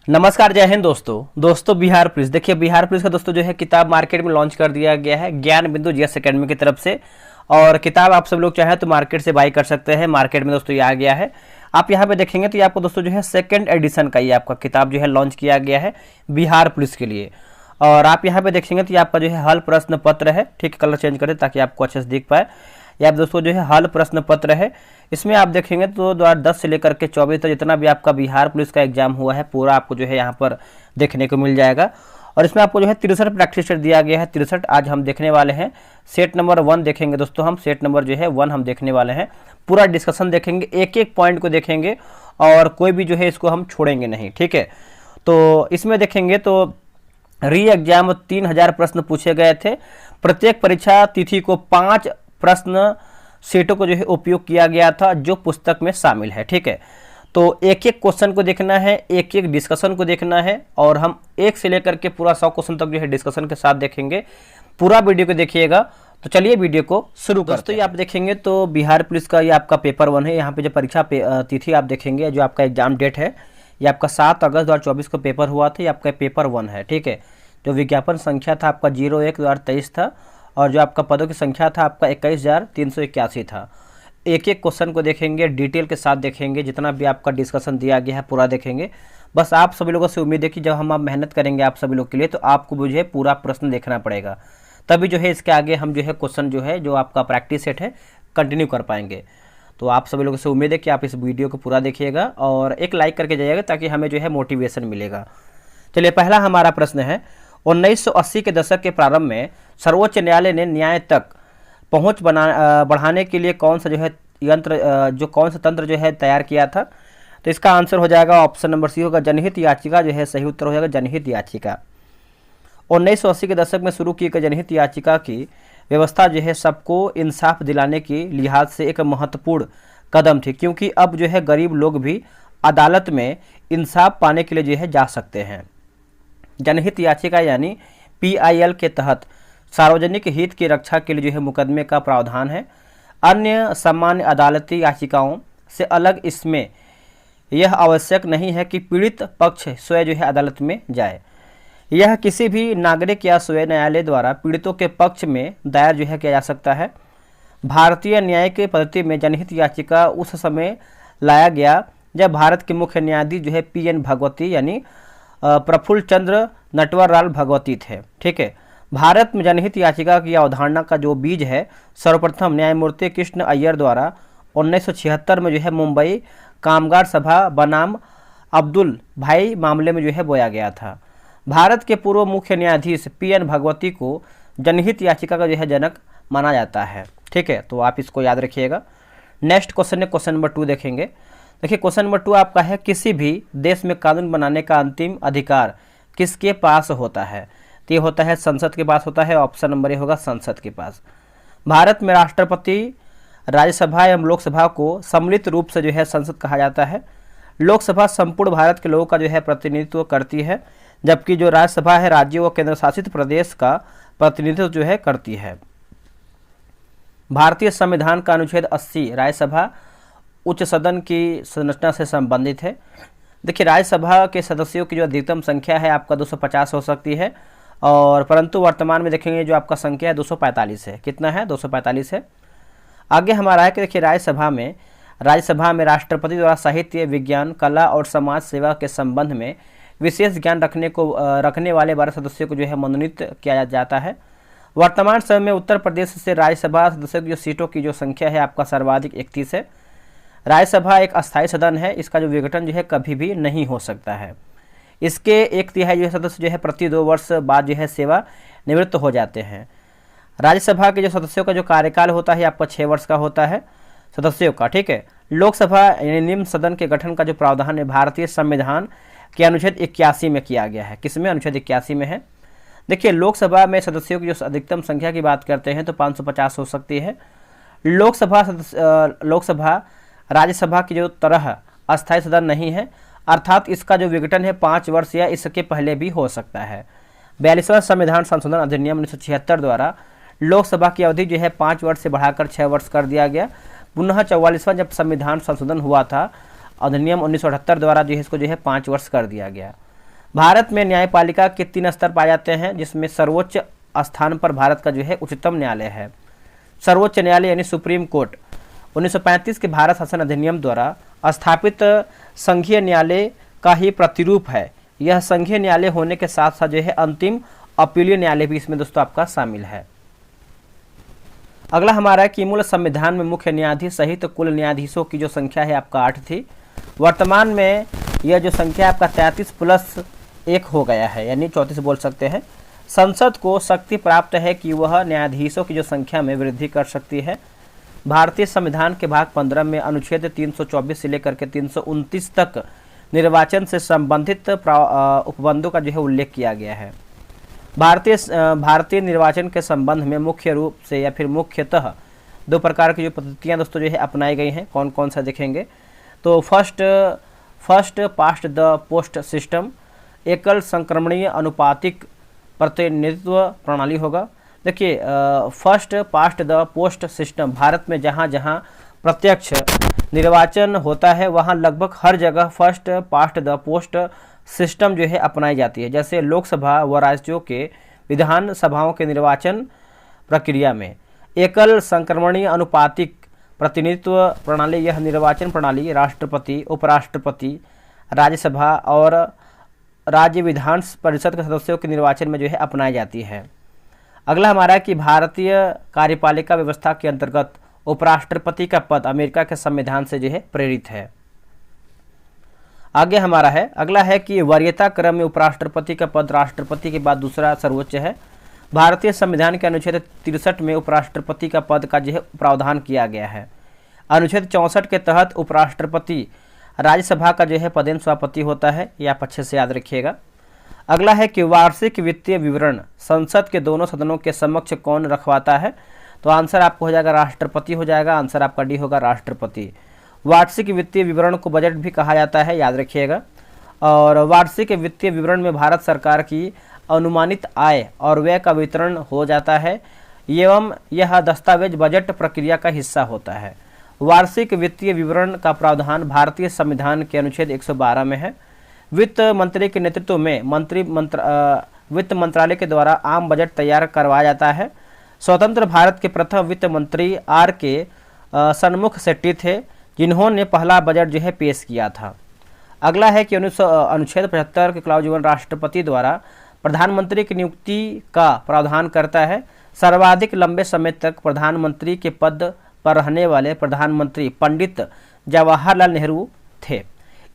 नमस्कार, जय हिंद दोस्तों बिहार पुलिस। देखिए, बिहार पुलिस का दोस्तों जो है किताब मार्केट में लॉन्च कर दिया गया है ज्ञान बिंदु जीएस एकेडमी की तरफ से। और किताब आप सब लोग चाहें तो मार्केट से बाई कर सकते हैं। मार्केट में दोस्तों ये आ गया है। आप यहाँ पे देखेंगे तो ये आपको दोस्तों जो है सेकंड एडिशन का ये आपका किताब जो है लॉन्च किया गया है बिहार पुलिस के लिए। और आप यहाँ पे देखेंगे तो ये आपका जो है हल प्रश्न पत्र है। ठीक, कलर चेंज करें ताकि आपको अच्छे से दिख पाए। ये आप दोस्तों जो है हल प्रश्न पत्र है। इसमें आप देखेंगे तो 2010 से लेकर के 24 तक जितना भी आपका बिहार पुलिस का एग्जाम हुआ है पूरा आपको जो है यहाँ पर देखने को मिल जाएगा। और इसमें आपको जो है 63 प्रैक्टिस सेट दिया गया है। 63 आज हम देखने वाले हैं। सेट नंबर 1 देखेंगे दोस्तों, हम सेट नंबर जो है 1 हम देखने वाले हैं। पूरा डिस्कशन देखेंगे, एक एक पॉइंट को देखेंगे और कोई भी जो है इसको हम छोड़ेंगे नहीं। ठीक है, तो इसमें देखेंगे तो री एग्जाम 3000 प्रश्न पूछे गए थे। प्रत्येक परीक्षा तिथि को 5 प्रश्न सेटों को जो है उपयोग किया गया था जो पुस्तक में शामिल है। ठीक है, तो एक एक क्वेश्चन को देखना है, एक एक डिस्कशन को देखना है और हम 1 से लेकर के पूरा 100 क्वेश्चन तक जो है डिस्कशन के साथ देखेंगे। पूरा वीडियो को देखिएगा। तो चलिए वीडियो को शुरू करते हैं। दोस्तों ये आप देखेंगे तो बिहार पुलिस का ये आपका पेपर 1 है। यहाँ पे जो परीक्षा तिथि आप देखेंगे, जो आपका एग्जाम डेट है ये आपका 7 अगस्त 2024 को पेपर हुआ था। ये आपका पेपर 1 है। ठीक है, जो विज्ञापन संख्या था आपका 01/2023 था और जो आपका पदों की संख्या था आपका 21,381 था। एक एक क्वेश्चन को देखेंगे, डिटेल के साथ देखेंगे, जितना भी आपका डिस्कशन दिया गया है पूरा देखेंगे। बस आप सभी लोगों से उम्मीद है कि जब हम आप मेहनत करेंगे आप सभी लोग के लिए तो आपको मुझे पूरा प्रश्न देखना पड़ेगा, तभी जो है इसके आगे हम जो है क्वेश्चन जो है जो आपका प्रैक्टिस सेट है कंटिन्यू कर पाएंगे। तो आप सभी लोगों से उम्मीद है कि आप इस वीडियो को पूरा देखिएगा और एक लाइक करके जाइएगा ताकि हमें जो है मोटिवेशन मिलेगा। चलिए, पहला हमारा प्रश्न है 1980 के दशक के प्रारंभ में सर्वोच्च न्यायालय ने न्याय तक पहुंच बढ़ाने के लिए कौन सा जो है कौन सा तंत्र जो है तैयार किया था? तो इसका आंसर हो जाएगा ऑप्शन नंबर सी होगा जनहित याचिका जो है सही उत्तर हो जाएगा जनहित याचिका। 1980 के दशक में शुरू की गई जनहित याचिका की व्यवस्था जो है सबको इंसाफ दिलाने के लिहाज से एक महत्वपूर्ण कदम थी, क्योंकि अब जो है गरीब लोग भी अदालत में इंसाफ पाने के लिए जो है जा सकते हैं। जनहित याचिका यानी PIL के तहत सार्वजनिक हित की रक्षा के लिए जो है मुकदमे का प्रावधान है। अन्य सामान्य अदालती याचिकाओं से अलग इसमें यह आवश्यक नहीं है कि पीड़ित पक्ष स्वयं जो है अदालत में जाए। यह किसी भी नागरिक या स्वयं न्यायालय द्वारा पीड़ितों के पक्ष में दायर जो है किया जा सकता है। भारतीय न्यायिक पद्धति में जनहित याचिका उस समय लाया गया जब भारत के मुख्य न्यायाधीश जो है PN भगवती यानी प्रफुल्ल चंद्र नटवरलाल भगवती थे। ठीक है, भारत में जनहित याचिका की अवधारणा का जो बीज है सर्वप्रथम न्यायमूर्ति कृष्ण अय्यर द्वारा 1976 में जो है मुंबई कामगार सभा बनाम अब्दुल भाई मामले में जो है बोया गया था। भारत के पूर्व मुख्य न्यायाधीश PN भगवती को जनहित याचिका का जो है जनक माना जाता है। ठीक है, तो आप इसको याद रखिएगा। नेक्स्ट क्वेश्चन है क्वेश्चन नंबर 2 देखेंगे। देखिए, क्वेश्चन नंबर 2 आपका है किसी भी देश में कानून बनाने का अंतिम अधिकार किसके पास होता है? तो ये होता है संसद के पास होता है। ऑप्शन नंबर ए होगा संसद के पास। भारत में राष्ट्रपति, राज्यसभा एवं लोकसभा को सम्मिलित रूप से जो है संसद कहा जाता है। लोकसभा संपूर्ण भारत के लोगों का जो है प्रतिनिधित्व करती है, जबकि जो राज्यसभा है राज्यों व केंद्र शासित प्रदेश का प्रतिनिधित्व जो है करती है। भारतीय संविधान का अनुच्छेद 80 राज्यसभा उच्च सदन की संरचना से संबंधित है। देखिए, राज्यसभा के सदस्यों की जो अधिकतम संख्या है आपका 250 हो सकती है, और परंतु वर्तमान में देखेंगे जो आपका संख्या है 245 है। कितना है? 245 है। आगे हमारा है कि देखिए राज्यसभा में राष्ट्रपति द्वारा साहित्य, विज्ञान, कला और समाज सेवा के संबंध में विशेष ज्ञान रखने वाले 12 सदस्यों को जो है मनोनीत किया जाता है। वर्तमान समय में उत्तर प्रदेश से राज्यसभा सदस्यों की जो सीटों की जो संख्या है आपका सर्वाधिक 31 है। राज्यसभा एक अस्थायी सदन है, इसका जो विघटन जो है कभी भी नहीं हो सकता है। इसके 1/3 जो है सदस्य जो है प्रति 2 वर्ष बाद जो है सेवा निवृत्त हो जाते हैं। राज्यसभा के जो सदस्यों का जो कार्यकाल होता है आपका 6 वर्ष का होता है सदस्यों का। ठीक है, लोकसभा यानी निम्न सदन के गठन का जो प्रावधान है भारतीय संविधान के अनुच्छेद 81 में किया गया है। किसमें? अनुच्छेद 81 में है। देखिए, लोकसभा में सदस्यों की जो अधिकतम संख्या की बात करते हैं तो 550 हो सकती है। लोकसभा राज्यसभा की जो तरह अस्थायी सदन नहीं है, अर्थात इसका जो विघटन है 5 वर्ष या इसके पहले भी हो सकता है। 42वां संविधान संशोधन अधिनियम 1976 द्वारा लोकसभा की अवधि जो है 5 वर्ष से बढ़ाकर 6 वर्ष कर दिया गया। पुनः 44वां जब संविधान संशोधन हुआ था अधिनियम 1978 द्वारा जो है इसको जो है 5 वर्ष कर दिया गया। भारत में न्यायपालिका के 3 स्तर पाए जाते हैं, जिसमें सर्वोच्च स्थान पर भारत का जो है उच्चतम न्यायालय है। सर्वोच्च न्यायालय यानी सुप्रीम कोर्ट 1935 के भारत शासन अधिनियम द्वारा स्थापित संघीय न्यायालय का ही प्रतिरूप है। यह संघीय न्यायालय होने के साथ साथ जो है अंतिम अपीलीय न्यायालय भी इसमें दोस्तों आपका शामिल है। अगला हमारा है कि मूल संविधान में मुख्य न्यायाधीश सहित कुल न्यायाधीशों की जो संख्या है आपका 8 थी। वर्तमान में यह जो संख्या आपका 33 प्लस 1 हो गया है, यानी 34 बोल सकते हैं। संसद को शक्ति प्राप्त है कि वह न्यायाधीशों की जो संख्या में वृद्धि कर सकती है। भारतीय संविधान के भाग 15 में अनुच्छेद 324 से लेकर के 329 तक निर्वाचन से संबंधित उपबंधों का जो है उल्लेख किया गया है। भारतीय निर्वाचन के संबंध में मुख्य रूप से या फिर मुख्यतः 2 प्रकार की जो पद्धतियाँ दोस्तों जो है अपनाई गई हैं। कौन कौन सा देखेंगे तो first past the post system, एकल संक्रमणीय अनुपातिक प्रतिनिधित्व प्रणाली होगा। देखिए first past the post system, Bharat में जहाँ जहाँ प्रत्यक्ष निर्वाचन होता है वहाँ लगभग हर जगह first past the post system जो है अपनाई जाती है। जैसे लोकसभा व राज्यों के विधान सभाओं के निर्वाचन प्रक्रिया में एकल संक्रमणीय अनुपातिक प्रतिनिधित्व प्रणाली, यह निर्वाचन प्रणाली राष्ट्रपति, उपराष्ट्रपति, राज्यसभा और राज्य विधान परिषद के सदस्यों के निर्वाचन में जो है अपनाई जाती है। अगला हमारा है कि भारतीय कार्यपालिका व्यवस्था के अंतर्गत उपराष्ट्रपति का पद अमेरिका के संविधान से जो है प्रेरित है। आगे हमारा है, अगला है कि वरीयता क्रम में उपराष्ट्रपति का पद राष्ट्रपति के बाद दूसरा सर्वोच्च है। भारतीय संविधान के अनुच्छेद 63 में उपराष्ट्रपति का पद का जो है प्रावधान किया गया है। अनुच्छेद 64 के तहत उपराष्ट्रपति राज्यसभा का जो है पदेन सभापति होता है, ये आप अच्छे से याद रखिएगा। अगला है कि वार्षिक वित्तीय विवरण संसद के दोनों सदनों के समक्ष कौन रखवाता है, तो आंसर आपको हो जाएगा राष्ट्रपति हो जाएगा। आंसर आपका डी होगा राष्ट्रपति। वार्षिक वित्तीय विवरण को बजट भी कहा जाता है, याद रखिएगा। और वार्षिक वित्तीय विवरण में भारत सरकार की अनुमानित आय और व्यय का वितरण हो जाता है एवं यह दस्तावेज बजट प्रक्रिया का हिस्सा होता है। वार्षिक वित्तीय विवरण का प्रावधान भारतीय संविधान के अनुच्छेद 112 में है। वित्त मंत्री के नेतृत्व में वित्त मंत्रालय के द्वारा आम बजट तैयार करवाया जाता है। स्वतंत्र भारत के प्रथम वित्त मंत्री R.K. सन्मुख शेट्टी थे, जिन्होंने पहला बजट जो है पेश किया था। अगला है कि अनुच्छेद 75 के क्लॉज 1 राष्ट्रपति द्वारा प्रधानमंत्री की नियुक्ति का प्रावधान करता है। सर्वाधिक लंबे समय तक प्रधानमंत्री के पद पर रहने वाले प्रधानमंत्री पंडित जवाहरलाल नेहरू थे।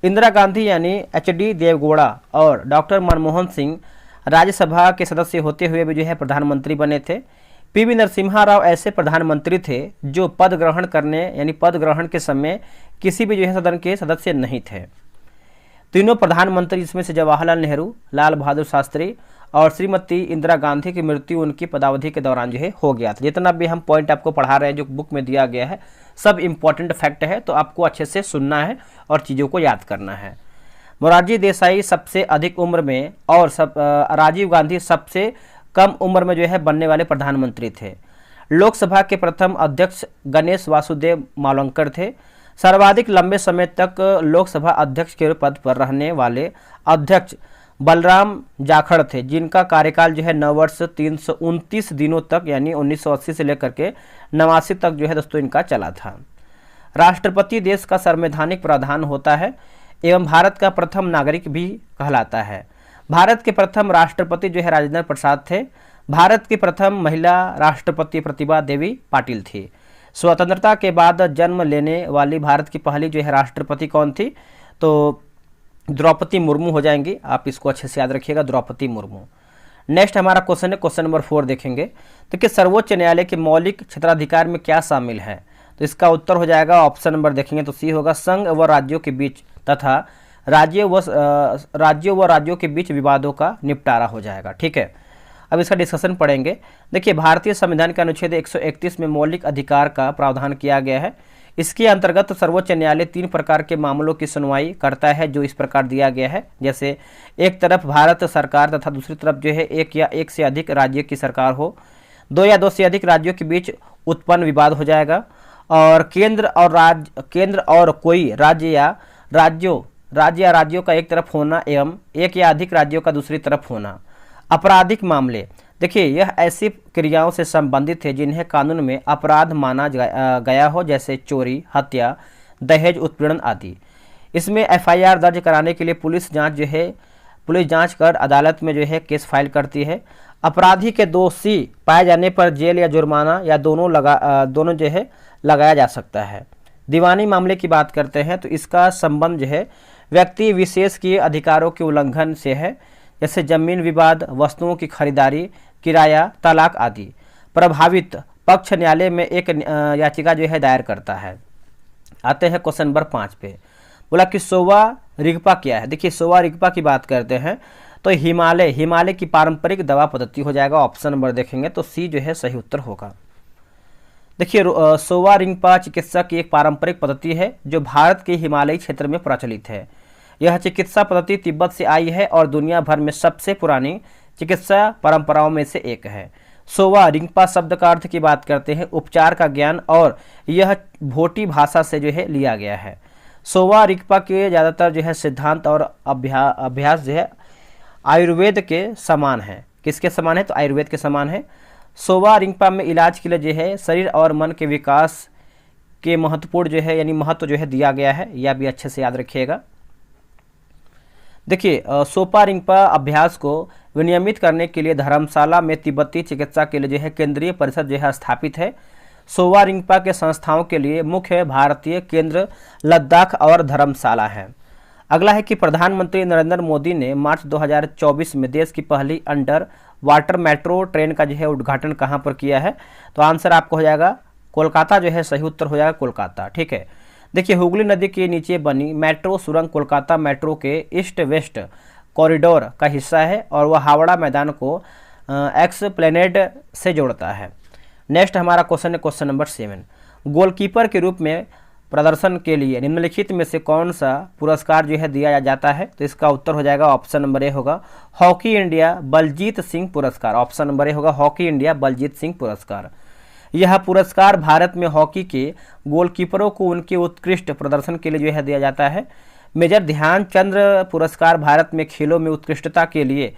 इंदिरा गांधी यानी HD देवगौड़ा और डॉक्टर मनमोहन सिंह राज्यसभा के सदस्य होते हुए भी जो है प्रधानमंत्री बने थे। PV नरसिम्हा राव ऐसे प्रधानमंत्री थे जो पद ग्रहण के समय किसी भी जो है सदन के सदस्य नहीं थे। तीनों प्रधानमंत्री जिसमें से जवाहरलाल नेहरू, लाल बहादुर शास्त्री और श्रीमती इंदिरा गांधी की मृत्यु उनकी पदावधि के दौरान जो है हो गया था। जितना भी हम पॉइंट आपको पढ़ा रहे हैं जो बुक में दिया गया है सब इम्पॉर्टेंट फैक्ट है, तो आपको अच्छे से सुनना है और चीज़ों को याद करना है। मोरारजी देसाई सबसे अधिक उम्र में और राजीव गांधी सबसे कम उम्र में जो है बनने वाले प्रधानमंत्री थे। लोकसभा के प्रथम अध्यक्ष गणेश वासुदेव मावलंकर थे। सर्वाधिक लंबे समय तक लोकसभा अध्यक्ष के पद पर रहने वाले अध्यक्ष बलराम जाखड़ थे, जिनका कार्यकाल जो है 9 वर्ष 329 दिनों तक यानी 1980 से लेकर के 89 तक जो है दोस्तों इनका चला था। राष्ट्रपति देश का संवैधानिक प्रधान होता है एवं भारत का प्रथम नागरिक भी कहलाता है। भारत के प्रथम राष्ट्रपति जो है राजेंद्र प्रसाद थे। भारत की प्रथम महिला राष्ट्रपति प्रतिभा देवी पाटिल थी। स्वतंत्रता के बाद जन्म लेने वाली भारत की पहली जो है राष्ट्रपति कौन थी, तो द्रौपदी मुर्मू हो जाएंगी। आप इसको अच्छे से याद रखिएगा, द्रौपदी मुर्मू। नेक्स्ट हमारा क्वेश्चन है, क्वेश्चन नंबर 4 देखेंगे। तो कि सर्वोच्च न्यायालय के मौलिक क्षेत्राधिकार में क्या शामिल है, तो इसका उत्तर हो जाएगा ऑप्शन नंबर देखेंगे तो सी होगा, संघ व राज्यों के बीच तथा राज्यों व राज्यों के बीच विवादों का निपटारा हो जाएगा। ठीक है, अब इसका डिस्कशन पढ़ेंगे। देखिए भारतीय संविधान के अनुच्छेद 131 में मौलिक अधिकार का प्रावधान किया गया है। इसके अंतर्गत सर्वोच्च न्यायालय 3 प्रकार के मामलों की सुनवाई करता है, जो इस प्रकार दिया गया है। जैसे एक तरफ भारत सरकार तथा दूसरी तरफ जो है एक या एक से अधिक राज्य की सरकार हो, 2 या 2 से अधिक राज्यों के बीच उत्पन्न विवाद हो जाएगा, और केंद्र और कोई राज्य या राज्यों राज्य या राज्यों का एक तरफ होना एवं एक या अधिक राज्यों का दूसरी तरफ होना। आपराधिक मामले, देखिए यह ऐसी क्रियाओं से संबंधित है जिन्हें कानून में अपराध माना गया हो, जैसे चोरी, हत्या, दहेज उत्पीड़न आदि। इसमें एफआईआर दर्ज कराने के लिए पुलिस जांच कर अदालत में जो है केस फाइल करती है। अपराधी के दोषी पाए जाने पर जेल या जुर्माना या दोनों जो है लगाया जा सकता है। दीवानी मामले की बात करते हैं तो इसका संबंध जो है व्यक्ति विशेष के अधिकारों के उल्लंघन से है, जैसे जमीन विवाद, वस्तुओं की खरीदारी, किराया, तलाक आदि। प्रभावित पक्ष न्यायालय में एक याचिका जो है दायर करता है। आते हैं क्वेश्चन नंबर 5 पे। बोला कि सोवा रिगपा क्या है। देखिए सोवा रिगपा की बात करते हैं तो हिमालय की पारंपरिक दवा पद्धति हो जाएगा। ऑप्शन नंबर देखेंगे तो सी जो है सही उत्तर होगा। देखिए सोवा रिंगपा चिकित्सा की एक पारंपरिक पद्धति है जो भारत के हिमालयी क्षेत्र में प्रचलित है। यह चिकित्सा पद्धति तिब्बत से आई है और दुनिया भर में सबसे पुरानी चिकित्सा परंपराओं में से एक है। सोवा रिंगपा शब्द का अर्थ की बात करते हैं उपचार का ज्ञान, और यह भोटी भाषा से जो है लिया गया है। सोवा रिंगपा के ज़्यादातर जो है सिद्धांत और अभ्यास जो है आयुर्वेद के समान है। किसके समान है तो आयुर्वेद के समान है। सोवा रिंगपा में इलाज के लिए जो है शरीर और मन के विकास के महत्वपूर्ण जो है यानी महत्व जो है दिया गया है, यह भी अच्छे से याद रखिएगा। देखिए सोपा रिंगपा अभ्यास को विनियमित करने के लिए धर्मशाला में तिब्बती चिकित्सा के लिए जो है केंद्रीय परिषद जो है स्थापित है। सोवा रिंगपा के संस्थाओं के लिए मुख्य भारतीय केंद्र लद्दाख और धर्मशाला है। अगला है कि प्रधानमंत्री नरेंद्र मोदी ने मार्च 2024 में देश की पहली अंडर वाटर मेट्रो ट्रेन का जो है उद्घाटन कहाँ पर किया है, तो आंसर आपको हो जाएगा कोलकाता जो है सही उत्तर हो जाएगा कोलकाता। ठीक है, देखिए हुगली नदी के नीचे बनी मेट्रो सुरंग कोलकाता मेट्रो के ईस्ट वेस्ट कॉरिडोर का हिस्सा है और वह हावड़ा मैदान को एक्सप्लेनेड से जोड़ता है। नेक्स्ट हमारा क्वेश्चन है क्वेश्चन नंबर 7। गोलकीपर के रूप में प्रदर्शन के लिए निम्नलिखित में से कौन सा पुरस्कार जो है दिया जाता है, तो इसका उत्तर हो जाएगा ऑप्शन नंबर ए होगा हॉकी इंडिया बलजीत सिंह पुरस्कार। ऑप्शन नंबर ए होगा हॉकी इंडिया बलजीत सिंह पुरस्कार। यह पुरस्कार भारत में हॉकी के गोलकीपरों को उनके उत्कृष्ट प्रदर्शन के लिए जो है दिया जाता है। मेजर ध्यानचंद पुरस्कार भारत में खेलों में उत्कृष्टता के लिए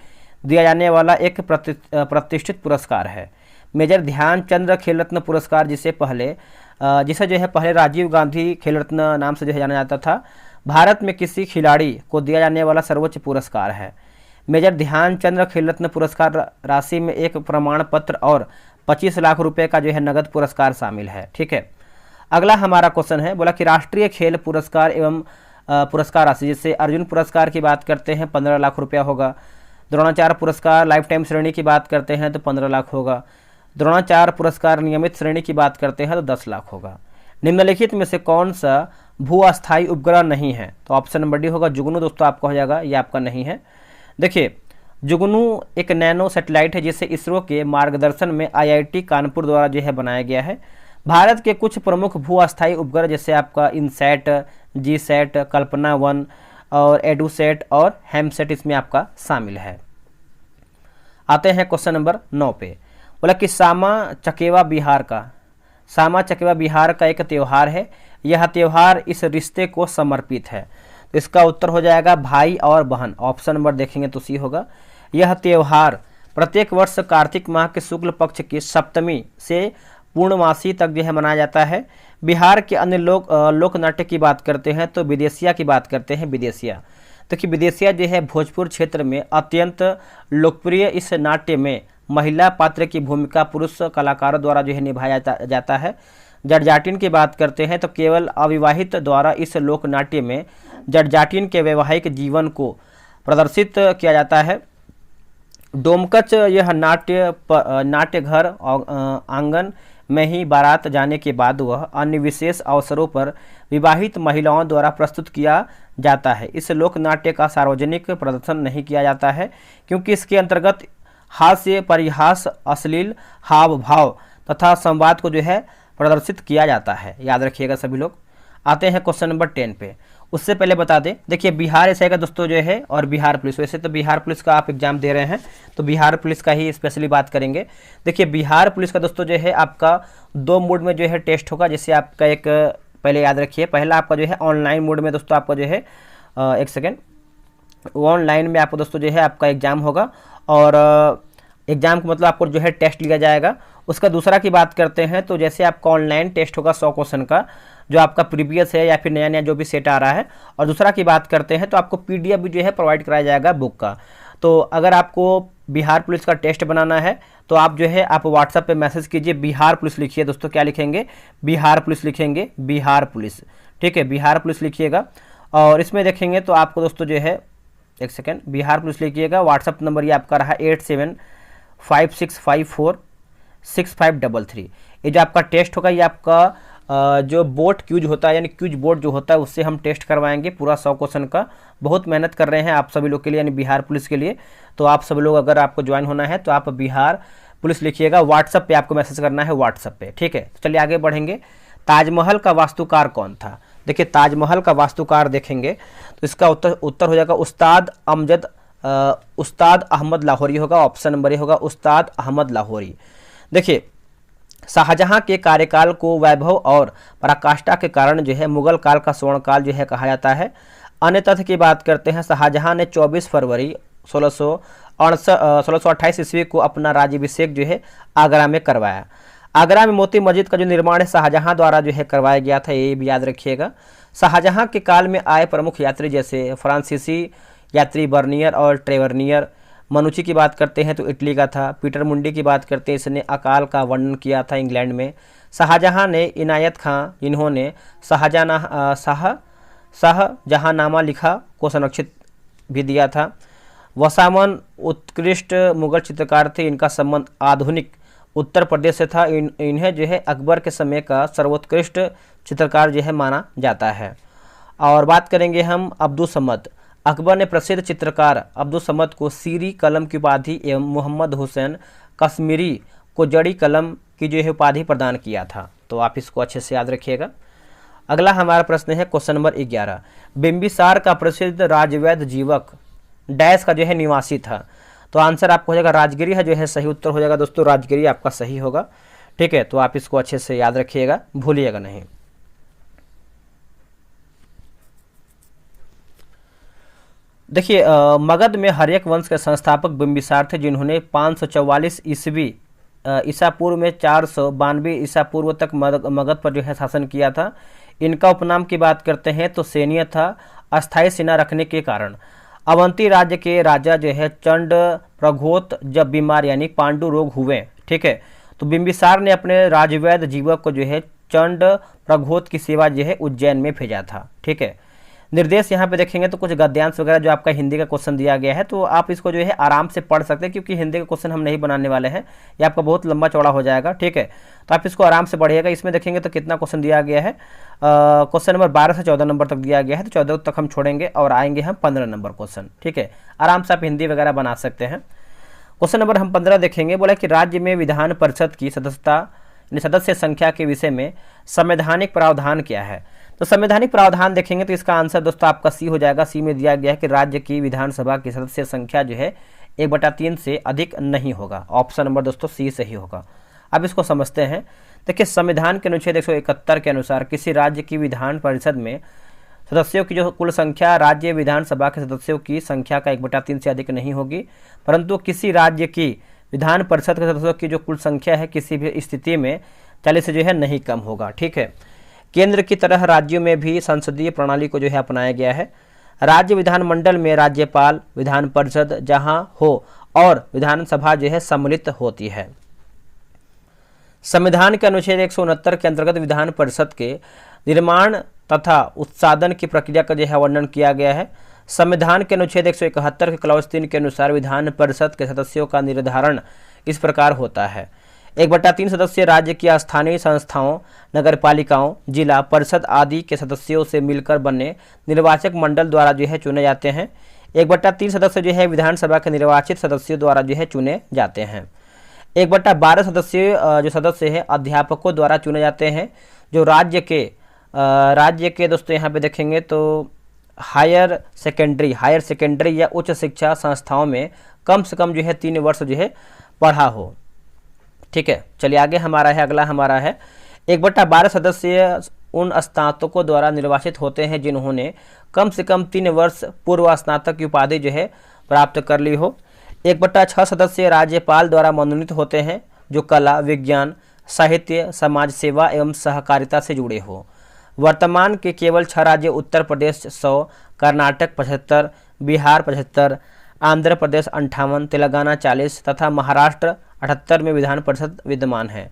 दिया जाने वाला एक प्रतिष्ठित पुरस्कार है। मेजर ध्यानचंद खेल रत्न पुरस्कार जिसे जो है पहले राजीव गांधी खेल रत्न नाम से जो है जाना जाता था, भारत में किसी खिलाड़ी को दिया जाने वाला सर्वोच्च पुरस्कार है। मेजर ध्यानचंद खेल रत्न पुरस्कार राशि में एक प्रमाण पत्र और 25 लाख रुपए का जो है नगद पुरस्कार शामिल है। ठीक है, अगला हमारा क्वेश्चन है, बोला कि राष्ट्रीय खेल पुरस्कार एवं पुरस्कार राशि, जैसे अर्जुन पुरस्कार की बात करते हैं 15 लाख रुपया होगा। द्रोणाचार्य पुरस्कार लाइफ टाइम श्रेणी की बात करते हैं तो 15 लाख होगा। द्रोणाचार्य पुरस्कार नियमित श्रेणी की बात करते हैं तो 10 लाख होगा। निम्नलिखित में से कौन सा भू अस्थायी उपग्रह नहीं है, तो ऑप्शन नंबर डी होगा जुगनू। दोस्तों आपका हो जाएगा, ये आपका नहीं है। देखिए जुगनू एक नैनो सैटेलाइट है जिसे इसरो के मार्गदर्शन में IIT कानपुर द्वारा जो है बनाया गया है। भारत के कुछ प्रमुख भू अस्थायी उपग्रह जैसे आपका इनसैट, जीसैट, कल्पना 1 और एडुसैट और हेमसेट इसमें आपका शामिल है। आते हैं क्वेश्चन नंबर 9 पे। बोला कि सामा चकेवा बिहार का एक त्यौहार है। यह त्यौहार इस रिश्ते को समर्पित है, तो इसका उत्तर हो जाएगा भाई और बहन। ऑप्शन नंबर देखेंगे तो सी होगा। यह त्यौहार प्रत्येक वर्ष कार्तिक माह के शुक्ल पक्ष की सप्तमी से पूर्णमासी तक जो है मनाया जाता है। बिहार के अन्य लोक नाट्य की बात करते हैं तो विदेशिया की बात करते हैं। विदेशिया तो कि विदेशिया जो है भोजपुर क्षेत्र में अत्यंत लोकप्रिय इस नाट्य में महिला पात्र की भूमिका पुरुष कलाकारों द्वारा जो है निभाया जाता है। जटजाटिन की बात करते हैं तो केवल अविवाहित द्वारा इस लोक नाट्य में जटजाटिन के वैवाहिक जीवन को प्रदर्शित किया जाता है। डोमकच यह नाट्य घर आंगन में ही बारात जाने के बाद वह अन्य विशेष अवसरों पर विवाहित महिलाओं द्वारा प्रस्तुत किया जाता है। इस लोक नाट्य का सार्वजनिक प्रदर्शन नहीं किया जाता है क्योंकि इसके अंतर्गत हास्य, परिहास, अश्लील हाव भाव तथा संवाद को जो है प्रदर्शित किया जाता है। याद रखिएगा सभी लोग। आते हैं क्वेश्चन नंबर 10 पे। उससे पहले बता दें, देखिए बिहार एसआई का दोस्तों जो है और बिहार पुलिस, वैसे तो बिहार पुलिस का आप एग्जाम दे रहे हैं तो बिहार पुलिस का ही स्पेशली बात करेंगे। देखिए बिहार पुलिस का दोस्तों जो है आपका 2 मोड में जो है टेस्ट होगा। जैसे आपका एक पहले याद रखिए, पहला आपका जो है ऑनलाइन मोड में दोस्तों आपका जो है एक सेकेंड, ऑनलाइन में आपको दोस्तों जो है आपका एग्ज़ाम होगा, और एग्ज़ाम का मतलब आपको जो है टेस्ट लिया जाएगा। उसका दूसरा की बात करते हैं तो जैसे आपका ऑनलाइन टेस्ट होगा 100 क्वेश्चन का, जो आपका प्रीवियस है या फिर नया नया जो भी सेट आ रहा है, और दूसरा की बात करते हैं तो आपको PDF भी जो है प्रोवाइड कराया जाएगा बुक का। तो अगर आपको बिहार पुलिस का टेस्ट बनाना है तो आप जो है आप व्हाट्सएप पे मैसेज कीजिए, बिहार पुलिस लिखिए दोस्तों, क्या लिखेंगे, बिहार पुलिस लिखेंगे, बिहार पुलिस, ठीक है, बिहार पुलिस लिखिएगा। और इसमें देखेंगे तो आपको दोस्तों जो है, एक सेकेंड, बिहार पुलिस लिखिएगा। व्हाट्सअप नंबर ये आपका रहा 8756546533। ये जो आपका टेस्ट होगा ये आपका जो बोर्ड क्यूज होता है, यानी क्यूज बोर्ड जो होता है उससे हम टेस्ट करवाएंगे पूरा 100 क्वेश्चन का। बहुत मेहनत कर रहे हैं आप सभी लोग के लिए, यानी बिहार पुलिस के लिए। तो आप सभी लोग अगर आपको ज्वाइन होना है तो आप बिहार पुलिस लिखिएगा, व्हाट्सअप पे आपको मैसेज करना है, व्हाट्सअप पे, ठीक है। तो चलिए आगे बढ़ेंगे। ताजमहल का वास्तुकार कौन था? देखिए ताजमहल का वास्तुकार देखेंगे तो इसका उत्तर हो जाएगा उस्ताद अहमद लाहौरी होगा। ऑप्शन नंबर ए होगा उस्ताद अहमद लाहौरी। देखिए शाहजहां के कार्यकाल को वैभव और पराकाष्ठा के कारण जो है मुगल काल का स्वर्णकाल जो है कहा जाता है। अन्य तथ्य की बात करते हैं, शाहजहां ने 24 फरवरी 1628 ईस्वी को अपना राज्याभिषेक जो है आगरा में करवाया। आगरा में मोती मस्जिद का जो निर्माण है शाहजहां द्वारा जो है करवाया गया था, ये भी याद रखिएगा। शाहजहां के काल में आए प्रमुख यात्री जैसे फ्रांसीसी यात्री बर्नियर और ट्रेवर्नियर। मनुची की बात करते हैं तो इटली का था। पीटर मुंडी की बात करते हैं, इसने अकाल का वर्णन किया था इंग्लैंड में। शाहजहां ने इनायत खां, इन्होंने शाहजहांनामा लिखा को संरक्षित भी दिया था। वसामन उत्कृष्ट मुगल चित्रकार थे, इनका संबंध आधुनिक उत्तर प्रदेश से था। इन्हें जो है अकबर के समय का सर्वोत्कृष्ट चित्रकार जो है माना जाता है। और बात करेंगे हम अब्दुल समद। अकबर ने प्रसिद्ध चित्रकार अब्दुल समद को सीरी कलम की उपाधि एवं मोहम्मद हुसैन कश्मीरी को जड़ी कलम की जो है उपाधि प्रदान किया था। तो आप इसको अच्छे से याद रखिएगा। अगला हमारा प्रश्न है क्वेश्चन नंबर 11। बिंबिसार का प्रसिद्ध राजवैद्य जीवक डैश का जो है निवासी था। तो आंसर आपको हो जाएगा राजगिरी है जो है सही उत्तर हो जाएगा दोस्तों, राजगिरी आपका सही होगा, ठीक है। तो आप इसको अच्छे से याद रखिएगा, भूलिएगा नहीं। देखिए मगध में हर्यक वंश के संस्थापक बिंबिसार थे, जिन्होंने 544 ईस्वी ईसा पूर्व में 492 ईसा पूर्व तक मगध पर जो है शासन किया था। इनका उपनाम की बात करते हैं तो सैन्य था, अस्थायी सेना रखने के कारण। अवंती राज्य के राजा जो है चंड प्रघोत जब बीमार यानी पांडु रोग हुए, ठीक है, तो बिंबिसार ने अपने राजवैद्य जीवक को जो है चंड प्रघोत की सेवा जो है उज्जैन में भेजा था, ठीक है। निर्देश यहाँ पे देखेंगे तो कुछ गद्यांश वगैरह जो आपका हिंदी का क्वेश्चन दिया गया है, तो आप इसको जो है आराम से पढ़ सकते हैं, क्योंकि हिंदी का क्वेश्चन हम नहीं बनाने वाले हैं, ये आपका बहुत लंबा चौड़ा हो जाएगा, ठीक है। तो आप इसको आराम से पढ़िएगा। इसमें देखेंगे तो कितना क्वेश्चन दिया गया है, क्वेश्चन नंबर 12 से 14 नंबर तक दिया गया है, तो 14 तक हम छोड़ेंगे और आएंगे हम 15 नंबर क्वेश्चन, ठीक है। आराम से आप हिंदी वगैरह बना सकते हैं। क्वेश्चन नंबर हम 15 देखेंगे। बोला कि राज्य में विधान परिषद की सदस्य संख्या के विषय में संवैधानिक प्रावधान क्या है? तो संवैधानिक प्रावधान देखेंगे तो इसका आंसर दोस्तों आपका सी हो जाएगा। सी में दिया गया है कि राज्य की विधानसभा की सदस्य संख्या जो है 1/3 से अधिक नहीं होगा। ऑप्शन नंबर दोस्तों सी सही होगा। अब इसको समझते हैं। देखिए संविधान के अनुच्छेद 171 के अनुसार किसी राज्य की विधान परिषद में सदस्यों की जो कुल संख्या राज्य विधानसभा के सदस्यों की संख्या का 1/3 से अधिक नहीं होगी, परंतु किसी राज्य की विधान परिषद के सदस्यों की जो कुल संख्या है किसी भी स्थिति में 40 से जो है नहीं कम होगा, ठीक है। केंद्र की तरह राज्यों में भी संसदीय प्रणाली को जो है अपनाया गया है। राज्य विधानमंडल में राज्यपाल, विधान परिषद जहां हो और विधानसभा जो है सम्मिलित होती है। संविधान के अनुच्छेद 169 के अंतर्गत विधान परिषद के निर्माण तथा उत्साधन की प्रक्रिया का जो है वर्णन किया गया है। संविधान के अनुच्छेद 171 के क्लॉज 3 के अनुसार विधान परिषद के सदस्यों का निर्धारण इस प्रकार होता है। 1/3 सदस्य राज्य की स्थानीय संस्थाओं, नगरपालिकाओं, जिला परिषद आदि के सदस्यों से मिलकर बने निर्वाचक मंडल द्वारा जो है चुने जाते हैं। 1/3 सदस्य जो है विधानसभा के निर्वाचित सदस्यों द्वारा जो है चुने जाते हैं। 1/12 सदस्य है अध्यापकों द्वारा चुने जाते हैं, जो राज्य के दोस्तों यहाँ पे देखेंगे तो हायर सेकेंडरी या उच्च शिक्षा संस्थाओं में कम से कम जो है 3 वर्ष जो है पढ़ा हो, ठीक है। चलिए आगे हमारा है, अगला हमारा है 1/12 सदस्य उन स्नातकों द्वारा निर्वाचित होते हैं जिन्होंने कम से कम 3 वर्ष पूर्व स्नातक की उपाधि जो है प्राप्त कर ली हो। 1/6 सदस्य राज्यपाल द्वारा मनोनीत होते हैं जो कला, विज्ञान, साहित्य, समाज सेवा एवं सहकारिता से जुड़े हो। वर्तमान के केवल 6 राज्य उत्तर प्रदेश 100, कर्नाटक 75, बिहार 75, आंध्र प्रदेश 58, तेलंगाना 40 तथा महाराष्ट्र 78 में विधान परिषद विद्यमान है।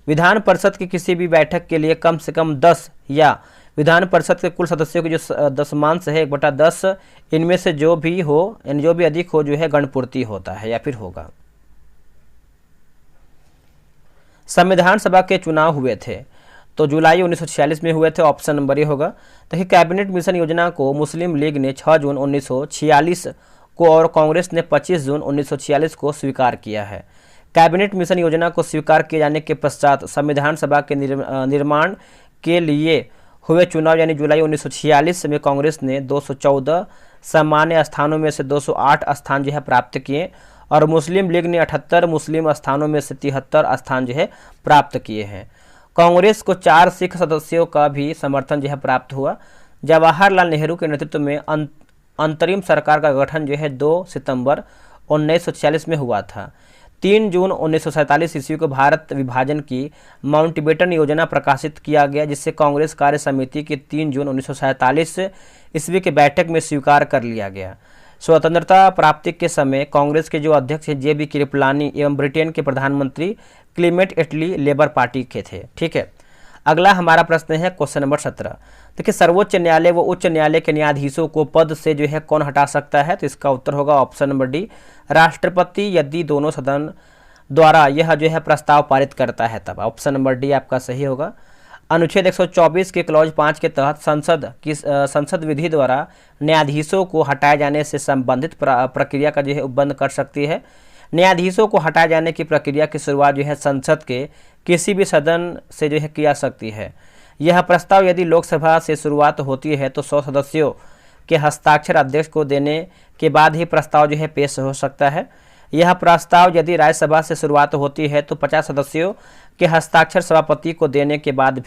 विधान परिषद की किसी भी बैठक के लिए कम से कम 10 या विधान परिषद के कुल सदस्यों की जो दशमांश है 1/10 इनमें से जो भी हो यानी जो भी अधिक हो जो है गणपूर्ति होता है या फिर होगा। संविधान सभा के चुनाव हुए थे तो जुलाई 1946 में हुए थे, ऑप्शन नंबर ए होगा। देखिए कैबिनेट मिशन योजना को मुस्लिम लीग ने 6 जून 1946 को और कांग्रेस ने 25 जून 1946 को स्वीकार किया है। कैबिनेट मिशन योजना को स्वीकार किए जाने के पश्चात संविधान सभा के निर्माण के लिए हुए चुनाव यानी जुलाई 1946 में कांग्रेस ने 214 सामान्य स्थानों में से 208 स्थान जो है प्राप्त किए और मुस्लिम लीग ने 78 मुस्लिम स्थानों में से 73 स्थान जो है प्राप्त किए हैं। कांग्रेस को 4 सिख सदस्यों का भी समर्थन जो है प्राप्त हुआ। जवाहरलाल नेहरू के नेतृत्व में अंतरिम सरकार का गठन जो है 2 सितंबर 1946 में हुआ था। 3 जून 1947 ईस्वी को भारत विभाजन की माउंटबेटन योजना प्रकाशित किया गया जिससे कांग्रेस कार्य समिति की 3 जून 1947 ईस्वी की बैठक में स्वीकार कर लिया गया। स्वतंत्रता प्राप्ति के समय कांग्रेस के जो अध्यक्ष जे बी कृपलानी एवं ब्रिटेन के प्रधानमंत्री क्लीमेंट एटली लेबर पार्टी के थे। ठीक है, अगला हमारा प्रश्न है क्वेश्चन नंबर 17। देखिए सर्वोच्च न्यायालय व उच्च न्यायालय के न्यायाधीशों को पद से जो है कौन हटा सकता है, तो इसका उत्तर होगा ऑप्शन नंबर डी, राष्ट्रपति, यदि दोनों सदन द्वारा यह जो है प्रस्ताव पारित करता है तब। ऑप्शन नंबर डी आपका सही होगा। अनुच्छेद 124 के क्लॉज 5 के तहत संसद विधि द्वारा न्यायाधीशों को हटाए जाने से संबंधित प्रक्रिया का जो है बंद कर सकती है। न्यायाधीशों को हटाए जाने की प्रक्रिया की शुरुआत जो है संसद के किसी भी सदन से जो है किया सकती है। यह प्रस्ताव यदि लोकसभा से शुरुआत होती है तो 100 सदस्यों के हस्ताक्षर अध्यक्ष को देने के बाद ही प्रस्ताव जो है पेश हो सकता है। यह प्रस्ताव यदि राज्यसभा से शुरुआत होती है तो 50 सदस्यों के हस्ताक्षर सभापति को देने के बाद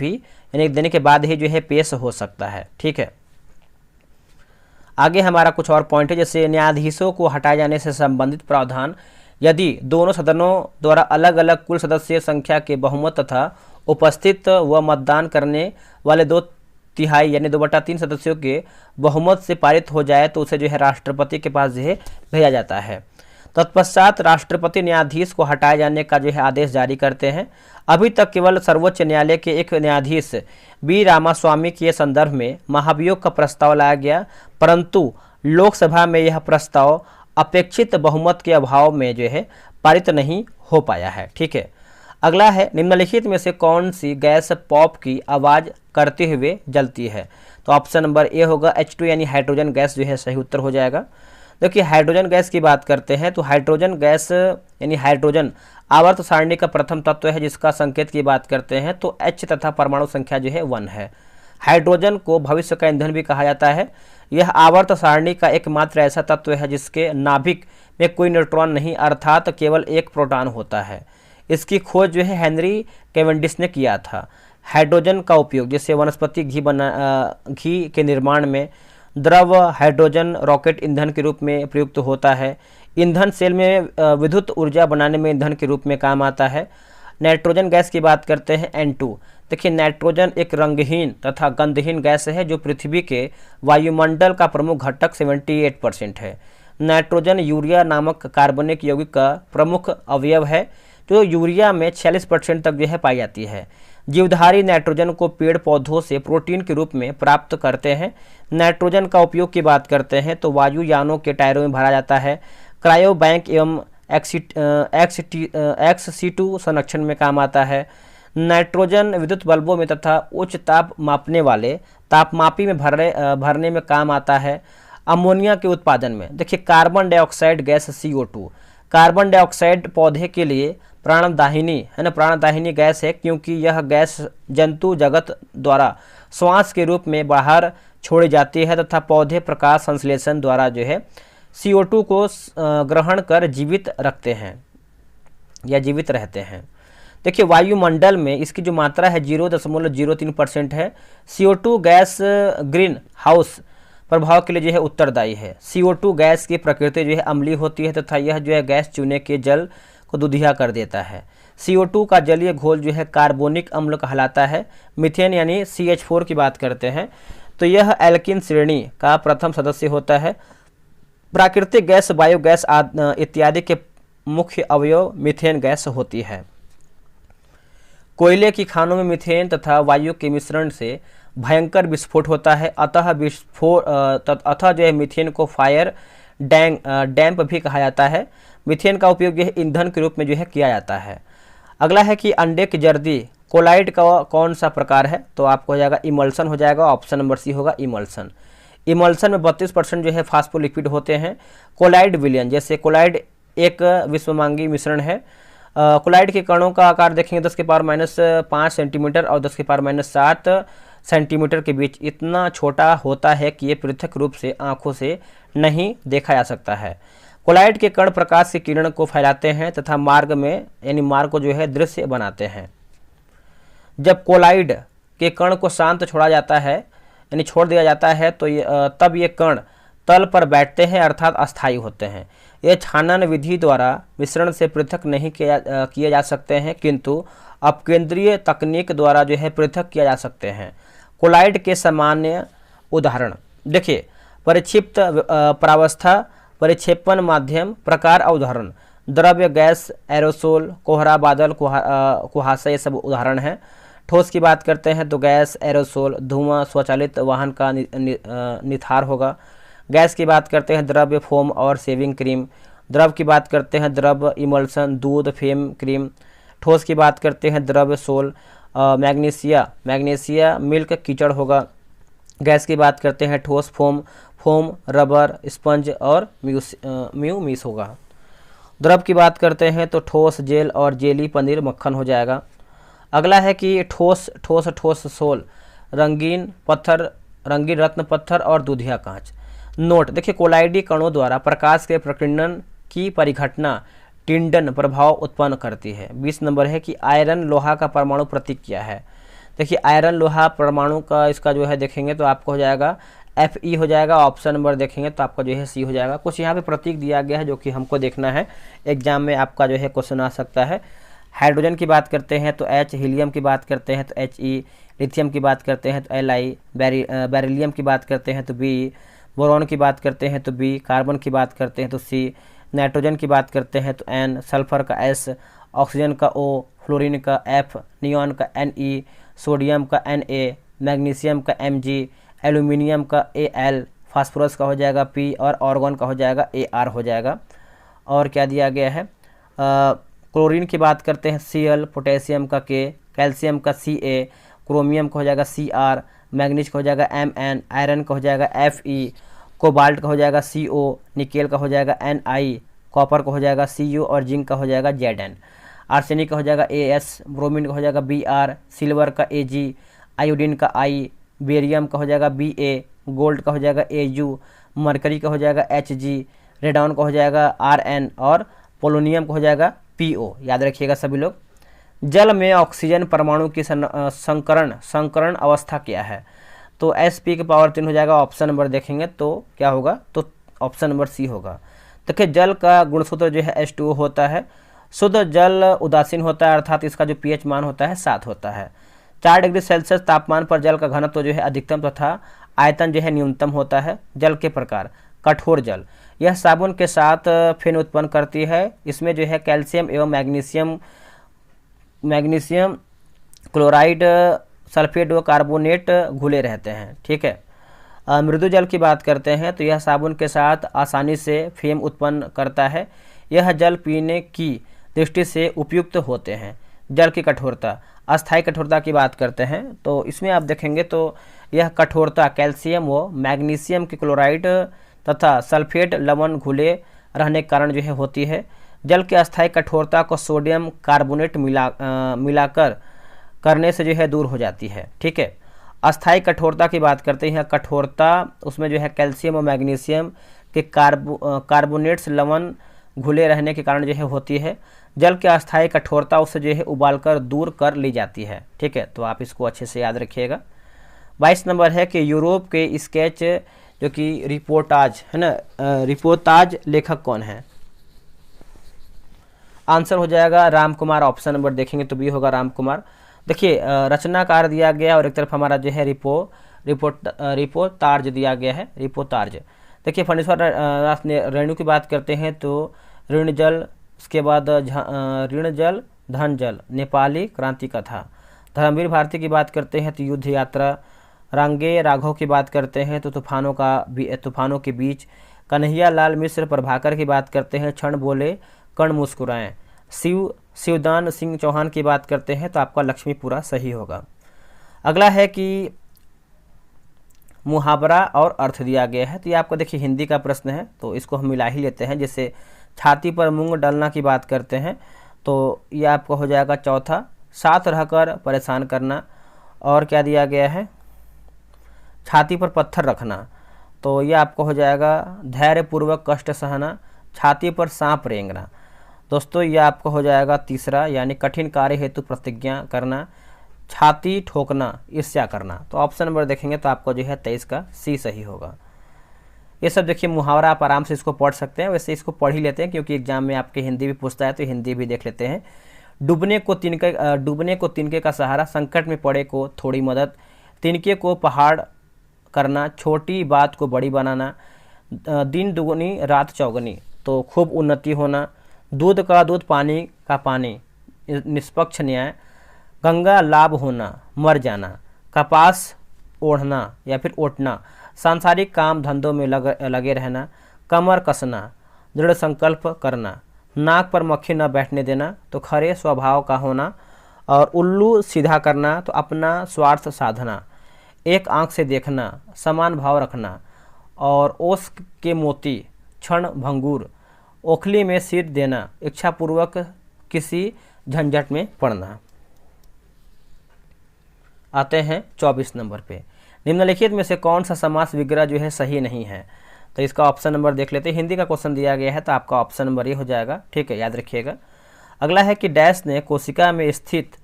ही जो है पेश हो सकता है। ठीक है, आगे हमारा कुछ और पॉइंट है जैसे न्यायाधीशों को हटाए जाने से संबंधित प्रावधान यदि दोनों सदनों द्वारा अलग अलग कुल सदस्य संख्या के बहुमत तथा उपस्थित व मतदान करने वाले 2/3 यानी 2/3 सदस्यों के बहुमत से पारित हो जाए तो उसे जो है राष्ट्रपति के पास जो है भेजा जाता है। तत्पश्चात राष्ट्रपति न्यायाधीश को हटाए जाने का जो है आदेश जारी करते हैं। अभी तक केवल सर्वोच्च न्यायालय के एक न्यायाधीश बी रामास्वामी के संदर्भ में महाभियोग का प्रस्ताव लाया गया, परंतु लोकसभा में यह प्रस्ताव अपेक्षित बहुमत के अभाव में जो है पारित नहीं हो पाया है। ठीक है, अगला है निम्नलिखित में से कौन सी गैस पॉप की आवाज़ करते हुए जलती है, तो ऑप्शन नंबर ए होगा H2 यानी हाइड्रोजन गैस जो है सही उत्तर हो जाएगा। देखिए हाइड्रोजन गैस की बात करते हैं तो हाइड्रोजन गैस यानी हाइड्रोजन आवर्त सारणी का प्रथम तत्व है जिसका संकेत की बात करते हैं तो H तथा परमाणु संख्या जो है 1 है। हाइड्रोजन को भविष्य का ईंधन भी कहा जाता है। यह आवर्त सारणी का एकमात्र ऐसा तत्व है जिसके नाभिक में कोई न्यूट्रॉन नहीं अर्थात केवल एक प्रोटॉन होता है। इसकी खोज जो है हेनरी कैवेंडिश ने किया था। हाइड्रोजन का उपयोग जैसे वनस्पति घी के निर्माण में, द्रव हाइड्रोजन रॉकेट ईंधन के रूप में प्रयुक्त होता है। ईंधन सेल में विद्युत ऊर्जा बनाने में ईंधन के रूप में काम आता है। नाइट्रोजन गैस की बात करते हैं N2। देखिए नाइट्रोजन एक रंगहीन तथा गंधहीन गैस है जो पृथ्वी के वायुमंडल का प्रमुख घटक 78% है। नाइट्रोजन यूरिया नामक कार्बनिक यौगिक का प्रमुख अवयव है जो यूरिया में 46% तक जो है पाई जाती है। जीवधारी नाइट्रोजन को पेड़ पौधों से प्रोटीन के रूप में प्राप्त करते हैं। नाइट्रोजन का उपयोग की बात करते हैं तो वायुयानों के टायरों में भरा जाता है। क्रायो बैंक एवं XC2 संरक्षण में काम आता है। नाइट्रोजन विद्युत बल्बों में तथा उच्च ताप मापने वाले तापमापी में भरने में काम आता है। अमोनिया के उत्पादन में देखिए carbon dioxide gas CO2, carbon dioxide पौधे के लिए प्राणदायिनी है ना, प्राणदायिनी गैस है क्योंकि यह गैस जंतु जगत द्वारा श्वास के रूप में बाहर छोड़ी जाती है तथा पौधे प्रकाश संश्लेषण द्वारा जो है CO2 को ग्रहण कर जीवित रखते हैं या जीवित रहते हैं। देखिए वायुमंडल में इसकी जो मात्रा है 0.03% है। CO2 गैस ग्रीन हाउस प्रभाव के लिए जो है उत्तरदायी है। CO2 गैस की प्रकृति जो है अम्लीय होती है तथा यह जो है गैस चूने के जल को दुधिया कर देता है। CO2 का जलीय घोल जो है कार्बोनिक अम्ल कहलाता है। मीथेन यानी CH4 की बात करते हैं तो यह एल्किन श्रेणी का प्रथम सदस्य होता है। प्राकृतिक गैस, बायोगैस इत्यादि के मुख्य अवयव मीथेन गैस होती है। कोयले की खानों में मीथेन तथा वायु के मिश्रण से भयंकर विस्फोट होता है। अतः जो है मीथेन को फायर डैम्प भी कहा जाता है। मीथेन का उपयोग यह ईंधन के रूप में जो है किया जाता है। अगला है कि अंडे की जर्दी कोलाइड का कौन सा प्रकार है, तो आपको हो जाएगा इमल्सन हो जाएगा। ऑप्शन नंबर सी होगा इमल्सन। इमल्सन में 32% जो है फास्फोलिपिड होते हैं। कोलाइड विलयन, जैसे कोलाइड एक विश्वमांगी मिश्रण है। कोलाइड के कणों का आकार देखेंगे 10⁻⁵ सेंटीमीटर और 10⁻⁷ सेंटीमीटर के बीच इतना छोटा होता है कि ये पृथक रूप से आंखों से नहीं देखा जा सकता है। कोलाइड के कण प्रकाश की किरण को फैलाते हैं तथा मार्ग में यानी मार्ग को जो है दृश्य बनाते हैं। जब कोलाइड के कण को शांत छोड़ा जाता है यानी छोड़ दिया जाता है तो तब ये कण तल पर बैठते हैं अर्थात अस्थायी होते हैं। ये छानन विधि द्वारा मिश्रण से पृथक नहीं किए जा सकते हैं किंतु अपकेंद्रीय तकनीक द्वारा जो है पृथक किया जा सकते हैं। कोलाइड के सामान्य उदाहरण देखिए परिक्षिप्त प्रावस्था, परिक्षेपण माध्यम, प्रकार और उदाहरण। द्रव्य, गैस, एरोसोल, कोहरा, बादल, कुहासा, ये सब उदाहरण हैं। ठोस की बात करते हैं तो गैस, एरोसोल, धुआं, स्वचालित वाहन का निथार होगा। गैस की बात करते हैं द्रव्य, फोम और शेविंग क्रीम। द्रव की बात करते हैं द्रव्य, इमल्सन, दूध, फेम, क्रीम। ठोस की बात करते हैं द्रव्य, सोल, मैग्नीशिया, मिल्क, कीचड़ होगा। गैस की बात करते हैं ठोस, फोम, रबर, स्पंज और म्यूमिस होगा। द्रव की बात करते हैं तो ठोस, जेल और जेली, पनीर, मक्खन हो जाएगा। अगला है कि ठोस सोल, रंगीन रत्न पत्थर और दूधिया कांच। नोट देखिए कोलाइडी कणों द्वारा प्रकाश के प्रकीर्णन की परिघटना टिंडन प्रभाव उत्पन्न करती है। 20 नंबर है कि आयरन लोहा का परमाणु प्रतीक क्या है। देखिए आयरन लोहा परमाणु का इसका जो है देखेंगे तो आपको हो जाएगा Fe हो जाएगा। ऑप्शन नंबर देखेंगे तो आपका जो है सी हो जाएगा। कुछ यहाँ पे प्रतीक दिया गया है जो कि हमको देखना है, एग्जाम में आपका जो है क्वेश्चन आ सकता है। हाइड्रोजन की बात करते हैं तो H, हीलियम की बात करते हैं तो He, लिथियम की बात करते हैं तो Li, बेरिलियम की बात करते हैं तो B, बोरॉन की बात करते हैं तो B, कार्बन की बात करते हैं तो C, नाइट्रोजन की बात करते हैं तो N, सल्फर का S, ऑक्सीजन का O, फ्लोरीन का F, नियॉन का Ne, सोडियम का Na, मैग्नीशियम का Mg, एल्यूमिनियम का Al, फास्फोरस का हो जाएगा P और ऑर्गन का हो जाएगा Ar हो जाएगा। और क्या दिया गया है, क्लोरीन की बात करते हैं Cl, पोटेशियम का K, कैल्शियम का Ca, क्रोमियम का हो जाएगा Cr, मैग्नीज का हो जाएगा Mn, आयरन का हो जाएगा Fe, कोबाल्ट का हो जाएगा Co, निकेल का हो जाएगा Ni, कॉपर का हो जाएगा Cu और जिंक का हो जाएगा Zn, आर्सेनिक का हो जाएगा As, ब्रोमीन का हो जाएगा Br, सिल्वर का Ag, आयोडीन का I, बेरियम का हो जाएगा Ba, गोल्ड का हो जाएगा Au, मरकरी का हो जाएगा Hg, रेडॉन का हो जाएगा Rn और पोलोनियम का हो जाएगा Po। याद रखिएगा सभी लोग। जल में ऑक्सीजन परमाणु की संकरण अवस्था क्या है, तो Sp की पावर 3 हो जाएगा। ऑप्शन नंबर देखेंगे तो क्या होगा, तो ऑप्शन नंबर सी होगा। देखिए जल का गुणसूत्र जो है H2O होता है। शुद्ध जल उदासीन होता है अर्थात इसका जो pH मान होता है 7 होता है। 4 डिग्री सेल्सियस तापमान पर जल का घनत्व जो है अधिकतम तथा आयतन जो है न्यूनतम होता है। जल के प्रकार, कठोर जल, यह साबुन के साथ फेन उत्पन्न करती है। इसमें जो है कैल्शियम एवं मैग्नीशियम क्लोराइड, सल्फेट व कार्बोनेट घुले रहते हैं। ठीक है। मृदु जल की बात करते हैं तो यह साबुन के साथ आसानी से फेम उत्पन्न करता है। यह जल पीने की दृष्टि से उपयुक्त होते हैं। जल की कठोरता, अस्थायी कठोरता की बात करते हैं तो इसमें आप देखेंगे तो यह कठोरता कैल्शियम व मैग्नीशियम के क्लोराइड तथा सल्फेट लवण घुले रहने के कारण जो है होती है। जल की अस्थायी कठोरता को सोडियम कार्बोनेट मिलाकर करने से जो है दूर हो जाती है। ठीक है। अस्थायी कठोरता की बात करते हैं, कठोरता उसमें जो है कैल्शियम और मैग्नीशियम के कार्बोनेट्स लवण घुले रहने के कारण जो है होती है। जल की अस्थायी कठोरता उसे जो है उबालकर दूर कर ली जाती है। ठीक है, तो आप इसको अच्छे से याद रखिएगा। 22 नंबर है कि यूरोप के स्केच जो कि रिपोर्टाज है ना, रिपोर्टाज लेखक कौन है? आंसर हो जाएगा राम कुमार। ऑप्शन नंबर देखेंगे तो भी होगा राम कुमार। देखिए रचनाकार दिया गया और एक तरफ हमारा जो है रिपोर्टाज दिया गया है, रिपोर्टाज। देखिए फणीश्वर नाथ ने रेणु की बात करते हैं तो ऋण जल, उसके बाद ऋण जल धन जल, नेपाली क्रांति कथा। धर्मवीर भारती की बात करते हैं तो युद्ध यात्रा। रांगे राघव की बात करते हैं तो तूफानों के बीच। कन्हैया लाल मिश्र प्रभाकर की बात करते हैं क्षण बोले कण मुस्कुराएं। शिवदान सिंह चौहान की बात करते हैं तो आपका लक्ष्मीपुरा सही होगा। अगला है कि मुहावरा और अर्थ दिया गया है, तो ये आपको देखिए हिंदी का प्रश्न है तो इसको हम मिला ही लेते हैं। जैसे छाती पर मूंग डालना की बात करते हैं तो ये आपको हो जाएगा चौथा। साथ रहकर परेशान करना। और क्या दिया गया है? छाती पर पत्थर रखना, तो ये आपको हो जाएगा धैर्यपूर्वक कष्ट सहना। छाती पर सांप रेंगना दोस्तों, ये आपको हो जाएगा तीसरा, यानी कठिन कार्य हेतु प्रतिज्ञा करना। छाती ठोकना, ईर्ष्या करना। तो ऑप्शन नंबर देखेंगे तो आपको जो है 23 का सी सही होगा। ये सब देखिए मुहावरा, आप आराम से इसको पढ़ सकते हैं। वैसे इसको पढ़ ही लेते हैं क्योंकि एग्जाम में आपके हिंदी भी पूछता है तो हिंदी भी देख लेते हैं। डूबने को तिनके का सहारा, संकट में पड़े को थोड़ी मदद, तिनके को पहाड़ करना, छोटी बात को बड़ी बनाना, दिन दुगनी रात चौगनी, तो खूब उन्नति होना। दूध का दूध, पानी का पानी, निष्पक्ष न्याय। गंगा लाभ होना, मर जाना। कपास ओढ़ना या फिर ओटना, सांसारिक काम धंधों में लगे रहना। कमर कसना, दृढ़ संकल्प करना। नाक पर मक्खी न बैठने देना, तो खरे स्वभाव का होना। और उल्लू सीधा करना, तो अपना स्वार्थ साधना। एक आंख से देखना, समान भाव रखना। और ओस के मोती, क्षण भंगुर। ओखली में सिर देना, इच्छापूर्वक किसी झंझट में पड़ना। आते हैं 24 नंबर पे। निम्नलिखित में से कौन सा समास विग्रह जो है सही नहीं है? तो इसका ऑप्शन नंबर देख लेते हैं। हिंदी का क्वेश्चन दिया गया है तो आपका ऑप्शन नंबर ये हो जाएगा। ठीक है, याद रखिएगा। अगला है कि डैश ने कोशिका में स्थित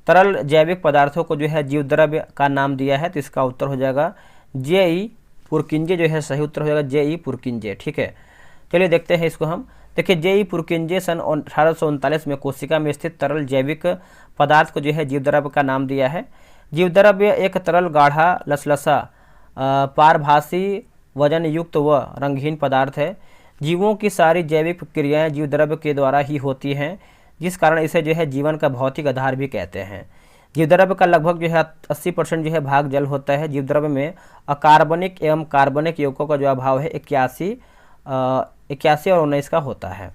तरल जैविक पदार्थों को जो है जीवद्रव्य का नाम दिया है, तो इसका उत्तर हो जाएगा जेई पुरकिंजे जो है सही उत्तर हो जाएगा जेई पुरकिंजे। ठीक है, चलिए देखते हैं इसको हम। देखिए जेई पुरकिंजे सन 1839 में कोशिका में स्थित तरल जैविक पदार्थ को जो है जीवद्रव्य का नाम दिया है। जीवद्रव्य एक तरल गाढ़ा लसलसा पारभासी वजन युक्त व रंगहीन पदार्थ है। जीवों की सारी जैविक प्रक्रियाएं जीवद्रव्य के द्वारा ही होती हैं, जिस कारण इसे जो है जीवन का भौतिक आधार भी कहते हैं। जीवद्रव्य का लगभग जो है 80% जो है भाग जल होता है। जीवद्रव्य में अकार्बनिक एवं कार्बनिक यौगिकों का जो अभाव है 81 और 19 का होता है।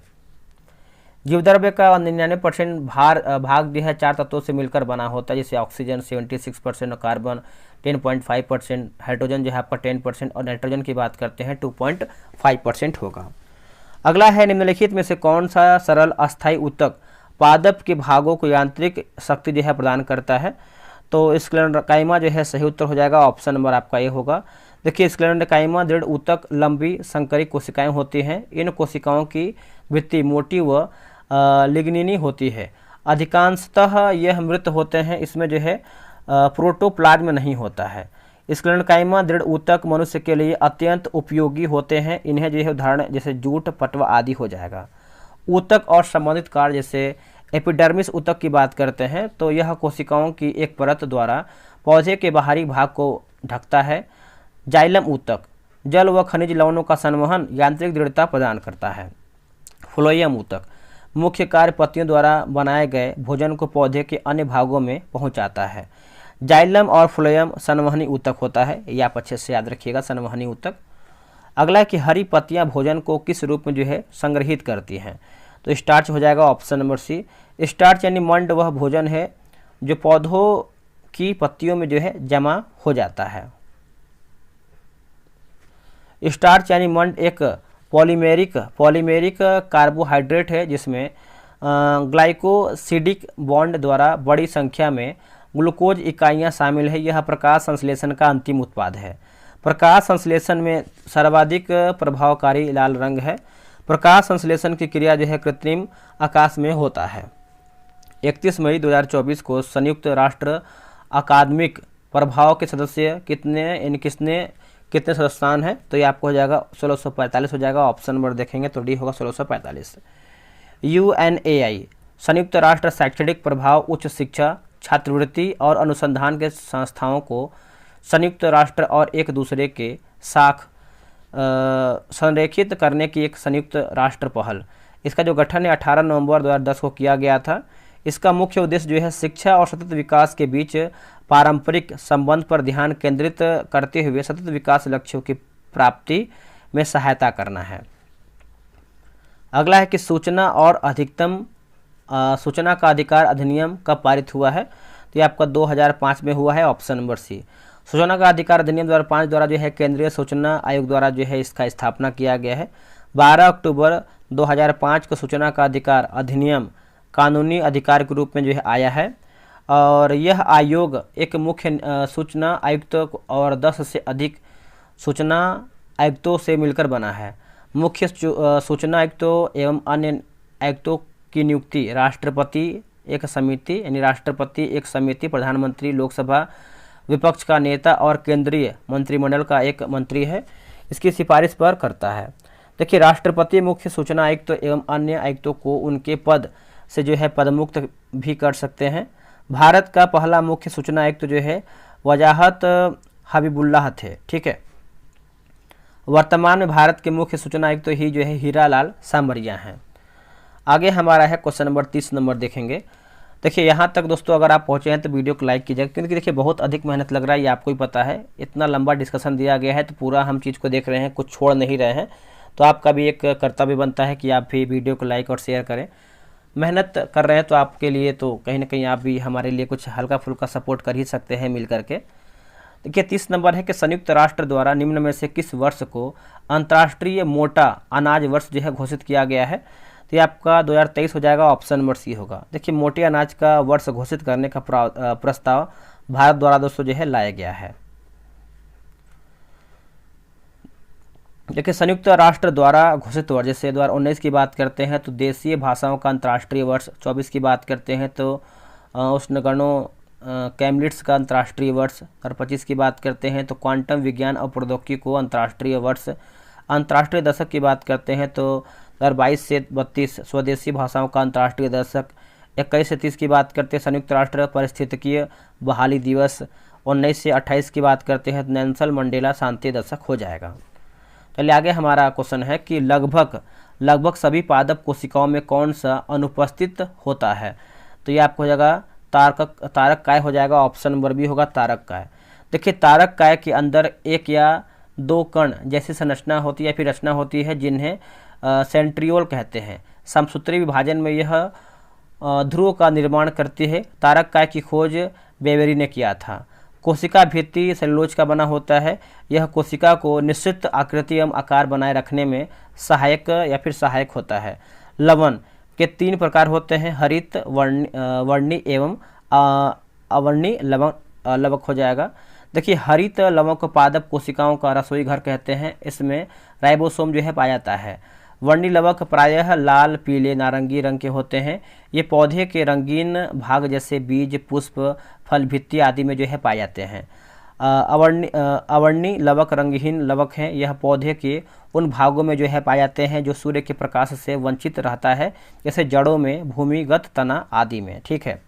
जीवद्रव्य का 99% भाग जो है 4 तत्वों से मिलकर बना होता है, जैसे ऑक्सीजन 76% और कार्बन 10.5%, हाइड्रोजन जो है आपका 10% और नाइट्रोजन की बात करते हैं 2.5% होगा। अगला है निम्नलिखित में से कौन सा सरल अस्थायी ऊतक पादप के भागों को यांत्रिक शक्ति जो है प्रदान करता है? तो स्क्लेरोकाइमा जो है सही उत्तर हो जाएगा। ऑप्शन नंबर आपका ये होगा। देखिए स्क्लेरोकाइमा दृढ़ ऊतक लंबी संकरी कोशिकाएं होती हैं। इन कोशिकाओं की वृत्ति मोटी व लिग्निनी होती है। अधिकांशतः यह मृत होते हैं। इसमें जो है प्रोटोप्लाज्म नहीं होता है। स्क्लेरोकाइमा दृढ़ ऊतक मनुष्य के लिए अत्यंत उपयोगी होते हैं। इन्हें जो है उदाहरण जैसे जूट, पटवा आदि हो जाएगा। ऊतक और संबंधित कार्य, जैसे एपिडर्मिस ऊतक की बात करते हैं तो यह कोशिकाओं की एक परत द्वारा पौधे के बाहरी भाग को ढकता है। जाइलम ऊतक जल व खनिज लवणों का संवहन यांत्रिक दृढ़ता प्रदान करता है। फ्लोएम ऊतक मुख्य कार्य पत्तियों द्वारा बनाए गए भोजन को पौधे के अन्य भागों में पहुंचाता है। जाइलम और फ्लोएम संवहनी ऊतक होता है, ये आप अच्छे से याद रखिएगा, संवहनी ऊतक। अगला है कि हरी पत्तियां भोजन को किस रूप में जो है संग्रहित करती हैं? तो स्टार्च हो जाएगा। ऑप्शन नंबर सी। स्टार्च यानी मंड वह भोजन है जो पौधों की पत्तियों में जो है जमा हो जाता है। स्टार्च यानी मंड एक पॉलीमेरिक कार्बोहाइड्रेट है जिसमें ग्लाइकोसिडिक बॉन्ड द्वारा बड़ी संख्या में ग्लूकोज इकाइयाँ शामिल है। यह प्रकाश संश्लेषण का अंतिम उत्पाद है। प्रकाश संश्लेषण में सर्वाधिक प्रभावकारी लाल रंग है। प्रकाश संश्लेषण की क्रिया जो है कृत्रिम आकाश में होता है। 31 मई 2024 को संयुक्त राष्ट्र अकादमिक प्रभाव के सदस्य कितने सदस्यस्थान है, तो ये आपको हो जाएगा 1645 हो जाएगा। ऑप्शन नंबर देखेंगे तो डी होगा 1645। UNAI संयुक्त राष्ट्र शैक्षणिक प्रभाव उच्च शिक्षा, छात्रवृत्ति और अनुसंधान के संस्थाओं को संयुक्त राष्ट्र और एक दूसरे के साथ संरेखित करने की एक संयुक्त राष्ट्र पहल। इसका जो गठन है 18 नवंबर 2010 को किया गया था। इसका मुख्य उद्देश्य जो है शिक्षा और सतत विकास के बीच पारंपरिक संबंध पर ध्यान केंद्रित करते हुए सतत विकास लक्ष्यों की प्राप्ति में सहायता करना है। अगला है कि सूचना और अधिकतम सूचना का अधिकार अधिनियम कब पारित हुआ है, तो ये आपका 2005 में हुआ है। Option number C. सूचना का अधिकार अधिनियम 2005 द्वारा जो है केंद्रीय सूचना आयोग द्वारा जो है इसका स्थापना किया गया है। 12 अक्टूबर 2005 को सूचना का अधिकार अधिनियम कानूनी अधिकार के रूप में जो है आया है और यह आयोग एक मुख्य सूचना आयुक्त और 10 से अधिक सूचना आयुक्तों से मिलकर बना है। मुख्य सूचना आयुक्तों एवं अन्य आयुक्तों की नियुक्ति राष्ट्रपति एक समिति यानी राष्ट्रपति एक समिति, प्रधानमंत्री, लोकसभा, विपक्ष का नेता और केंद्रीय मंत्रिमंडल का एक मंत्री है, इसकी सिफारिश पर करता है। देखिए राष्ट्रपति मुख्य सूचना आयुक्त एवं अन्य आयुक्तों को उनके पद से जो है पदमुक्त भी कर सकते हैं। भारत का पहला मुख्य सूचना आयुक्त जो है वजाहत हबीबुल्लाह थे, ठीक है। वर्तमान में भारत के मुख्य सूचना आयुक्त ही जो है हीरालाल सामरिया हैं। आगे हमारा है क्वेश्चन नंबर 30 नंबर देखेंगे। देखिए यहाँ तक दोस्तों अगर आप पहुँचे हैं तो वीडियो को लाइक कीजिएगा, क्योंकि देखिए बहुत अधिक मेहनत लग रहा है, ये आपको ही पता है। इतना लंबा डिस्कशन दिया गया है तो पूरा हम चीज़ को देख रहे हैं, कुछ छोड़ नहीं रहे हैं, तो आपका भी एक कर्तव्य बनता है कि आप भी वीडियो को लाइक और शेयर करें। मेहनत कर रहे हैं तो आपके लिए तो कहीं ना कहीं आप भी हमारे लिए कुछ हल्का फुल्का सपोर्ट कर ही सकते हैं मिल करके। देखिए 30 नंबर है कि संयुक्त राष्ट्र द्वारा निम्न में से किस वर्ष को अंतर्राष्ट्रीय मोटा अनाज वर्ष जो है घोषित किया गया है, तो ये आपका 2023 हो जाएगा। ऑप्शन नंबर सी होगा। देखिए मोटे अनाज का वर्ष घोषित करने का प्रस्ताव भारत द्वारा दोस्तों जो है लाया गया है। देखिए संयुक्त राष्ट्र द्वारा घोषित वर्ष, जैसे 2019 की बात करते हैं तो देशीय भाषाओं का अंतर्राष्ट्रीय वर्ष, 24 की बात करते हैं तो उष्णकणों कैमलिट्स का अंतर्राष्ट्रीय वर्ष, और 25 की बात करते हैं तो क्वांटम विज्ञान और प्रौद्योगिकी को अंतर्राष्ट्रीय वर्ष। अंतर्राष्ट्रीय दशक की बात करते हैं तो 2022 से 32 स्वदेशी भाषाओं का अंतर्राष्ट्रीय दशक। 21 से 30 की बात करते हैं संयुक्त राष्ट्र पारिस्थितिकीय बहाली दिवस। 19 से 28 की बात करते हैं तो नेल्सन मंडेला शांति दशक हो जाएगा। चलिए आगे हमारा क्वेश्चन है कि लगभग सभी पादप कोशिकाओं में कौन सा अनुपस्थित होता है, तो ये आपको हो जाएगा तारक काय हो जाएगा। ऑप्शन नंबर बी होगा तारक काय। देखिए तारक काय के अंदर एक या दो कण जैसी संरचना होती है, फिर रचना होती है जिन्हें सेंट्रियोल कहते हैं। समसूत्री विभाजन में यह ध्रुव का निर्माण करती है। तारक काय की खोज बेवेरी ने किया था। कोशिका भित्ति सेलुलोज का बना होता है। यह कोशिका को निश्चित आकृति एवं आकार बनाए रखने में सहायक होता है। लवण के 3 प्रकार होते हैं, हरित, वर्णी एवं अवर्णी लवक हो जाएगा। देखिए हरित लवक को पादप कोशिकाओं का रसोई घर कहते हैं। इसमें राइबोसोम जो है पाया जाता है। वर्णी लवक प्रायः लाल, पीले, नारंगी रंग के होते हैं। ये पौधे के रंगीन भाग जैसे बीज, पुष्प, फल, भित्ति आदि में जो है पाए जाते हैं। अवर्णी लवक रंगहीन लवक हैं। यह पौधे के उन भागों में जो है पाए जाते हैं जो सूर्य के प्रकाश से वंचित रहता है, जैसे जड़ों में, भूमिगत तना आदि में, ठीक है।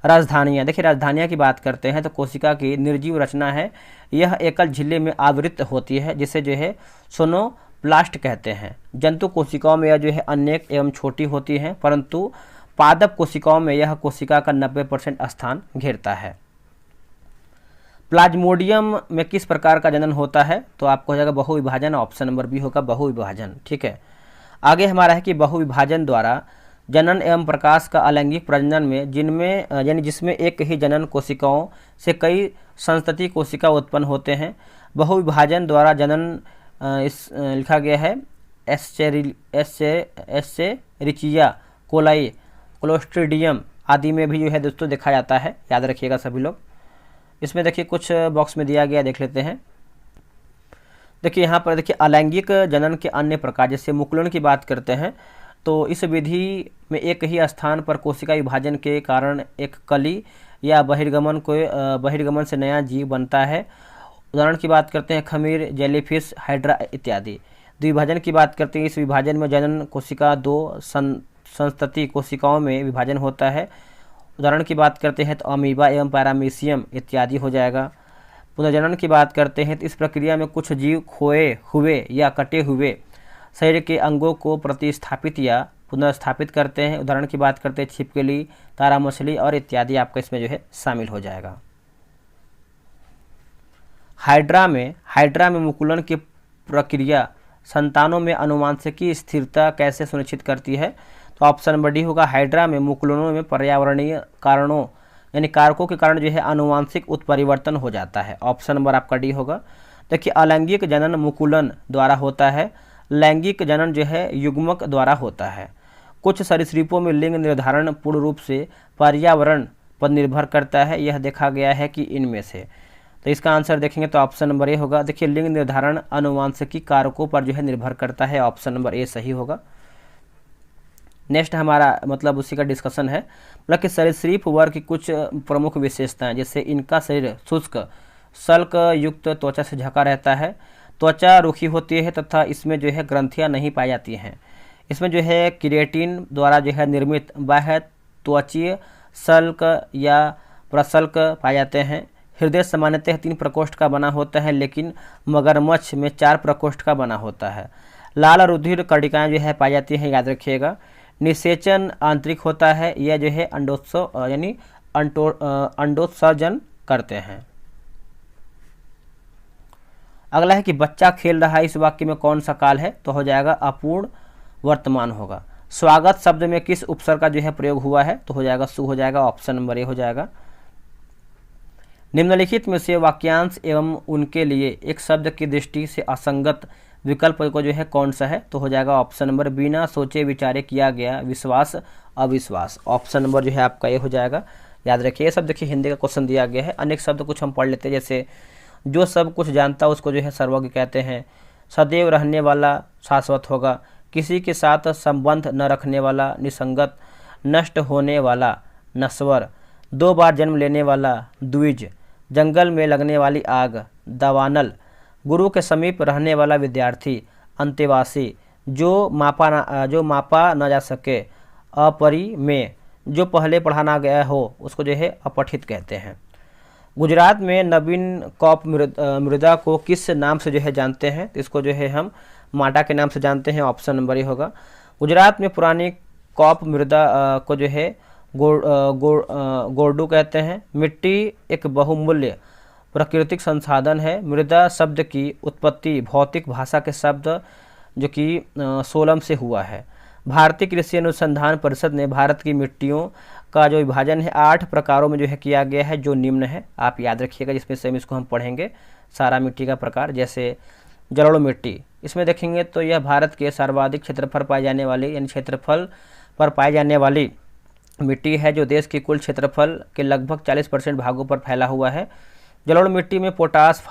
राजधानियाँ, देखिए राजधानियाँ की बात करते हैं तो कोशिका की निर्जीव रचना है। यह एकल झिल्ली में आवृत होती है जिसे जो है सोनोप्लास्ट कहते हैं। जंतु कोशिकाओं में यह जो है अनेक एवं छोटी होती हैं, परंतु पादप कोशिकाओं में यह कोशिका का 90% स्थान घेरता है। प्लाज्मोडियम में किस प्रकार का जनन होता है, तो आपको हो जाएगा बहुविभाजन। ऑप्शन नंबर बी होगा बहुविभाजन, ठीक है। आगे हमारा है कि बहुविभाजन द्वारा जनन एवं प्रकाश का अलैंगिक प्रजनन में जिसमें एक ही जनन कोशिकाओं से कई संतति कोशिका उत्पन्न होते हैं। बहुविभाजन द्वारा जनन लिखा गया है एस्चेरिचिया कोलाई, क्लोस्ट्रिडियम आदि में भी जो है दोस्तों देखा जाता है, याद रखिएगा सभी लोग। इसमें देखिए कुछ बॉक्स में दिया गया, देख लेते हैं। देखिए यहाँ पर देखिए अलैंगिक जनन के अन्य प्रकार, जैसे मुकुलन की बात करते हैं तो इस विधि में एक ही स्थान पर कोशिका विभाजन के कारण एक कली या बहिर्गमन से नया जीव बनता है। उदाहरण की बात करते हैं खमीर, जेलीफिश, हाइड्रा इत्यादि। द्विभाजन की बात करते हैं, इस विभाजन में जनन कोशिका दो संस्तति कोशिकाओं में विभाजन होता है। उदाहरण की बात करते हैं तो अमीबा एवं पैरामीशियम इत्यादि हो जाएगा। पुनर्जनन की बात करते हैं तो इस प्रक्रिया में कुछ जीव खोए हुए या कटे हुए शरीर के अंगों को प्रतिस्थापित या पुनर्स्थापित करते हैं। उदाहरण की बात करते हैं छिपकली, तारा मछली और इत्यादि आपका इसमें जो है शामिल हो जाएगा। हाइड्रा में मुकुलन की प्रक्रिया संतानों में अनुवांशिकी स्थिरता कैसे सुनिश्चित करती है? तो ऑप्शन नंबर डी होगा। हाइड्रा में मुकुलनों में पर्यावरणीय कारणों यानी कारकों के कारण जो है आनुवांशिक उत्परिवर्तन हो जाता है। ऑप्शन नंबर आपका डी होगा। देखिए अलैंगिक जनन मुकुलन द्वारा होता है, लैंगिक जनन जो है युग्मक द्वारा होता है। कुछ सरीसृपों में लिंग निर्धारण पूर्ण रूप से पर्यावरण पर निर्भर करता है, यह देखा गया है कि इनमें से, तो इसका आंसर देखेंगे तो ऑप्शन नंबर ए होगा। देखिए लिंग निर्धारण आनुवांशिकी कारकों पर जो है निर्भर करता है, ऑप्शन नंबर ए सही होगा। नेक्स्ट हमारा मतलब उसी का डिस्कशन है, मतलब कि सरीसृप वर्ग की कुछ प्रमुख विशेषताएं, जैसे इनका शरीर शुष्क शल्क युक्त त्वचा से ढका रहता है, त्वचा रूखी होती है तथा इसमें जो है ग्रंथियां नहीं पाई जाती हैं। इसमें जो है केराटिन द्वारा जो है निर्मित बाह्य त्वचीय शल्क या प्रशल्क पाए जाते हैं। हृदय सामान्यतः 3 प्रकोष्ठ का बना होता है, लेकिन मगरमच्छ में 4 प्रकोष्ठ का बना होता है। लाल रुधिर कणिकाएं जो है पाई जाती हैं, याद रखिएगा। निषेचन आंतरिक होता है, यह जो है अंडोत्सर्जन करते हैं। अगला है कि बच्चा खेल रहा है, इस वाक्य में कौन सा काल है? तो हो जाएगा अपूर्ण वर्तमान होगा। स्वागत शब्द में किस उपसर्ग का जो है प्रयोग हुआ है? तो हो जाएगा सु हो जाएगा, ऑप्शन नंबर ए हो जाएगा। निम्नलिखित में से वाक्यांश एवं उनके लिए एक शब्द की दृष्टि से असंगत विकल्प को जो है कौन सा है? तो हो जाएगा ऑप्शन नंबर बिना सोचे विचारे किया गया विश्वास अविश्वास। ऑप्शन नंबर जो है आपका ये हो जाएगा। याद रखिए ये सब देखिए हिंदी का क्वेश्चन दिया गया है। अनेक शब्द कुछ हम पढ़ लेते हैं, जैसे जो सब कुछ जानता उसको जो है सर्वज्ञ कहते हैं। सदैव रहने वाला शाश्वत होगा। किसी के साथ संबंध न रखने वाला निसंगत। नष्ट होने वाला नश्वर। 2 बार जन्म लेने वाला द्विज। जंगल में लगने वाली आग दावानल। गुरु के समीप रहने वाला विद्यार्थी अंतेवासी। जो मापा न जा सके अपरिमेय। जो पहले पढ़ा ना गया हो उसको जो है अपठित कहते हैं। गुजरात में नवीन कॉप मृदा को किस नाम से जो है जानते हैं? तो इसको जो है हम माटा के नाम से जानते हैं, ऑप्शन नंबर ए होगा। गुजरात में पुरानी कॉप मृदा को जो है गोरडू कहते हैं। मिट्टी एक बहुमूल्य प्राकृतिक संसाधन है। मृदा शब्द की उत्पत्ति भौतिक भाषा के शब्द जो कि सोलम से हुआ है। भारतीय कृषि अनुसंधान परिषद ने भारत की मिट्टियों का जो विभाजन है 8 प्रकारों में जो है किया गया है, जो निम्न है, आप याद रखिएगा, जिसमें से इसको हम पढ़ेंगे सारा मिट्टी का प्रकार। जैसे जलोढ़ मिट्टी, इसमें देखेंगे तो यह भारत के सर्वाधिक क्षेत्रफल पाए जाने वाली यानी क्षेत्रफल पर पाई जाने वाली मिट्टी है, जो देश के कुल क्षेत्रफल के लगभग 40% भागों पर फैला हुआ है। जलोढ़ मिट्टी में पोटास,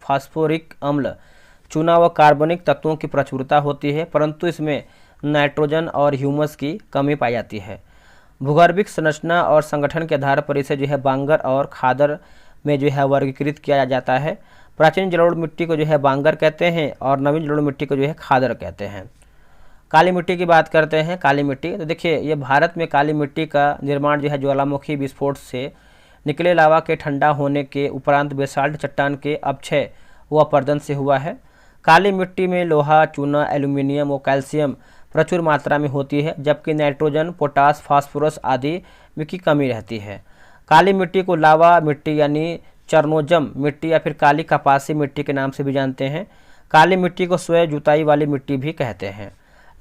फास्फोरिक अम्ल, चूना व कार्बनिक तत्वों की प्रचुरता होती है, परंतु इसमें नाइट्रोजन और ह्यूमस की कमी पाई जाती है। भूगर्भिक संरचना और संगठन के आधार पर इसे जो है बांगर और खादर में जो है वर्गीकृत किया जाता है। प्राचीन जलोढ़ मिट्टी को जो है बांगर कहते हैं और नवीन जलोढ़ मिट्टी को जो है खादर कहते हैं। काली मिट्टी की बात करते हैं। काली मिट्टी, तो देखिए ये भारत में काली मिट्टी का निर्माण जो है ज्वालामुखी विस्फोट से निकले लावा के ठंडा होने के उपरांत बेसाल्ट चट्टान के अपक्षय व अपरदन से हुआ है। काली मिट्टी में लोहा, चूना, एल्यूमिनियम और कैल्शियम प्रचुर मात्रा में होती है, जबकि नाइट्रोजन, पोटास, फास्फोरस आदि में की कमी रहती है। काली मिट्टी को लावा मिट्टी यानी चरनोजम मिट्टी या फिर काली कपासी मिट्टी के नाम से भी जानते हैं। काली मिट्टी को स्वयं जुताई वाली मिट्टी भी कहते हैं।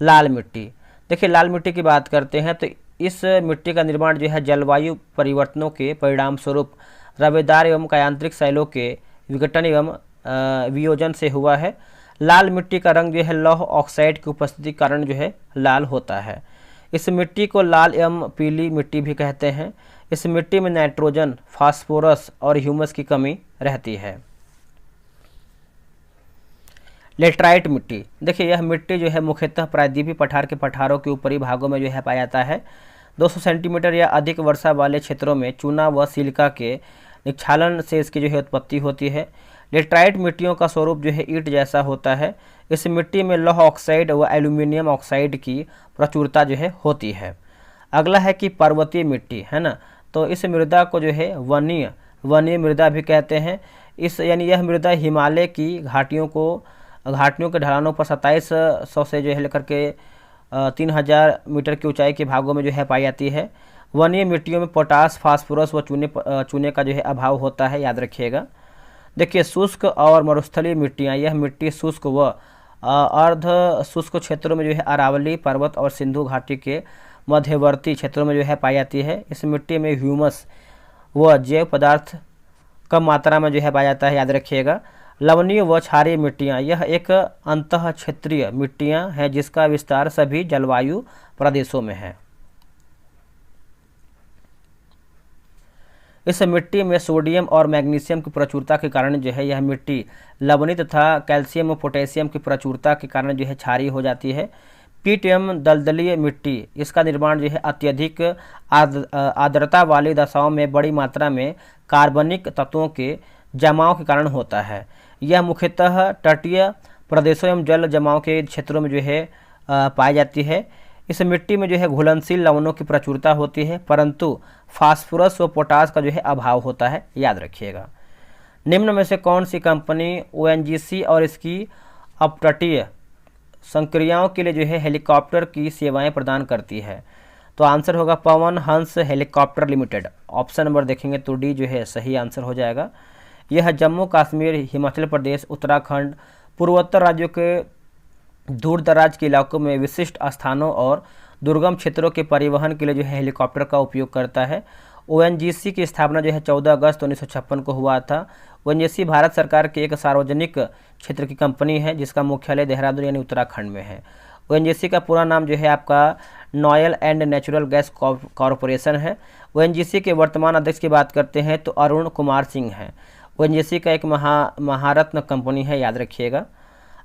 लाल मिट्टी, देखिए लाल मिट्टी की बात करते हैं तो इस मिट्टी का निर्माण जो है जलवायु परिवर्तनों के परिणाम स्वरूप रवेदार एवं कायांतरिक शैलों के विघटन एवं वियोजन से हुआ है। लाल मिट्टी का रंग जो है लौह ऑक्साइड की उपस्थिति के कारण जो है लाल होता है। इस मिट्टी को लाल एवं पीली मिट्टी भी कहते हैं। इस मिट्टी में नाइट्रोजन, फास्फोरस और ह्यूमस की कमी रहती है। लेटराइट मिट्टी, देखिए यह मिट्टी जो है मुख्यतः प्रायद्वीपीय पठार के पठारों के ऊपरी भागों में जो है पाया जाता है। 200 सेंटीमीटर या अधिक वर्षा वाले क्षेत्रों में चूना व सिलिका के निक्षालन से इसकी जो है उत्पत्ति होती है। लेटराइट मिट्टियों का स्वरूप जो है ईंट जैसा होता है। इस मिट्टी में लौह ऑक्साइड व एल्यूमिनियम ऑक्साइड की प्रचुरता जो है होती है। अगला है कि पर्वतीय मिट्टी, है ना, तो इस मृदा को जो है वनीय मृदा भी कहते हैं। इस यानी यह मृदा हिमालय की घाटियों के ढलानों पर 2700 से जो है लेकर के 3000 मीटर की ऊंचाई के भागों में जो है पाई जाती है। वनीय मिट्टियों में पोटास, फास्फोरस व चूने का जो है अभाव होता है, याद रखिएगा। देखिए शुष्क और मरुस्थलीय मिट्टियाँ, यह मिट्टी शुष्क व अर्ध शुष्क क्षेत्रों में जो है अरावली पर्वत और सिंधु घाटी के मध्यवर्ती क्षेत्रों में जो है पाई जाती है। इस मिट्टी में ह्यूमस व जैव पदार्थ कम मात्रा में जो है पाया जाता है, याद रखिएगा। लवणीय व क्षारीय मिट्टियाँ, यह एक अंतः क्षेत्रीय मिट्टियाँ हैं जिसका विस्तार सभी जलवायु प्रदेशों में है। इस मिट्टी में सोडियम और मैग्नीशियम की प्रचुरता के कारण जो है यह मिट्टी लवणीय तथा कैल्शियम व पोटेशियम की प्रचुरता के कारण जो है क्षारीय हो जाती है। पीट एवं दलदलीय मिट्टी, इसका निर्माण जो है अत्यधिक आर्द्रता वाली दशाओं में बड़ी मात्रा में कार्बनिक तत्वों के जमाव के कारण होता है। यह मुख्यतः तटीय प्रदेशों एवं जल जमाव के क्षेत्रों में जो है पाई जाती है। इस मिट्टी में जो है घुलनशील लवणों की प्रचुरता होती है, परंतु फास्फोरस व पोटास का जो है अभाव होता है, याद रखिएगा। निम्न में से कौन सी कंपनी ओएनजीसी और इसकी अपतटीय संक्रियाओं के लिए जो है हेलीकॉप्टर की सेवाएं प्रदान करती है? तो आंसर होगा Pawan Hans helicopter limited. Option number देखेंगे तो डी जो है सही आंसर हो जाएगा। यह जम्मू कश्मीर, हिमाचल प्रदेश, उत्तराखंड, पूर्वोत्तर राज्यों के दूर दराज के इलाकों में विशिष्ट स्थानों और दुर्गम क्षेत्रों के परिवहन के लिए जो है हेलीकॉप्टर का उपयोग करता है। ओएनजीसी की स्थापना जो है 14 अगस्त 1956 को हुआ था। ओएनजीसी भारत सरकार की एक सार्वजनिक क्षेत्र की कंपनी है जिसका मुख्यालय देहरादून यानी उत्तराखंड में है। ओएनजीसी का पूरा नाम जो है आपका Noyyal and natural gas corporation है। ओएनजीसी के वर्तमान अध्यक्ष की बात करते हैं तो अरुण कुमार सिंह हैं। ओएनजीसी का एक महारत्न कंपनी है, याद रखिएगा।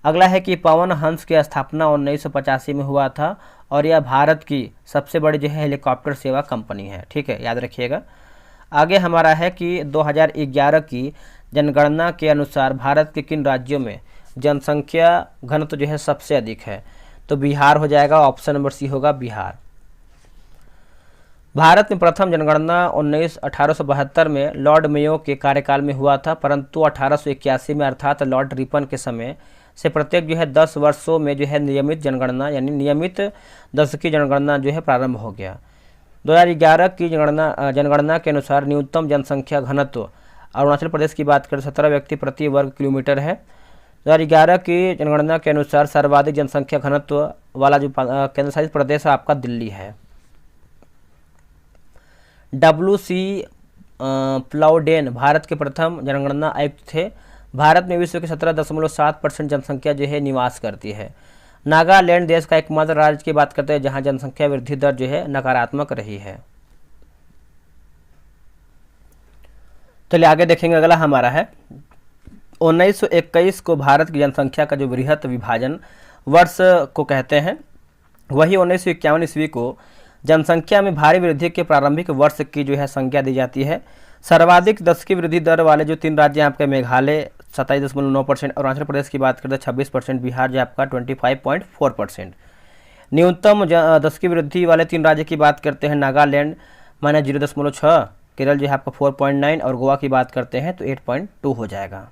अगला है कि पवन हंस की स्थापना 1985 में हुआ था और यह भारत की सबसे बड़ी जो है हेलीकॉप्टर सेवा कंपनी है, ठीक है, याद रखिएगा। आगे हमारा है कि 2011 की जनगणना के अनुसार भारत के किन राज्यों में जनसंख्या घनत्व जो है सबसे अधिक है? तो बिहार हो जाएगा, ऑप्शन नंबर सी होगा बिहार। भारत में प्रथम जनगणना 1872 में लॉर्ड मेयो के कार्यकाल में हुआ था, परंतु 1881 में अर्थात लॉर्ड रिपन के समय से प्रत्येक जो है 10 वर्षों में जो है नियमित जनगणना यानी नियमित दशकीय जनगणना जो है प्रारंभ हो गया। 2011 की जनगणना के अनुसार न्यूनतम जनसंख्या घनत्व अरुणाचल प्रदेश की बात करें 17 व्यक्ति प्रति वर्ग किलोमीटर है। 2011 की जनगणना के अनुसार सर्वाधिक जनसंख्या घनत्व वाला जो केंद्र शासित प्रदेश है आपका दिल्ली है। WC प्लाउडेन भारत के प्रथम जनगणना आयुक्त थे। भारत में विश्व की 17.7% जनसंख्या जो है निवास करती है। नागालैंड देश का एकमात्र राज्य की बात करते हैं जहां जनसंख्या वृद्धि दर जो है नकारात्मक रही है। चलिए आगे देखेंगे, अगला हमारा है 1921 को भारत की जनसंख्या का जो बृहत विभाजन वर्ष को कहते हैं, वही 1951 ईस्वी को जनसंख्या में भारी वृद्धि के प्रारंभिक वर्ष की जो है संज्ञा दी जाती है। सर्वाधिक दशकीय वृद्धि दर वाले जो 3 राज्य हैं आपके मेघालय 27.9%, अरुणाचल प्रदेश की बात करते हैं 26%, बिहार जो आपका 25.4%। न्यूनतम दशकीय वृद्धि वाले 3 राज्य की बात करते हैं नागालैंड -0.6, केरल जो है आपका 4.9 और गोवा की बात करते हैं तो 8.2 हो जाएगा।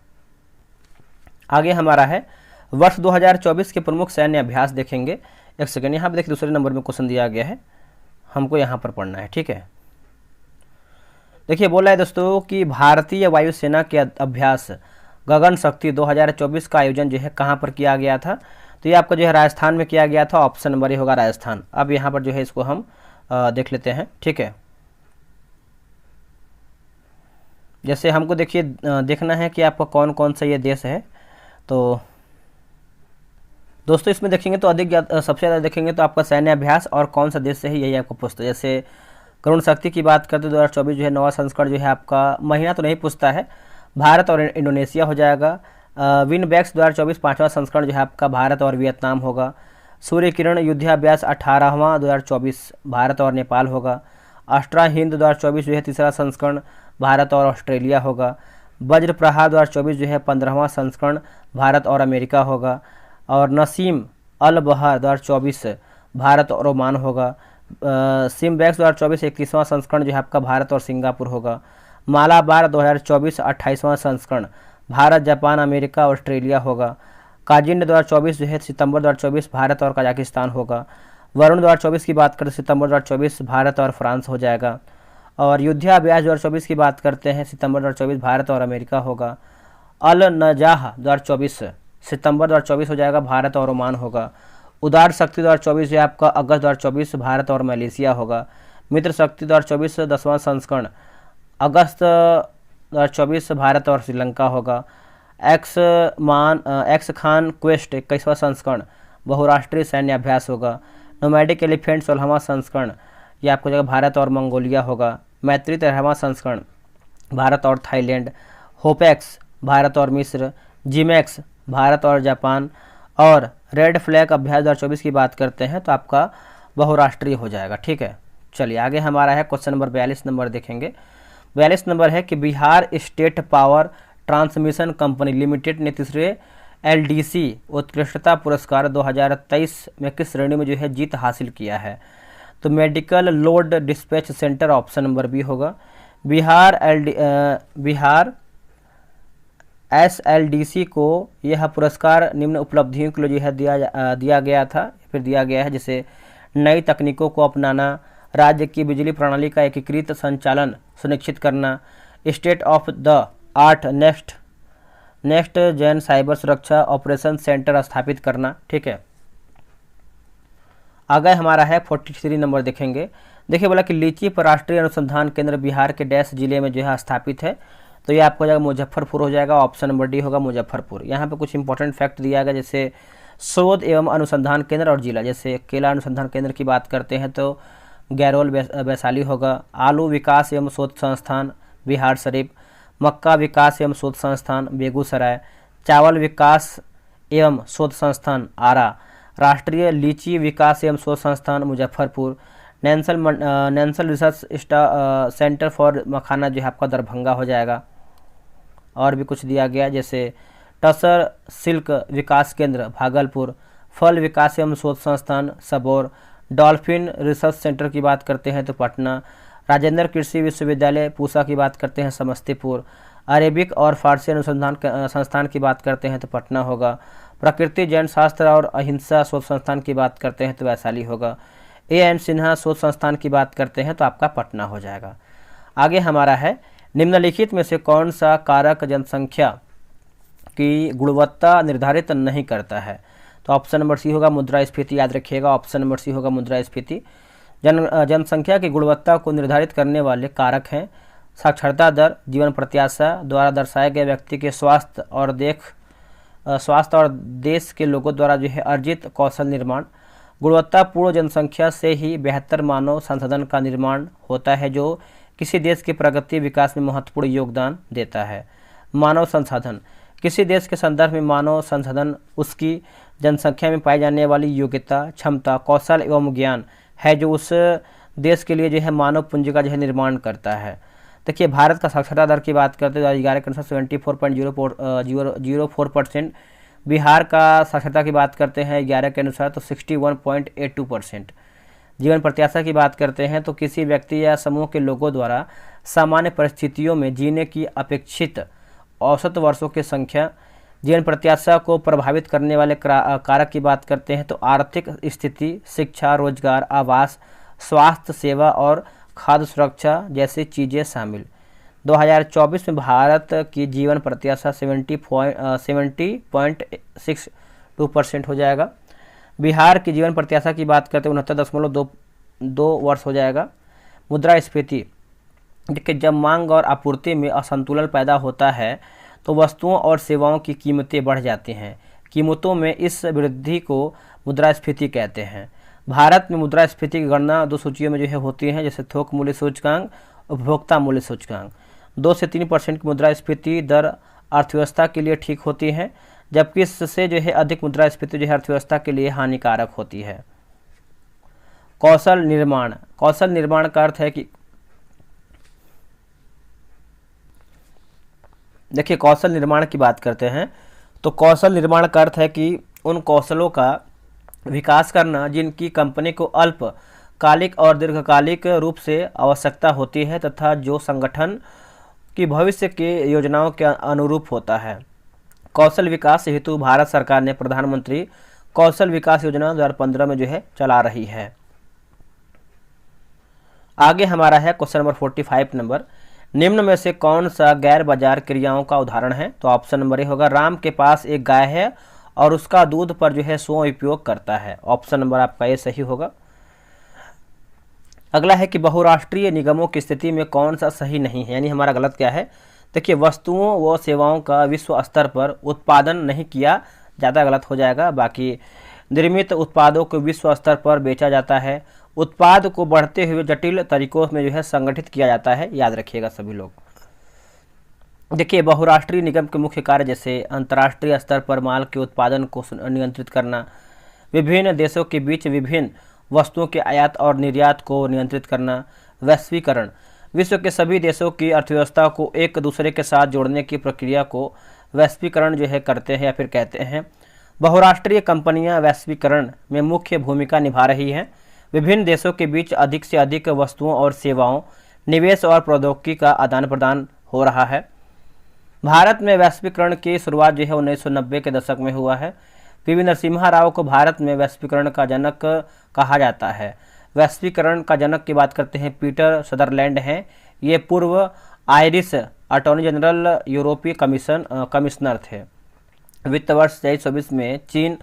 आगे हमारा है वर्ष 2024 के प्रमुख सैन्य अभ्यास देखेंगे। एक सेकंड, यहाँ पे देखिए दूसरे नंबर में क्वेश्चन दिया गया है, हमको यहाँ पर पढ़ना है, ठीक है। देखिए बोला है दोस्तों कि भारतीय वायुसेना के अभ्यास गगन शक्ति 2024 का आयोजन जो है कहाँ पर किया गया था? तो ये आपका जो है राजस्थान में किया गया था, ऑप्शन नंबर ए होगा राजस्थान। अब यहाँ पर जो है इसको हम देख लेते हैं, ठीक है। जैसे हमको देखिए देखना है कि आपका कौन कौन सा ये देश है। तो दोस्तों इसमें देखेंगे तो अधिक सबसे ज़्यादा देखेंगे तो आपका सैन्य अभ्यास और कौन सा देश से है यही आपको पूछता है। जैसे गरुण शक्ति की बात करते 2024 जो है नवा संस्करण जो है आपका महीना तो नहीं पूछता है, भारत और इंडोनेशिया हो जाएगा। विनबैक्स 2024 पाँचवां संस्करण जो है आपका भारत और वियतनाम होगा। सूर्य किरण युद्धाभ्यास 18वां 2024 भारत और नेपाल होगा। अस्ट्रा हिंद 2024 जो है तीसरा संस्करण भारत और ऑस्ट्रेलिया होगा। वज्र प्रहार 2024 जो है 15वां संस्करण भारत और अमेरिका होगा। और नसीम अल बहार 2024 भारत और ओमान होगा। सिमबैक्स 2024 21वां संस्करण जो है आपका भारत और सिंगापुर होगा। मालाबार 2024 28वां संस्करण भारत, जापान, अमेरिका, ऑस्ट्रेलिया होगा। काजिंड 2024 जो है सितंबर 2024 भारत और कजाकिस्तान होगा। वरुण 2024 की बात करें सितंबर 2024 भारत और फ्रांस हो जाएगा। और युद्धाभ्यास 2024 की बात करते हैं सितंबर 2024 भारत और अमेरिका होगा। अल नजाह 2024 सितंबर 2024 हो जाएगा, भारत और ओमान होगा। उदार शक्ति 2024 जो आपका अगस्त 2024 भारत और मलेशिया होगा। मित्र शक्ति 2024 10वां संस्करण अगस्त 2024 भारत और श्रीलंका होगा। एक्स खान क्वेस्ट 21वां संस्करण बहुराष्ट्रीय सैन्य अभ्यास होगा। नोमैडिक एलिफेंट 16वां संस्करण ये आपको जगह भारत और मंगोलिया होगा। मैत्री 13वां संस्करण भारत और थाईलैंड। होपेक्स भारत और मिस्र। जिमैक्स भारत और जापान। और रेड फ्लैग अभ्यास 2024 की बात करते हैं तो आपका बहुराष्ट्रीय हो जाएगा। ठीक है, चलिए आगे हमारा है क्वेश्चन नंबर 42 नंबर देखेंगे। 42 नंबर है कि Bihar state power transmission company limited ने तीसरे एलडीसी उत्कृष्टता पुरस्कार 2023 में किस श्रेणी में जो है जीत हासिल किया है? तो medical load dispatch centre option number B होगा। बिहार एसएलडीसी को यह पुरस्कार निम्न उपलब्धियों के लिए जो है दिया गया था, फिर दिया गया है, जैसे नई तकनीकों को अपनाना, राज्य की बिजली प्रणाली का एकीकृत संचालन सुनिश्चित करना, state of the art next gen cyber सुरक्षा ऑपरेशन सेंटर स्थापित करना। ठीक है, आगे हमारा है 43 नंबर देखेंगे। देखिए बोला कि लीची पर राष्ट्रीय अनुसंधान केंद्र बिहार के डैश जिले में जो है स्थापित है, तो ये आपको जाएगा मुजफ्फरपुर हो जाएगा। ऑप्शन नंबर डी होगा मुजफ्फरपुर। यहाँ पे कुछ इंपॉर्टेंट फैक्ट दिया गया, जैसे शोध एवं अनुसंधान केंद्र और जिला, जैसे केला अनुसंधान केंद्र की बात करते हैं तो गैरोल वैशाली होगा। आलू विकास एवं शोध संस्थान बिहार शरीफ। मक्का विकास एवं शोध संस्थान बेगूसराय। चावल विकास एवं शोध संस्थान आरा। राष्ट्रीय लीची विकास एवं शोध संस्थान Muzaffarpur. National research centre for makhana जो है आपका दरभंगा हो जाएगा। और भी कुछ दिया गया, जैसे टसर सिल्क विकास केंद्र भागलपुर। फल विकास एवं शोध संस्थान सबौर। डॉल्फिन रिसर्च सेंटर की बात करते हैं तो पटना। राजेंद्र कृषि विश्वविद्यालय पूसा की बात करते हैं समस्तीपुर। अरेबिक और फारसी अनुसंधान संस्थान की बात करते हैं तो पटना होगा। प्रकृति जैन शास्त्र और अहिंसा शोध संस्थान की बात करते हैं तो वैशाली होगा। एएन सिन्हा शोध संस्थान की बात करते हैं तो आपका पटना हो जाएगा। आगे हमारा है निम्नलिखित में से कौन सा कारक जनसंख्या की गुणवत्ता निर्धारित नहीं करता है? तो ऑप्शन नंबर सी होगा मुद्रास्फीति। याद रखिएगा, ऑप्शन नंबर सी होगा मुद्रास्फीति। जनसंख्या की गुणवत्ता को निर्धारित करने वाले कारक हैं साक्षरता दर, जीवन प्रत्याशा, द्वारा दर्शाए गए व्यक्ति के स्वास्थ्य और देश के लोगों द्वारा जो है अर्जित कौशल निर्माण। गुणवत्तापूर्ण जनसंख्या से ही बेहतर मानव संसाधन का निर्माण होता है जो किसी देश की प्रगति विकास में महत्वपूर्ण योगदान देता है। मानव संसाधन किसी देश के संदर्भ में मानव संसाधन उसकी जनसंख्या में पाई जाने वाली योग्यता, क्षमता, कौशल एवं ज्ञान है जो उस देश के लिए जो है मानव पूंजी का जो है निर्माण करता है। देखिए भारत का साक्षरता दर की बात करते हैं 2011 के अनुसार 74.04%। बिहार का साक्षरता की बात करते हैं 11 के अनुसार तो 61.82%। जीवन प्रत्याशा की बात करते हैं तो किसी व्यक्ति या समूह के लोगों द्वारा सामान्य परिस्थितियों में जीने की अपेक्षित औसत वर्षों की संख्या। जीवन प्रत्याशा को प्रभावित करने वाले कारक की बात करते हैं तो आर्थिक स्थिति, शिक्षा, रोजगार, आवास, स्वास्थ्य सेवा और खाद्य सुरक्षा जैसी चीज़ें शामिल। 2024 में भारत की जीवन प्रत्याशा 70.62% हो जाएगा। बिहार की जीवन प्रत्याशा की बात करते हैं 69.2 वर्ष हो जाएगा। मुद्रास्फीति देखिए जब मांग और आपूर्ति में असंतुलन पैदा होता है तो वस्तुओं और सेवाओं की कीमतें बढ़ जाती हैं। कीमतों में इस वृद्धि को मुद्रास्फीति कहते हैं। भारत में मुद्रास्फीति की गणना दो सूचियों में जो है होती हैं, जैसे थोक मूल्य सूचकांक, उपभोक्ता मूल्य सूचकांक। 2 से 3% की मुद्रास्फीति दर अर्थव्यवस्था के लिए ठीक होती हैं, जबकि इससे जो है अधिक मुद्रास्फीति जो है अर्थव्यवस्था के लिए हानिकारक होती है। कौशल निर्माण, कौशल निर्माण का अर्थ है कि देखिए कौशल निर्माण की बात करते हैं तो कौशल निर्माण का अर्थ है कि उन कौशलों का विकास करना जिनकी कंपनी को अल्पकालिक और दीर्घकालिक रूप से आवश्यकता होती है तथा जो संगठन की भविष्य की योजनाओं के अनुरूप होता है। कौशल विकास हेतु भारत सरकार ने प्रधानमंत्री कौशल विकास योजना 2015 में जो है चला रही है। आगे हमारा है क्वेश्चन नंबर 45 नंबर, निम्न में से कौन सा गैर बाजार क्रियाओं का उदाहरण है? तो ऑप्शन नंबर ए होगा, राम के पास एक गाय है और उसका दूध पर जो है स्वयं उपयोग करता है। ऑप्शन नंबर आपका ए सही होगा। अगला है कि बहुराष्ट्रीय निगमों की स्थिति में कौन सा सही नहीं है, यानी हमारा गलत क्या है? देखिए वस्तुओं व सेवाओं का विश्व स्तर पर उत्पादन नहीं किया, ज़्यादा गलत हो जाएगा। बाकी निर्मित उत्पादों को विश्व स्तर पर बेचा जाता है, उत्पाद को बढ़ते हुए जटिल तरीकों में जो है संगठित किया जाता है, याद रखिएगा सभी लोग। देखिए बहुराष्ट्रीय निगम के मुख्य कार्य जैसे अंतर्राष्ट्रीय स्तर पर माल के उत्पादन को नियंत्रित करना, विभिन्न देशों के बीच विभिन्न वस्तुओं के आयात और निर्यात को नियंत्रित करना, वैश्वीकरण, विश्व के सभी देशों की अर्थव्यवस्था को एक दूसरे के साथ जोड़ने की प्रक्रिया को वैश्वीकरण जो है करते हैं या फिर कहते हैं। बहुराष्ट्रीय कंपनियां वैश्वीकरण में मुख्य भूमिका निभा रही हैं, विभिन्न देशों के बीच अधिक से अधिक वस्तुओं और सेवाओं, निवेश और प्रौद्योगिकी का आदान प्रदान हो रहा है। भारत में वैश्वीकरण की शुरुआत जो है 1990 के दशक में हुआ है। पीवी नरसिम्हा राव को भारत में वैश्वीकरण का जनक कहा जाता है। वैश्वीकरण का जनक की बात करते हैं पीटर सदरलैंड हैं। ये पूर्व आयरिश अटॉर्नी जनरल यूरोपीय कमिश्नर थे। वित्त वर्ष 23-24 में चीन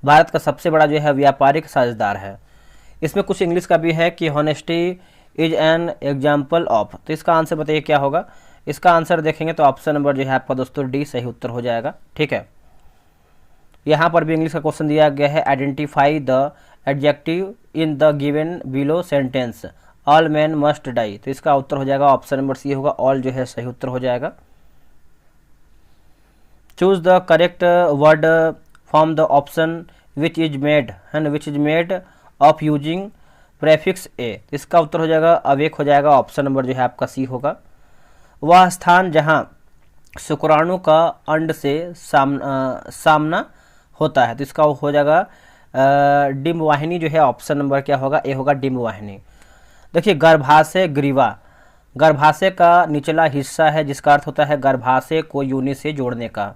भारत का सबसे बड़ा जो है व्यापारिक साझेदार है। इसमें कुछ इंग्लिश का भी है कि honesty is an example of, तो इसका आंसर बताइए क्या होगा? इसका आंसर देखेंगे तो ऑप्शन नंबर जो है आपका दोस्तों डी सही उत्तर हो जाएगा। ठीक है, यहाँ पर भी इंग्लिश का क्वेश्चन दिया गया है, identify the adjective in the given below sentence, all man must die, तो इसका उत्तर हो जाएगा ऑप्शन नंबर सी होगा, ऑल जो है सही उत्तर हो जाएगा। Choose the correct word from the option which is made and which is made of using prefix A, इसका उत्तर हो जाएगा अवेक हो जाएगा, ऑप्शन नंबर जो है आपका सी होगा। वह स्थान जहां शुक्राणु का अंड से सामना होता है, तो इसका हो जाएगा डिम्ब वाहिनी जो है, ऑप्शन नंबर क्या होगा? ए होगा डिम्ब वाहिनी। देखिए गर्भाशय ग्रीवा, गर्भाशय का निचला हिस्सा है जिसका अर्थ होता है गर्भाशय को योनि से जोड़ने का।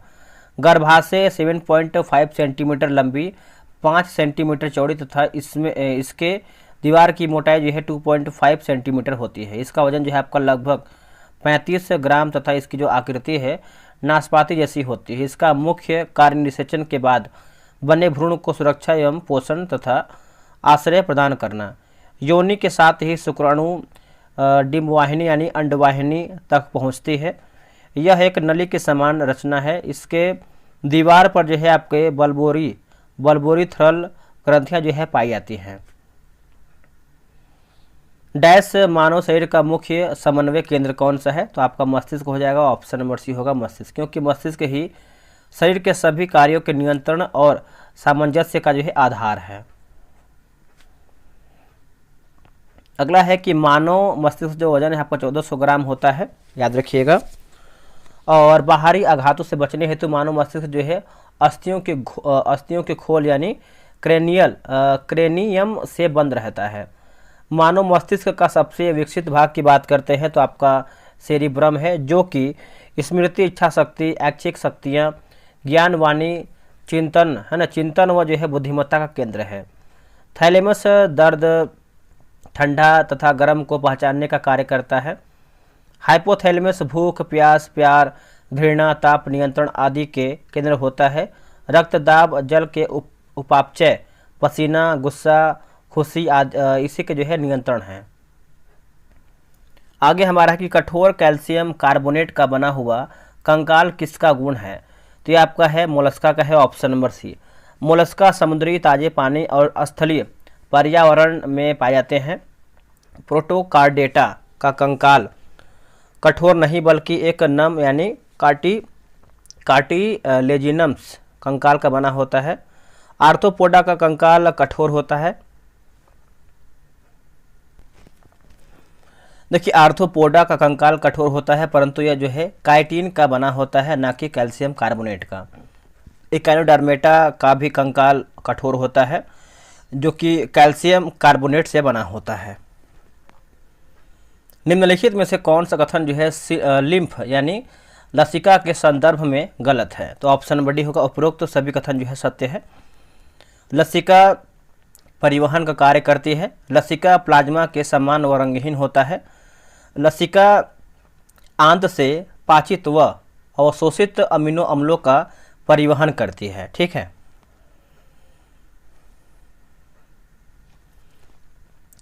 गर्भाशय 7.5 सेंटीमीटर लंबी, 5 सेंटीमीटर चौड़ी तथा इसके दीवार की मोटाई जो है 2.5 सेंटीमीटर होती है। इसका वजन जो है आपका लगभग 35 ग्राम तथा इसकी जो आकृति है नाशपाती जैसी होती है। इसका मुख्य कार्य निषेचन के बाद बने भ्रूण को सुरक्षा एवं पोषण तथा आश्रय प्रदान करना। योनि के साथ ही शुक्राणु डिम्बवाहिनी यानी अंडवाहिनी तक पहुंचती है। यह एक नली के समान रचना है। इसके दीवार पर जो है आपके बल्बोरी थ्रल ग्रंथियां जो है पाई जाती हैं। डैश मानव शरीर का मुख्य समन्वय केंद्र कौन सा है? तो आपका मस्तिष्क हो जाएगा, ऑप्शन नंबर सी होगा मस्तिष्क, क्योंकि मस्तिष्क ही शरीर के सभी कार्यों के नियंत्रण और सामंजस्य का जो है आधार है। अगला है कि मानव मस्तिष्क जो वजन है आपका 1400 ग्राम होता है, याद रखिएगा। और बाहरी आघातों से बचने हेतु मानव मस्तिष्क जो है अस्थियों के खोल यानी क्रेनियम से बंद रहता है। मानव मस्तिष्क का सबसे विकसित भाग की बात करते हैं तो आपका सेरिब्रम है, जो कि स्मृति, इच्छा शक्ति, ऐच्छिक शक्तियाँ, ज्ञान, वाणी, चिंतन है ना, चिंतन व जो है बुद्धिमत्ता का केंद्र है। थैलेमस दर्द, ठंडा तथा गर्म को पहचानने का कार्य करता है। हाइपोथैलेमस भूख, प्यास, प्यार, घृणा, ताप नियंत्रण आदि के केंद्र होता है। रक्तदाब, जल के उपापचय, पसीना, गुस्सा, खुशी आदि इसी के जो है नियंत्रण है। आगे हमारा है कि कठोर कैल्शियम कार्बोनेट का बना हुआ कंकाल किसका गुण है? तो ये आपका है मोलस्का का है, ऑप्शन नंबर सी। मोलस्का समुद्री, ताजे पानी और स्थलीय पर्यावरण में पाए जाते हैं। प्रोटोकार्डेटा का कंकाल कठोर नहीं बल्कि एक नम यानी कार्टिलेजिनम्स कंकाल का बना होता है। आर्थ्रोपोडा का कंकाल कठोर होता है। देखिए आर्थ्रोपोडा का कंकाल कठोर होता है, परंतु यह जो है काइटिन का बना होता है, ना कि कैल्शियम कार्बोनेट का। इकाइनोडर्मेटा का भी कंकाल कठोर होता है, जो कि कैल्शियम कार्बोनेट से बना होता है। निम्नलिखित में से कौन सा कथन जो है लिम्फ यानी लसिका के संदर्भ में गलत है? तो ऑप्शन नंबर डी होगा, उपरोक्त तो सभी कथन जो है सत्य है। लसिका परिवहन का कार्य करती है। लसिका प्लाज्मा के समान व रंगहीन होता है। लसिका आंत से पाचित व अवशोषित अमीनो अम्लों का परिवहन करती है। ठीक है।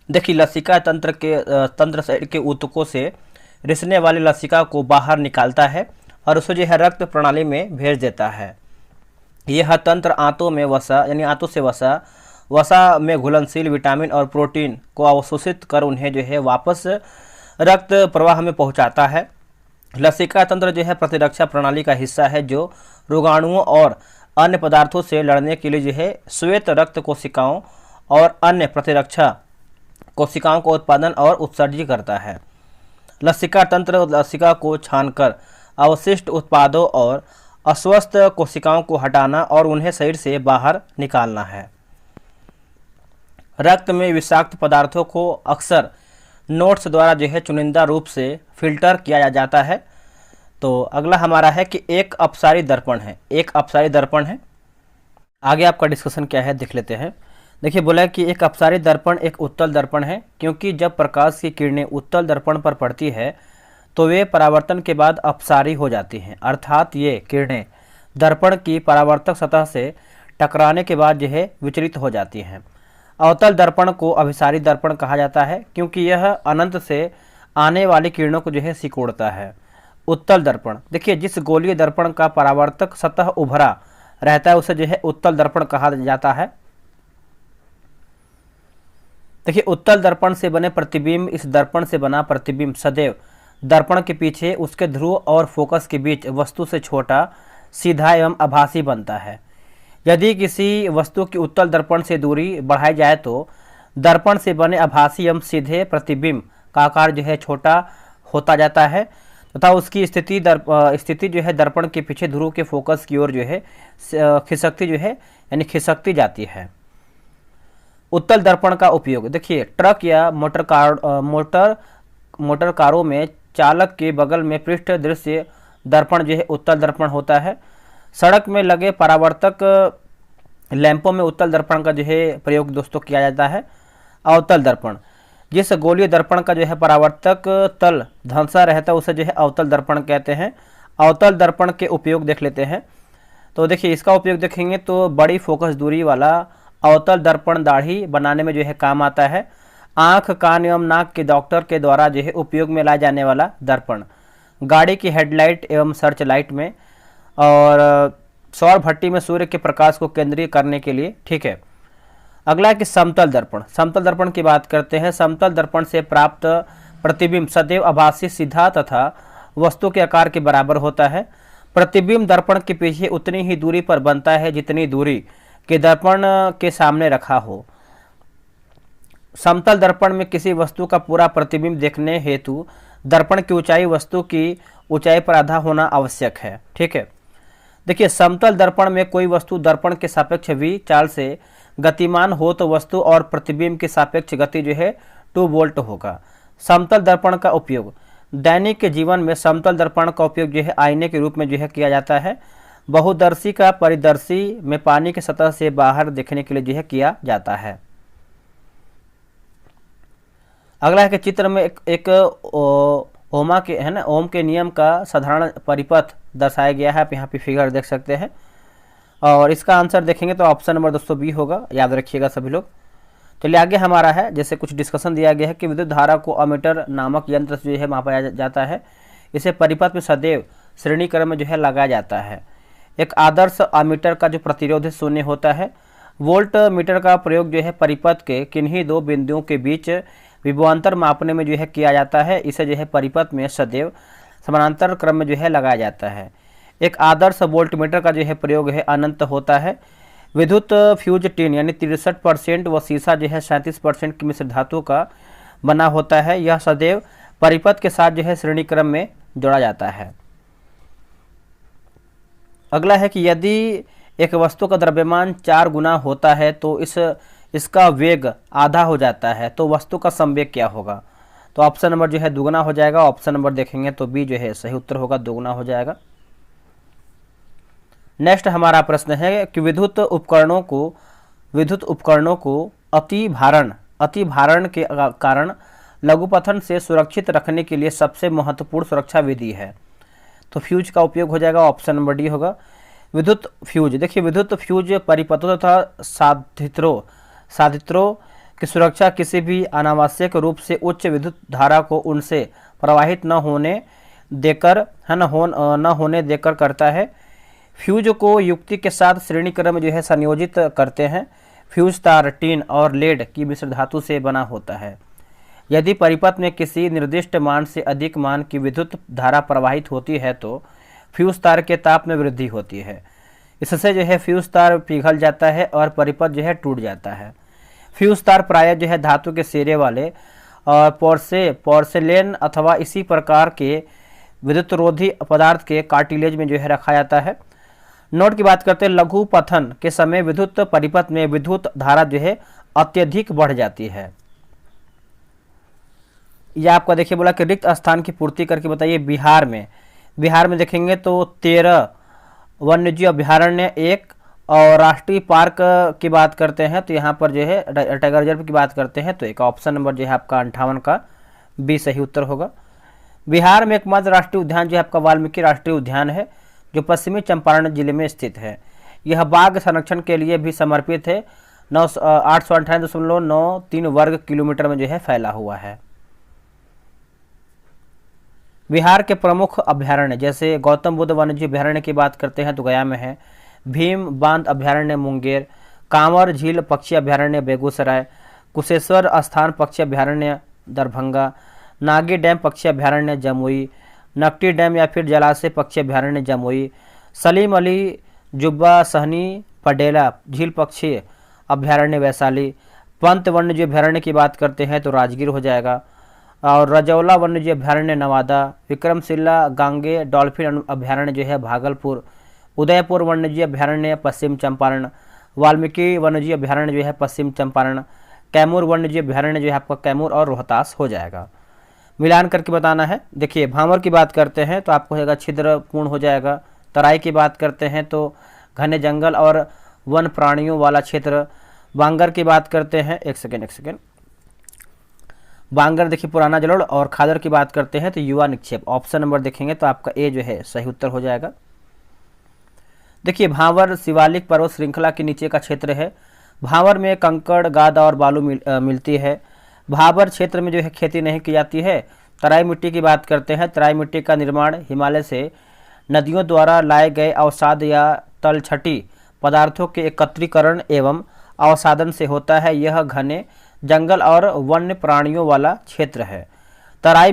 देखिए लसिका तंत्र शरीर के ऊतकों से रिसने वाली लसिका को बाहर निकालता है और उसे जो है रक्त प्रणाली में भेज देता है। यह तंत्र आंतों में वसा यानी आंतों से वसा में घुलनशील विटामिन और प्रोटीन को अवशोषित कर उन्हें जो है वापस रक्त प्रवाह में पहुंचाता है। लसिका तंत्र जो है प्रतिरक्षा प्रणाली का हिस्सा है, जो रोगाणुओं और अन्य पदार्थों से लड़ने के लिए जो है श्वेत रक्त कोशिकाओं और अन्य प्रतिरक्षा कोशिकाओं का उत्पादन और उत्सर्जित करता है। लसिका तंत्र लसिका को छानकर अवशिष्ट उत्पादों और अस्वस्थ कोशिकाओं को हटाना और उन्हें शरीर से बाहर निकालना है। रक्त में विषाक्त पदार्थों को अक्सर नोट्स द्वारा जो है चुनिंदा रूप से फिल्टर किया जाता है। तो अगला हमारा है कि एक अपसारी दर्पण है। एक अपसारी दर्पण है। आगे आपका डिस्कशन क्या है देख लेते हैं। देखिए बोला कि एक अपसारी दर्पण एक उत्तल दर्पण है, क्योंकि जब प्रकाश की किरणें उत्तल दर्पण पर पड़ती है तो वे परावर्तन के बाद अपसारी हो जाती हैं, अर्थात ये किरणें दर्पण की परावर्तक सतह से टकराने के बाद जो है विचलित हो जाती हैं। अवतल दर्पण को अभिसारी दर्पण कहा जाता है, क्योंकि यह अनंत से आने वाली किरणों को जो है सिकोड़ता है। उत्तल दर्पण, देखिए जिस गोलीय दर्पण का परावर्तक सतह उभरा रहता है उसे जो है उत्तल दर्पण कहा जाता है। देखिए उत्तल दर्पण से बने प्रतिबिंब, इस दर्पण से बना प्रतिबिंब सदैव दर्पण के पीछे उसके ध्रुव और फोकस के बीच वस्तु से छोटा, सीधा एवं आभासी बनता है। यदि किसी वस्तु की उत्तल दर्पण से दूरी बढ़ाई जाए तो दर्पण से बने आभासी एवं सीधे प्रतिबिंब का आकार जो है छोटा होता जाता है तथा उसकी स्थिति जो है दर्पण के पीछे ध्रुव के फोकस की ओर जो है खिसकती जाती है। उत्तल दर्पण का उपयोग, देखिए ट्रक या मोटर कारों में चालक के बगल में पृष्ठ दृश्य दर्पण जो है उत्तल दर्पण होता है। सड़क में लगे परावर्तक लैंपों में उत्तल दर्पण का जो है प्रयोग दोस्तों किया जाता है। अवतल दर्पण, जिस गोलीय दर्पण का जो है परावर्तक तल धंसा रहता है उसे जो है अवतल दर्पण कहते हैं। अवतल दर्पण के उपयोग देख लेते हैं। तो देखिए इसका उपयोग देखेंगे तो बड़ी फोकस दूरी वाला अवतल दर्पण दाढ़ी बनाने में जो है काम आता है। आँख, कान एवं नाक के डॉक्टर के द्वारा जो है उपयोग में लाया जाने वाला दर्पण, गाड़ी की हेडलाइट एवं सर्च लाइट में, और सौर भट्टी में सूर्य के प्रकाश को केंद्रीय करने के लिए। ठीक है। अगला है कि समतल दर्पण। समतल दर्पण की बात करते हैं। समतल दर्पण से प्राप्त प्रतिबिंब सदैव आभासी, सीधा तथा वस्तु के आकार के बराबर होता है। प्रतिबिंब दर्पण के पीछे उतनी ही दूरी पर बनता है जितनी दूरी के दर्पण के सामने रखा हो। समतल दर्पण में किसी वस्तु का पूरा प्रतिबिंब देखने हेतु दर्पण की ऊंचाई वस्तु की ऊंचाई पर आधा होना आवश्यक है। ठीक है। देखिए समतल दर्पण में कोई वस्तु दर्पण के सापेक्ष v चाल से गतिमान हो तो वस्तु और प्रतिबिंब की सापेक्ष गति जो है 2 वोल्ट होगा। समतल दर्पण का उपयोग, दैनिक के जीवन में समतल दर्पण का उपयोग जो है आईने के रूप में जो है किया जाता है। बहुदर्शी का परिदर्शी में पानी की सतह से बाहर देखने के लिए जो है किया जाता है। अगला है कि चित्र में एक ओम के नियम का साधारण परिपथ दर्शाया गया है। आप यहाँ पे फिगर देख सकते हैं और इसका आंसर देखेंगे तो ऑप्शन नंबर 220 होगा, याद रखिएगा सभी लोग। चलिए आगे हमारा है, जैसे कुछ डिस्कशन दिया गया है कि विद्युत धारा को अमीटर नामक यंत्र से जो है मापा जाता है। इसे परिपथ में सदैव श्रेणी क्रम में जो है लगाया जाता है। एक आदर्श अमीटर का जो प्रतिरोध 0 होता है। वोल्ट मीटर का प्रयोग जो है परिपथ के किन्हीं 2 बिंदुओं के बीच विभवांतर मापने में जो है किया जाता है। इसे जो है परिपथ में सदैव समानांतर क्रम में जो है लगाया जाता है। एक आदर्श वोल्टमीटर का जो है प्रयोग है अनंत होता है। विद्युत फ्यूज टिन यानी 63% व सीसा जो है 37% की मिश्र धातु का बना होता है। यह सदैव परिपथ के साथ जो है श्रेणी क्रम में जोड़ा जाता है। अगला है कि यदि एक वस्तु का द्रव्यमान 4 गुना होता है तो इसका वेग आधा हो जाता है, तो वस्तु का संवेग क्या होगा? तो ऑप्शन नंबर जो है दुगना हो जाएगा। ऑप्शन नंबर देखेंगे तो बी जो है सही उत्तर होगा, दुगना हो जाएगा। नेक्स्ट हमारा प्रश्न है कि विद्युत उपकरणों को अति भारण के कारण लघुपथन से सुरक्षित रखने के लिए सबसे महत्वपूर्ण सुरक्षा विधि है। तो फ्यूज का उपयोग हो जाएगा, ऑप्शन नंबर डी होगा। विद्युत फ्यूज, देखिए विद्युत फ्यूज परिपथों तथा साधित्रों की सुरक्षा किसी भी अनावश्यक रूप से उच्च विद्युत धारा को उनसे प्रवाहित न होने देकर करता है। फ्यूज को युक्ति के साथ श्रेणी क्रम जो है संयोजित करते हैं। फ्यूज तार टीन और लेड की मिश्र धातु से बना होता है। यदि परिपथ में किसी निर्दिष्ट मान से अधिक मान की विद्युत धारा प्रवाहित होती है तो फ्यूज तार के ताप में वृद्धि होती है। इससे जो है फ्यूज तार पिघल जाता है और परिपथ जो है टूट जाता है। फ्यूज तार प्रायः जो है धातु के सिरे वाले और पोर्सेलेन अथवा इसी प्रकार के विद्युतरोधी पदार्थ के कार्टिलेज में जो है रखा जाता है। नोट की बात करते हैं, लघु पथन के समय विद्युत परिपथ में विद्युत धारा जो है अत्यधिक बढ़ जाती है। यह आपका देखिए बोला कि रिक्त स्थान की पूर्ति करके बताइए। बिहार में देखेंगे तो 13 वन्यजीव अभ्यारण्य, 1 और राष्ट्रीय पार्क की बात करते हैं तो यहाँ पर जो है टाइगर रिजर्व की बात करते हैं तो एक ऑप्शन नंबर जो है आपका 58 का बी सही उत्तर होगा। बिहार में एकमात्र राष्ट्रीय उद्यान जो है आपका वाल्मीकि राष्ट्रीय उद्यान है, जो पश्चिमी चंपारण जिले में स्थित है। यह बाघ संरक्षण के लिए भी समर्पित है। 898.93 वर्ग किलोमीटर में जो है फैला हुआ है। बिहार के प्रमुख अभ्यारण्य जैसे गौतम बुद्ध वन्यजीव अभ्यारण्य की बात करते हैं तो गया में है। भीम बांध अभ्यारण्य मुंगेर, कांवर झील पक्षी अभ्यारण्य बेगूसराय, कुशेश्वर स्थान पक्षी अभ्यारण्य दरभंगा, नागी डैम पक्षी अभ्यारण्य जमुई, नकटी डैम या फिर जलाशय पक्षी अभ्यारण्य जमुई, सलीम अली जुब्बा सहनी पडेला झील पक्षी अभ्यारण्य वैशाली, पंत वन्यजीव अभ्यारण्य की बात करते हैं तो राजगीर हो जाएगा, और रजौला वन्यजीव अभ्यारण्य नवादा, विक्रमशिला गांगे डॉल्फिन अभ्यारण्य जो है भागलपुर, उदयपुर वन्यजीव अभ्यारण्य पश्चिम चंपारण, वाल्मीकि वन्यजीव अभ्यारण्य जो है पश्चिम चंपारण, कैमूर वन्यजीव अभ्यारण्य जो है आपका कैमूर और रोहतास हो जाएगा। मिलान करके बताना है। देखिए भांवर की बात करते हैं तो आपको होगा छिद्रपूर्ण हो जाएगा। तराई की बात करते हैं तो घने जंगल और वन प्राणियों वाला क्षेत्र। बांगर की बात करते हैं, एक सेकेंड, बांगर देखिए पुराना जलोढ़। और खादर की बात करते हैं तो युवा निक्षेप। ऑप्शन नंबर देखेंगे तो आपका ए जो है सही उत्तर हो जाएगा। देखिए भांवर शिवालिक पर्वत श्रृंखला के नीचे का क्षेत्र है। भांवर में कंकड़ गादा और बालू मिलती है। भाबर क्षेत्र में जो है खेती नहीं की जाती है। तराई मिट्टी की बात करते हैं। तराई मिट्टी का निर्माण हिमालय से नदियों द्वारा लाए गए अवसाद या तलछटी पदार्थों के एकत्रीकरण एवं अवसादन से होता है। यह घने जंगल और वन्य प्राणियों वाला क्षेत्र है। तराई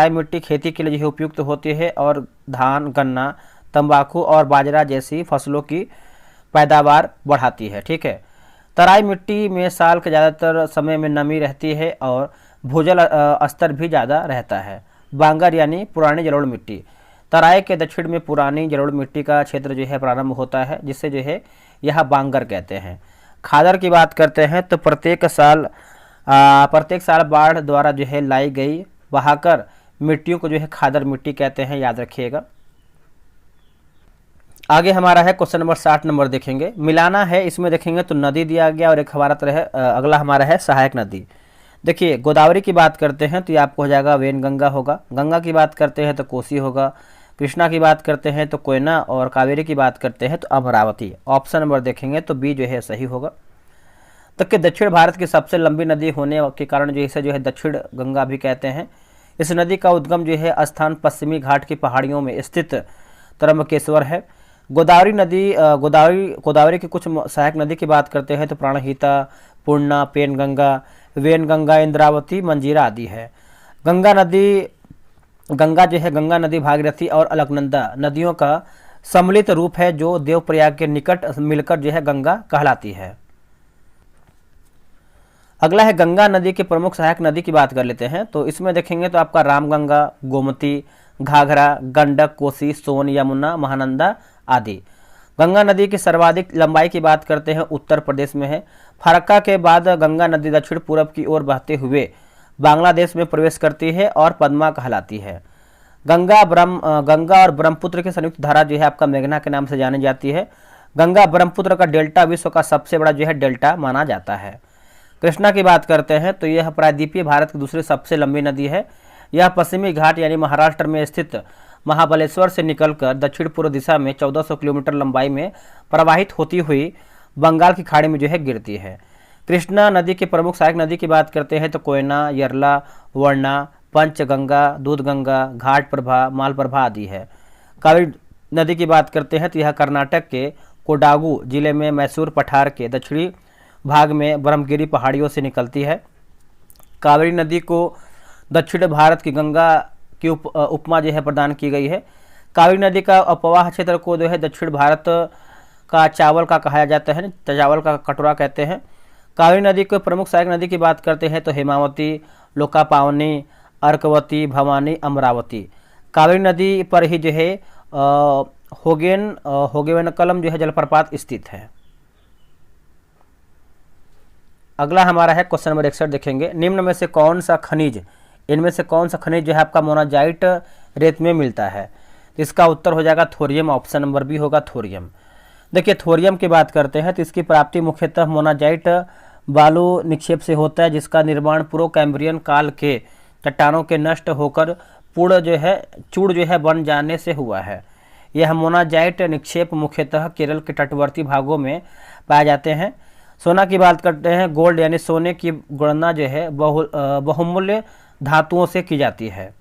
मिट्टी खेती के लिए जो है उपयुक्त होती है और धान गन्ना तंबाकू और बाजरा जैसी फसलों की पैदावार बढ़ाती है। ठीक है। तराई मिट्टी में साल के ज़्यादातर समय में नमी रहती है और भूजल स्तर भी ज़्यादा रहता है। बांगर यानी पुरानी जलोढ़ मिट्टी। तराई के दक्षिण में पुरानी जलोढ़ मिट्टी का क्षेत्र जो है प्रारंभ होता है, जिससे जो है यह बांगर कहते हैं। खादर की बात करते हैं तो प्रत्येक साल बाढ़ द्वारा जो है लाई गई बहाकर मिट्टियों को जो है खादर मिट्टी कहते हैं, याद रखिएगा। आगे हमारा है क्वेश्चन नंबर 60 नंबर देखेंगे। मिलाना है, इसमें देखेंगे तो नदी दिया गया और एक अगला हमारा है सहायक नदी। देखिए गोदावरी की बात करते हैं तो ये आपको हो जाएगा वेनगंगा होगा। गंगा की बात करते हैं तो कोसी होगा। कृष्णा की बात करते हैं तो कोयना, और कावेरी की बात करते हैं तो अमरावती। ऑप्शन नंबर देखेंगे तो बी जो है सही होगा। तक के दक्षिण भारत की सबसे लंबी नदी होने के कारण जो इसे जो है दक्षिण गंगा भी कहते हैं। इस नदी का उद्गम जो है स्थान पश्चिमी घाट की पहाड़ियों में स्थित त्र्यंबकेश्वर है। गोदावरी की कुछ सहायक नदी की बात करते हैं तो प्राणहिता, पूर्णा, पेनगंगा, वेनगंगा, इंद्रावती, मंजीरा आदि है। गंगा नदी गंगा जो है गंगा नदी, भागीरथी और अलकनंदा नदियों का सम्मिलित रूप है जो देवप्रयाग के निकट मिलकर जो है गंगा कहलाती है। अगला है गंगा नदी के प्रमुख सहायक नदी की बात कर लेते हैं। तो इसमें देखेंगे तो आपका रामगंगा, गोमती, घाघरा, गंडक, कोसी, सोन, यमुना, महानंदा आदि। गंगा नदी की सर्वाधिक लंबाई की बात करते हैं उत्तर प्रदेश में है। फरक्का के बाद गंगा नदी दक्षिण पूरब की ओर बहते हुए बांग्लादेश में प्रवेश करती है और पद्मा कहलाती है। गंगा और ब्रह्मपुत्र की संयुक्त धारा जो है आपका मेघना के नाम से जानी जाती है। गंगा ब्रह्मपुत्र का डेल्टा विश्व का सबसे बड़ा जो है डेल्टा माना जाता है। कृष्णा की बात करते हैं तो यह प्रायद्वीपीय भारत की दूसरी सबसे लंबी नदी है। यह पश्चिमी घाट यानी महाराष्ट्र में स्थित महाबलेश्वर से निकलकर दक्षिण पूर्व दिशा में 1400 किलोमीटर लंबाई में प्रवाहित होती हुई बंगाल की खाड़ी में जो है गिरती है। कृष्णा नदी के प्रमुख सहायक नदी की बात करते हैं तो कोयना, यरला, वर्णा, पंचगंगा, दूधगंगा, घाट प्रभा, मालप्रभा आदि है। कावेरी नदी की बात करते हैं तो यह कर्नाटक के कोडागु जिले में मैसूर पठार के दक्षिणी भाग में ब्रह्मगिरी पहाड़ियों से निकलती है। कावेरी नदी को दक्षिण भारत की गंगा की उपमा जो है प्रदान की गई है। कावेरी नदी का अपवाह क्षेत्र को जो है दक्षिण भारत का चावल का कहा जाता है, चावल का कटोरा कहते हैं। कावेरी नदी के प्रमुख सहायक नदी की बात करते हैं तो हेमावती, लोकापावनी, अर्कवती, भवानी, अमरावती। कावेरी नदी पर ही जो है होगेवनकलम जो है जलप्रपात स्थित है। अगला हमारा है क्वेश्चन नंबर 61 देखेंगे। निम्न में से कौन सा खनिज, इनमें से कौन सा खनिज जो है आपका मोनाजाइट रेत में मिलता है? इसका उत्तर हो जाएगा थोरियम। ऑप्शन नंबर बी होगा थोरियम। देखिए थोरियम की बात करते हैं तो इसकी प्राप्ति मुख्यतः मोनाजाइट बालू निक्षेप से होता है, जिसका निर्माण पूर्व कैम्ब्रियन काल के चट्टानों के नष्ट होकर चूड़ जो है बन जाने से हुआ है। यह मोनाजाइट निक्षेप मुख्यतः केरल के तटवर्ती भागों में पाए जाते हैं। सोना की बात करते हैं। गोल्ड यानी सोने की गणना जो है बहुमूल्य धातुओं से की जाती है।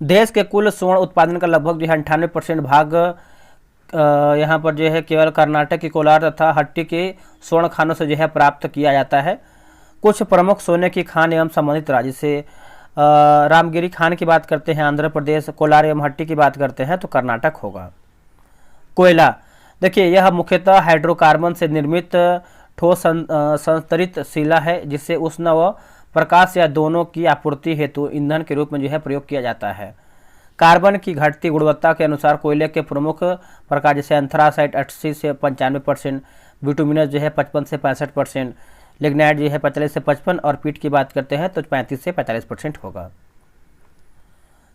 देश के कुल स्वर्ण उत्पादन का लगभग जो है 98% भाग यहाँ पर जो है केवल कर्नाटक की कोलार तथा हट्टी के स्वर्ण खानों से जो है प्राप्त किया जाता है। कुछ प्रमुख सोने की खान एवं संबंधित राज्य से रामगिरी खान की बात करते हैं आंध्र प्रदेश, कोलार एवं हट्टी की बात करते हैं तो कर्नाटक होगा। कोयला, देखिए यह मुख्यतः हाइड्रोकार्बन से निर्मित ठोस संस्तरित शिला है, जिससे उष्ण व प्रकाश या दोनों की आपूर्ति हेतु ईंधन के रूप में जो है प्रयोग किया जाता है। कार्बन की घटती गुणवत्ता के अनुसार कोयले के प्रमुख प्रकार जैसे एंथ्रासाइट 80 से 95%, बिटुमिनस जो है 55 से 65%, लिग्नाइट जो है 45 से 55 और पीट की बात करते हैं तो 35 से 45% होगा।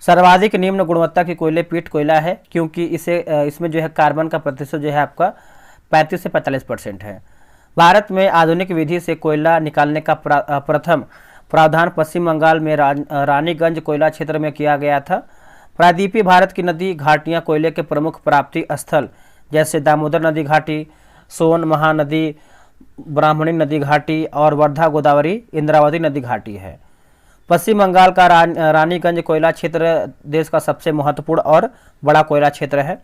सर्वाधिक निम्न गुणवत्ता की कोयले पीट कोयला है, क्योंकि इसमें जो है कार्बन का प्रतिशत जो है आपका 35 से 45% है। भारत में आधुनिक विधि से कोयला निकालने का प्रथम प्रावधान पश्चिम बंगाल में रानीगंज कोयला क्षेत्र में किया गया था। प्रायद्वीपीय भारत की नदी घाटियां कोयले के प्रमुख प्राप्ति स्थल जैसे दामोदर नदी घाटी, सोन महानदी, ब्राह्मणी नदी घाटी और वर्धा गोदावरी इंद्रावती नदी घाटी है। पश्चिम बंगाल का रानीगंज कोयला क्षेत्र देश का सबसे महत्वपूर्ण और बड़ा कोयला क्षेत्र है।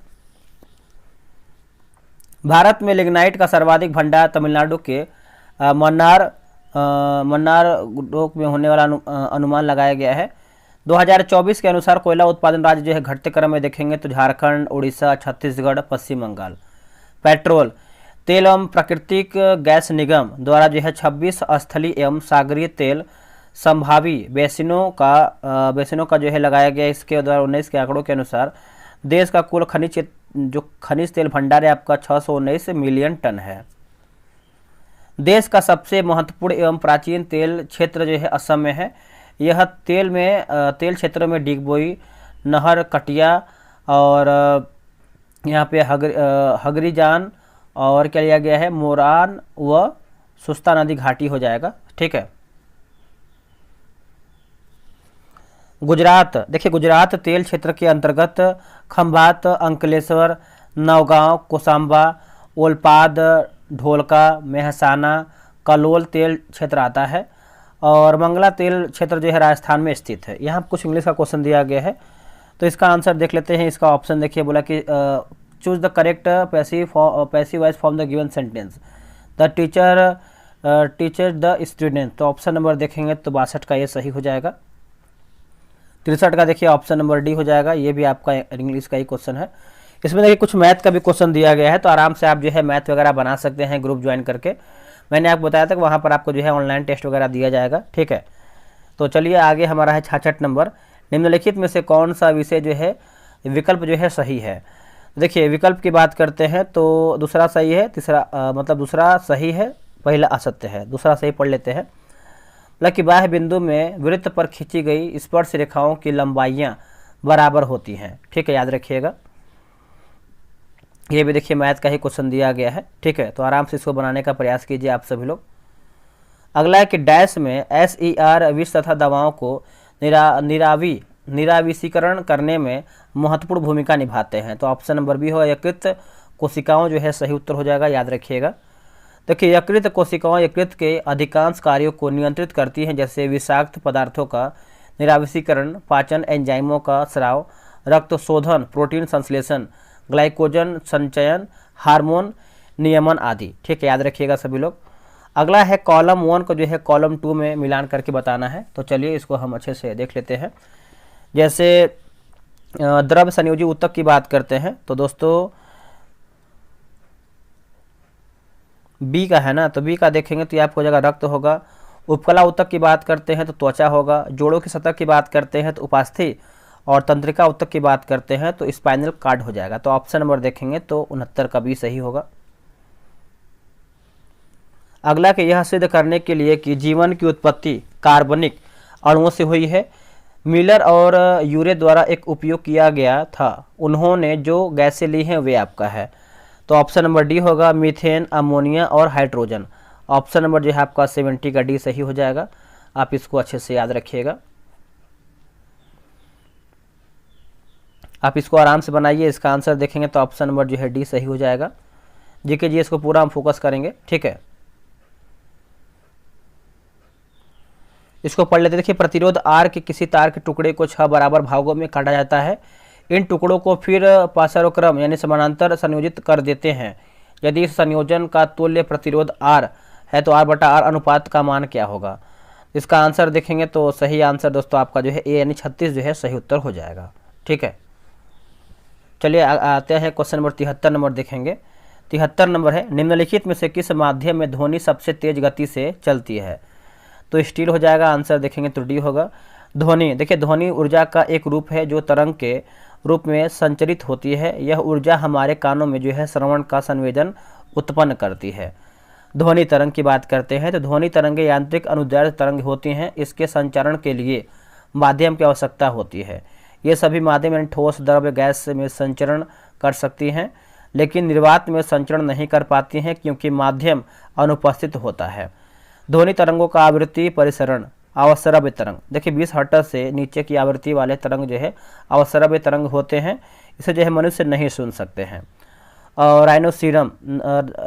भारत में लिग्नाइट का सर्वाधिक भंडार तमिलनाडु के मन्नार में होने वाला अनुमान लगाया गया है। 2024 के अनुसार कोयला उत्पादन राज्य जो है घटते क्रम में देखेंगे तो झारखंड, उड़ीसा, छत्तीसगढ़, पश्चिम बंगाल। पेट्रोल, तेल एवं प्राकृतिक गैस निगम द्वारा जो है 26 स्थलीय एवं सागरीय तेल संभावी बेसिनों का जो है लगाया गया। इसके 2019 के आंकड़ों के अनुसार देश का कुल खनिज तेल भंडार है आपका 619 मिलियन टन है। देश का सबसे महत्वपूर्ण एवं प्राचीन तेल क्षेत्र जो है असम में है। यह तेल क्षेत्र में डिगबोई नहर, कटिया और यहाँ पे हगरीजान और क्या लिया गया है मोरान व सुस्ता नदी घाटी हो जाएगा। ठीक है। गुजरात, देखिए गुजरात तेल क्षेत्र के अंतर्गत खंभात, अंकलेश्वर, नौगांव, कोसांबा, ओलपाद, ढोलका, मेहसाना, कलोल तेल क्षेत्र आता है और मंगला तेल क्षेत्र जो है राजस्थान में स्थित है। यहाँ कुछ इंग्लिश का क्वेश्चन दिया गया है तो इसका आंसर देख लेते हैं। इसका ऑप्शन देखिए, बोला कि choose the correct passive voice from the given sentence. The teacher the student, तो ऑप्शन नंबर देखेंगे तो 62 का ये सही हो जाएगा। 63 का देखिए ऑप्शन नंबर डी हो जाएगा। ये भी आपका इंग्लिश का ही क्वेश्चन है। इसमें देखिए कुछ मैथ का भी क्वेश्चन दिया गया है, तो आराम से आप जो है मैथ वगैरह बना सकते हैं ग्रुप ज्वाइन करके। मैंने आपको बताया था कि वहाँ पर आपको जो है ऑनलाइन टेस्ट वगैरह दिया जाएगा, ठीक है। तो चलिए आगे हमारा है 66 नंबर, निम्नलिखित में से कौन सा विषय जो है विकल्प जो है सही है। देखिए विकल्प की बात करते हैं तो दूसरा सही है, तीसरा मतलब दूसरा सही है, पहला असत्य है। दूसरा सही पढ़ लेते हैं। कि बाह्य बिंदु में वृत्त पर खींची गई स्पर्श रेखाओं की लंबाइयाँ बराबर होती हैं, ठीक है, याद रखिएगा। ये भी देखिए मैथ का ही क्वेश्चन दिया गया है, ठीक है। तो आराम से इसको बनाने का प्रयास कीजिए आप सभी लोग। अगला है कि डैश में SER विष तथा दवाओं को निराविषीकरण करने में महत्वपूर्ण भूमिका निभाते हैं। तो ऑप्शन नंबर बी हो, यकृत कोशिकाओं जो है सही उत्तर हो जाएगा, याद रखिएगा। देखिए यकृत कोशिकाओं यकृत के अधिकांश कार्यों को नियंत्रित करती हैं, जैसे विषाक्त पदार्थों का निराविषीकरण, पाचन, एंजाइमों का स्राव, रक्त शोधन, प्रोटीन संश्लेषण, ग्लाइकोजन संचयन, हार्मोन नियमन आदि, ठीक है, याद रखिएगा सभी लोग। अगला है कॉलम 1 को जो है कॉलम 2 में मिलान करके बताना है। तो चलिए इसको हम अच्छे से देख लेते हैं। जैसे द्रव संयोजी ऊतक की बात करते हैं तो दोस्तों बी का है ना, तो बी का देखेंगे तो ये आपको जगह रक्त होगा। उपकला ऊतक की बात करते हैं तो त्वचा होगा। जोड़ों की सतह की बात करते हैं तो उपास्थि, और तंत्रिका ऊतक की बात करते हैं तो स्पाइनल कार्ड हो जाएगा। तो ऑप्शन नंबर देखेंगे तो 69 का बी सही होगा। अगला कि यह सिद्ध करने के लिए कि जीवन की उत्पत्ति कार्बनिक अणुओं से हुई है, मिलर और यूरे द्वारा एक उपयोग किया गया था। उन्होंने जो गैसें ली हैं वे आपका है। तो ऑप्शन नंबर डी होगा, मीथेन, अमोनिया और हाइड्रोजन। ऑप्शन नंबर जो है आपका 70 का डी सही हो जाएगा। आप इसको अच्छे से याद रखिएगा। आप इसको आराम से बनाइए। इसका आंसर देखेंगे तो ऑप्शन नंबर जो है डी सही हो जाएगा। जीके जी इसको पूरा हम फोकस करेंगे, ठीक है। इसको पढ़ लेते। देखिए प्रतिरोध आर के किसी तार के टुकड़े को 6 बराबर भागों में काटा जाता है। इन टुकड़ों को फिर पाशरोक्रम यानी समानांतर संयोजित कर देते हैं। यदि इस संयोजन का तुल्य प्रतिरोध आर है तो R/R अनुपात का मान क्या होगा। इसका आंसर देखेंगे तो सही आंसर दोस्तों आपका जो है ए यानी 36 जो है सही उत्तर हो जाएगा, ठीक है। चलिए आते हैं क्वेश्चन नंबर 73 नंबर देखेंगे। 73 नंबर है, निम्नलिखित में से किस माध्यम में ध्वनि सबसे तेज गति से चलती है। तो स्टील हो जाएगा। आंसर देखेंगे तो डी होगा। ध्वनि, देखिए ध्वनि ऊर्जा का एक रूप है जो तरंग के रूप में संचरित होती है। यह ऊर्जा हमारे कानों में जो है श्रवण का संवेदन उत्पन्न करती है। ध्वनि तरंग की बात करते हैं तो ध्वनि तरंगें यांत्रिक अनुदैर्ध्य तरंग होती हैं। इसके संचरण के लिए माध्यम की आवश्यकता होती है। ये सभी माध्यम यानी ठोस, द्रव्य, गैस में संचरण कर सकती हैं, लेकिन निर्वात में संचरण नहीं कर पाती हैं क्योंकि माध्यम अनुपस्थित होता है। ध्वनि तरंगों का आवृत्ति परिसरण अवश्रव्य तरंग, देखिए 20 हर्ट्ज से नीचे की आवृत्ति वाले तरंग जो है अवश्रव्य तरंग होते हैं। इसे जो है मनुष्य नहीं सुन सकते हैं। और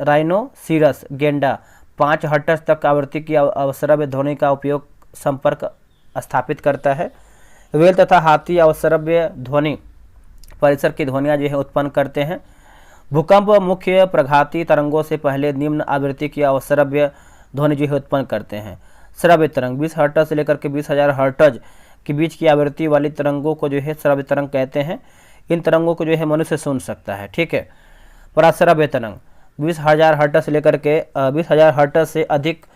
राइनोसीरस गेंडा 5 हर्ट्ज तक आवृत्ति की अवश्रव्य ध्वनि का उपयोग संपर्क स्थापित करता है। वेल तथा हाथी अवश्रव्य ध्वनि परिसर की ध्वनियाँ जो है उत्पन्न करते हैं। भूकंप मुख्य प्रघाती तरंगों से पहले निम्न आवृत्ति की अवश्रव्य ध्वनि जो है उत्पन्न करते हैं। श्रव्य तरंग 20 हर्ट्ज से लेकर के 20,000 हर्ट्ज के बीच की आवृत्ति वाली तरंगों को जो है श्रव्य तरंग कहते हैं। इन तरंगों को जो है मनुष्य सुन सकता है, ठीक है। पराश्रव्य तरंग 20,000 हर्ट्ज से लेकर के 20,000 हर्ट्ज से अधिक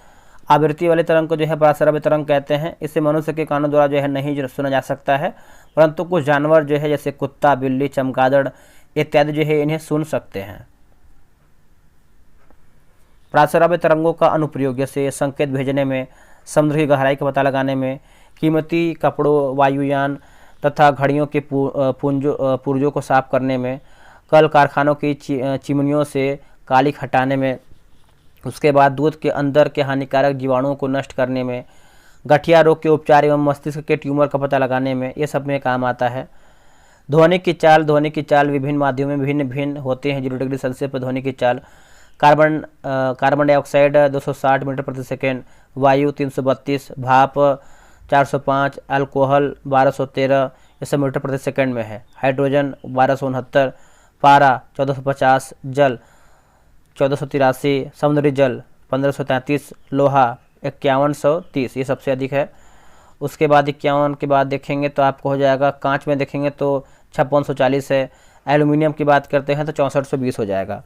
आवृत्ति वाले तरंग को जो है पराश्रव्य तरंग कहते हैं। इसे मनुष्य के कानों द्वारा जो है नहीं सुना जा सकता है, परंतु कुछ जानवर जो है जैसे कुत्ता, बिल्ली, चमगादड़ इत्यादि जो है इन्हें सुन सकते हैं। पराश्रव्य तरंगों का अनुप्रयोग जैसे संकेत भेजने में, समुद्र की गहराई का पता लगाने में, कीमती कपड़ों, वायुयान तथा घड़ियों के पुर्जों को साफ करने में, कल कारखानों की चिमनियों से कालिख हटाने में, उसके बाद दूध के अंदर के हानिकारक जीवाणुओं को नष्ट करने में, गठिया रोग के उपचार एवं मस्तिष्क के ट्यूमर का पता लगाने में, ये सब में काम आता है। ध्वनि की चाल विभिन्न माध्यमों में भिन्न होते हैं। 0 डिग्री सेल्सियस पर ध्वनि की चाल कार्बन डाइऑक्साइड 260 मीटर प्रति सेकेंड, वायु 332, भाप 405, अल्कोहल 1213 ये सब मीटर प्रति सेकेंड में है। हाइड्रोजन 1269, पारा 1450, जल 1483, समुद्री जल 1533, लोहा 5130 ये सबसे अधिक है। उसके बाद 51 के बाद देखेंगे तो आपको हो जाएगा, कांच में देखेंगे तो 5640 है, एल्यूमिनियम की बात करते हैं तो 6420 हो जाएगा।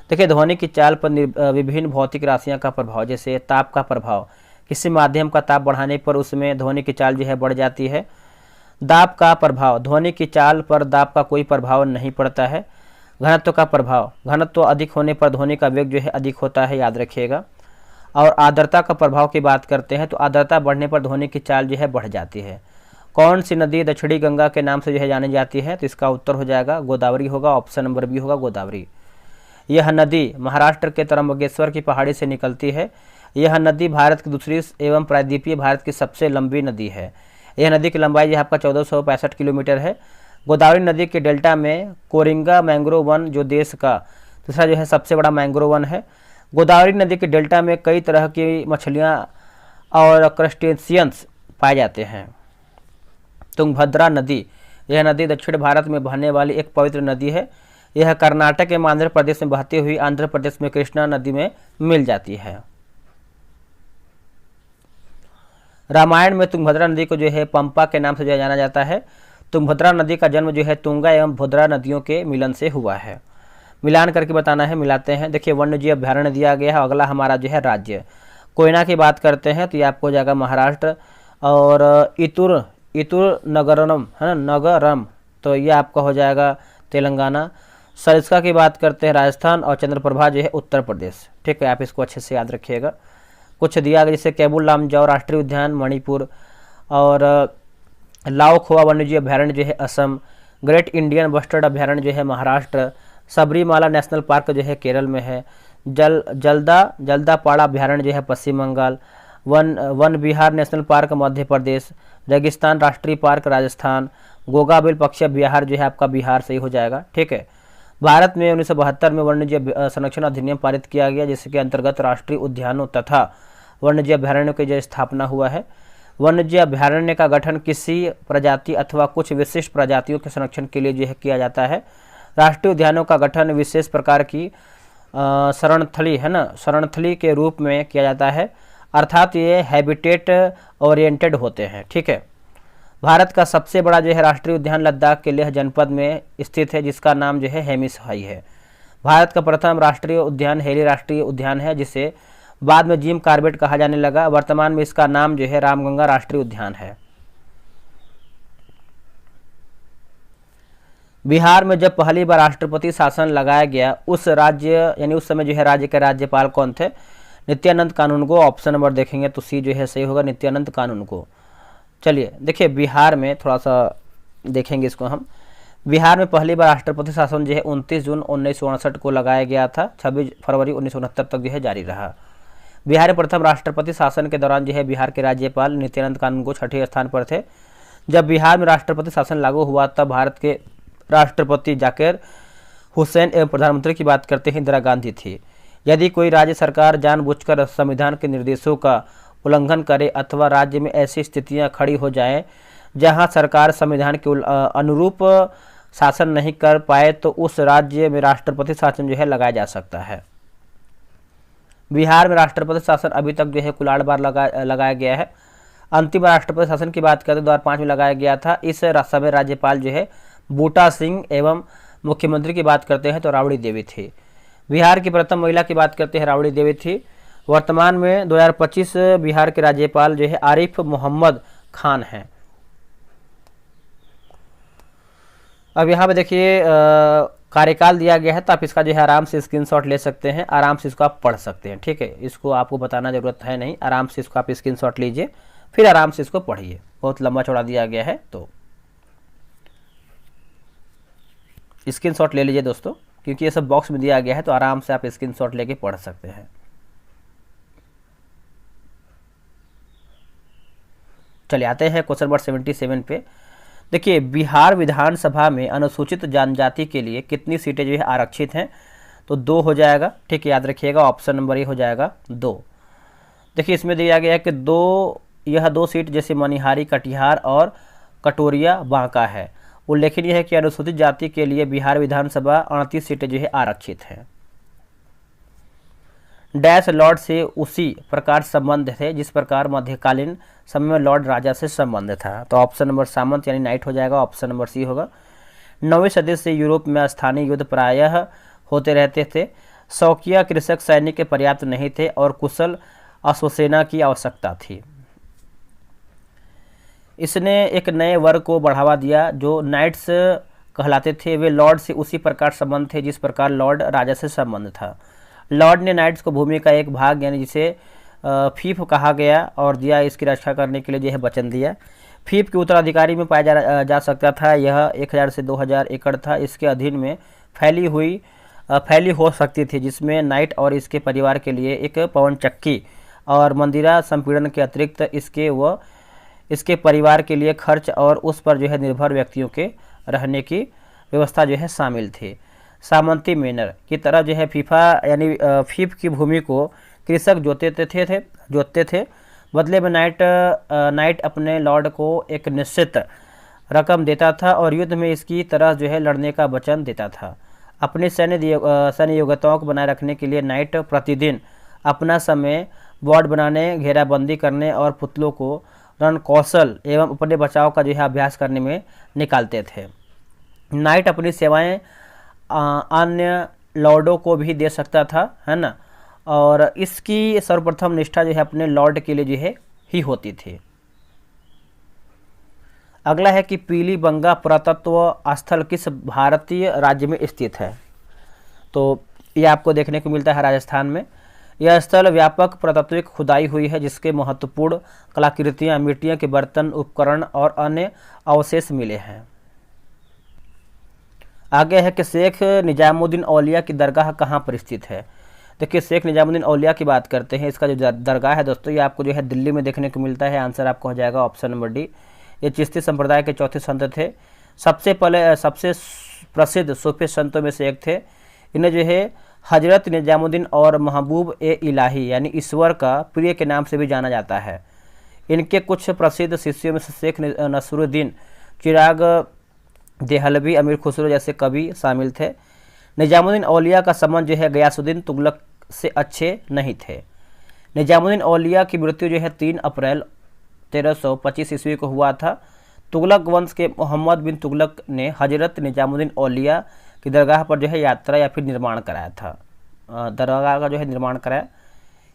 देखिए ध्वनि की चाल पर विभिन्न भौतिक राशियां का प्रभाव, जैसे ताप का प्रभाव, किसी माध्यम का ताप बढ़ाने पर उसमें ध्वनि की चाल जो है बढ़ जाती है। दाब का प्रभाव, ध्वनि की चाल पर दाब का कोई प्रभाव नहीं पड़ता है। घनत्व का प्रभाव, घनत्व अधिक होने पर ध्वनि का वेग जो है अधिक होता है, याद रखिएगा। और आर्द्रता का प्रभाव की बात करते हैं तो आर्द्रता बढ़ने पर ध्वनि की चाल जो है बढ़ जाती है। कौन सी नदी दक्षिणी गंगा के नाम से जो है जानी जाती है, तो इसका उत्तर हो जाएगा गोदावरी होगा, ऑप्शन नंबर बी होगा गोदावरी। यह नदी महाराष्ट्र के त्र्यंबकेश्वर की पहाड़ी से निकलती है। यह नदी भारत की दूसरी एवं प्रायद्वीपीय भारत की सबसे लंबी नदी है। यह नदी की लंबाई जो आपका 1465 किलोमीटर है। गोदावरी नदी के डेल्टा में कोरिंगा मैंग्रोव वन जो देश का दूसरा जो है सबसे बड़ा मैंग्रोव वन है। गोदावरी नदी के डेल्टा में कई तरह की मछलियाँ और क्रस्टेशियंस पाए जाते हैं। तुंगभद्रा नदी, यह नदी दक्षिण भारत में बहने वाली एक पवित्र नदी है। यह कर्नाटक एवं आंध्र प्रदेश में बहती हुई आंध्र प्रदेश में कृष्णा नदी में मिल जाती है। रामायण में तुंगभद्रा नदी को जो है पंपा के नाम से जो जाना जाता है। तुंगभद्रा नदी का जन्म जो है तुंगा एवं भद्रा नदियों के मिलन से हुआ है। मिलान करके बताना है, मिलाते हैं। देखिए वन्य जीव अभ्यारण्य दिया गया है। अगला हमारा जो है राज्य, कोयना की बात करते हैं तो ये आपको हो जाएगा महाराष्ट्र। और इतुर नगरम है ना, नगरम, तो ये आपका हो जाएगा तेलंगाना। सरिस्का की बात करते हैं राजस्थान, और चंद्रप्रभा जो है उत्तर प्रदेश। ठीक है, आप इसको अच्छे से याद रखिएगा। कुछ दिया गया जैसे केबुल लामजाओ राष्ट्रीय उद्यान मणिपुर, और लाओ खोआ वन्यजीव अभ्यारण्य जो है असम, ग्रेट इंडियन बस्टर्ड अभ्यारण्य जो है महाराष्ट्र, सबरीमाला नेशनल पार्क जो है केरल में है, जल्दापाड़ा अभ्यारण्य जो है पश्चिम बंगाल, वन विहार नेशनल पार्क मध्य प्रदेश, रेगिस्तान राष्ट्रीय पार्क राजस्थान, गोगाबिल पक्षी विहार जो है आपका बिहार सही हो जाएगा। ठीक है, भारत में 1972 में वन्यजीव संरक्षण अधिनियम पारित किया गया, जिसके अंतर्गत राष्ट्रीय उद्यानों तथा वन्यजीव अभ्यारण्यों की जो स्थापना हुआ है। वन्यजीव अभ्यारण्य का गठन किसी प्रजाति अथवा कुछ विशिष्ट प्रजातियों के संरक्षण के लिए जो है किया जाता है। राष्ट्रीय उद्यानों का गठन विशेष प्रकार की शरणथली है ना, शरणथली के रूप में किया जाता है, अर्थात ये हैबिटेट ओरिएंटेड होते हैं। ठीक है, भारत का सबसे बड़ा जो है राष्ट्रीय उद्यान लद्दाख के लेह जनपद में स्थित है, जिसका नाम जो है हेमिसहाई है। भारत का प्रथम राष्ट्रीय उद्यान हेली राष्ट्रीय उद्यान है, जिसे बाद में जिम कार्बेट कहा जाने लगा। वर्तमान में इसका नाम जो है रामगंगा राष्ट्रीय उद्यान है। बिहार में जब पहली बार राष्ट्रपति शासन लगाया गया, उस राज्य यानी उस समय जो है राज्य के राज्यपाल कौन थे? नित्यानंद कानूनगो। ऑप्शन नंबर देखेंगे तो सी जो है सही होगा, नित्यानंद कानूनगो। चलिए देखिए, बिहार में थोड़ा सा देखेंगे इसको हम। बिहार में पहली बार राष्ट्रपति शासन जो है 29 जून 1968 को लगाया गया था। 26 फरवरी 1969 तक जो है जारी रहा। बिहार में प्रथम राष्ट्रपति शासन के दौरान जो है बिहार के राज्यपाल नित्यानंद कानूनगो छठे स्थान पर थे। जब बिहार में राष्ट्रपति शासन लागू हुआ तब भारत के राष्ट्रपति जाकिर हुसैन एवं प्रधानमंत्री की बात करते हैं इंदिरा गांधी थी। यदि कोई राज्य सरकार जानबूझकर संविधान के निर्देशों का उल्लंघन करे अथवा राज्य में ऐसी स्थितियां खड़ी हो जाएं जहां सरकार संविधान के अनुरूप शासन नहीं कर पाए, तो उस राज्य में राष्ट्रपति शासन जो है लगाया जा सकता है। बिहार में राष्ट्रपति शासन अभी तक जो है कुल 8 बार लगाया गया है। अंतिम राष्ट्रपति शासन की बात करें 2005 में लगाया गया था। इस समय राज्यपाल जो है बूटा सिंह एवं मुख्यमंत्री की बात करते हैं तो राबड़ी देवी थी। बिहार की प्रथम महिला की बात करते हैं राबड़ी देवी थी। वर्तमान में 2025 बिहार के राज्यपाल जो है आरिफ मोहम्मद खान हैं। अब यहाँ पे देखिए कार्यकाल दिया गया है, तो आप इसका जो है आराम से स्क्रीनशॉट ले सकते हैं, आराम से इसको आप पढ़ सकते हैं। ठीक है, इसको आपको बताना जरूरत है नहीं, आराम से इसको आप स्क्रीनशॉट लीजिए, फिर आराम से इसको पढ़िए। बहुत लंबा चौड़ा दिया गया है, तो स्क्रीनशॉट ले लीजिए दोस्तों, क्योंकि ये सब बॉक्स में दिया गया है, तो आराम से आप स्क्रीनशॉट लेके पढ़ सकते हैं। चलिए आते हैं क्वेश्चन नंबर 77 पे। देखिए, बिहार विधानसभा में अनुसूचित जनजाति के लिए कितनी सीटें जो है आरक्षित हैं? तो 2 हो जाएगा। ठीक है, याद रखिएगा, ऑप्शन नंबर ए हो जाएगा 2। देखिए इसमें दिया गया है कि 2 सीट जैसे मनिहारी, कटिहार और कटोरिया बांका है। उल्लेखनीय है कि अनुसूचित जाति के लिए बिहार विधानसभा 38 सीटें जो है आरक्षित हैं। डैश लॉर्ड से उसी प्रकार संबंध थे जिस प्रकार मध्यकालीन समय में लॉर्ड राजा से संबंध था। तो ऑप्शन नंबर सामंत यानी नाइट हो जाएगा, ऑप्शन नंबर सी होगा। 9वीं सदी से यूरोप में स्थानीय युद्ध प्रायः होते रहते थे। शौकिया कृषक सैनिक पर्याप्त नहीं थे और कुशल अश्वसेना की आवश्यकता थी। इसने एक नए वर्ग को बढ़ावा दिया जो नाइट्स कहलाते थे। वे लॉर्ड से उसी प्रकार संबंध थे जिस प्रकार लॉर्ड राजा से संबंध था। लॉर्ड ने नाइट्स को भूमि का एक भाग यानी जिसे फीफ कहा गया और दिया, इसकी रक्षा करने के लिए जो है वचन दिया। फीफ के उत्तराधिकारी में पाया जा सकता था। यह 1000 से 2000 एकड़ था। इसके अधीन में फैली हो सकती थी, जिसमें नाइट और इसके परिवार के लिए एक पवन चक्की और मंदिरा संपीड़न के अतिरिक्त इसके परिवार के लिए खर्च और उस पर जो है निर्भर व्यक्तियों के रहने की व्यवस्था जो है शामिल थी। सामंती मैनर की तरह जो है फीफ की भूमि को कृषक जोतते थे। बदले में नाइट अपने लॉर्ड को एक निश्चित रकम देता था और युद्ध में इसकी तरह जो है लड़ने का वचन देता था। अपनी सैन्य योग्यताओं को बनाए रखने के लिए नाइट प्रतिदिन अपना समय बोर्ड बनाने, घेराबंदी करने और पुतलों को रण कौशल एवं अपने बचाव का जो है अभ्यास करने में निकालते थे। नाइट अपनी सेवाएं अन्य लॉर्डों को भी दे सकता था, है ना, और इसकी सर्वप्रथम निष्ठा जो है अपने लॉर्ड के लिए जो है ही होती थी। अगला है कि पीलीबंगा पुरातत्व स्थल किस भारतीय राज्य में स्थित है। तो ये आपको देखने को मिलता है राजस्थान में। यह स्थल व्यापक पुरातत्विक खुदाई हुई है जिसके महत्वपूर्ण कलाकृतियां, मिट्टियों के बर्तन, उपकरण और अन्य अवशेष मिले हैं। आगे है कि शेख निजामुद्दीन औलिया की दरगाह कहाँ पर स्थित है। देखिए शेख निजामुद्दीन औलिया की बात करते हैं। इसका जो दरगाह है दोस्तों ये आपको जो है दिल्ली में देखने को मिलता है। आंसर आपका हो जाएगा ऑप्शन नंबर डी। ये चिश्ती संप्रदाय के चौथे संत थे। सबसे प्रसिद्ध सूफी संतों में से एक थे। इन्हें जो है हजरत निजामुद्दीन और महबूब ए इलाही यानी ईश्वर का प्रिय के नाम से भी जाना जाता है। इनके कुछ प्रसिद्ध शिष्यों में से शेख नसरुद्दीन, चिराग देहलवी, अमीर खुसरो जैसे कवि शामिल थे। निजामुद्दीन औलिया का संबंध जो है गयासुद्दीन तुगलक से अच्छे नहीं थे। निजामुद्दीन औलिया की मृत्यु जो है 3 अप्रैल 1325 ईस्वी को हुआ था। तुगलक वंश के मोहम्मद बिन तुगलक ने हजरत निजामुद्दीन औलिया की दरगाह पर जो है यात्रा या फिर निर्माण कराया था। दरगाह का जो है निर्माण कराया।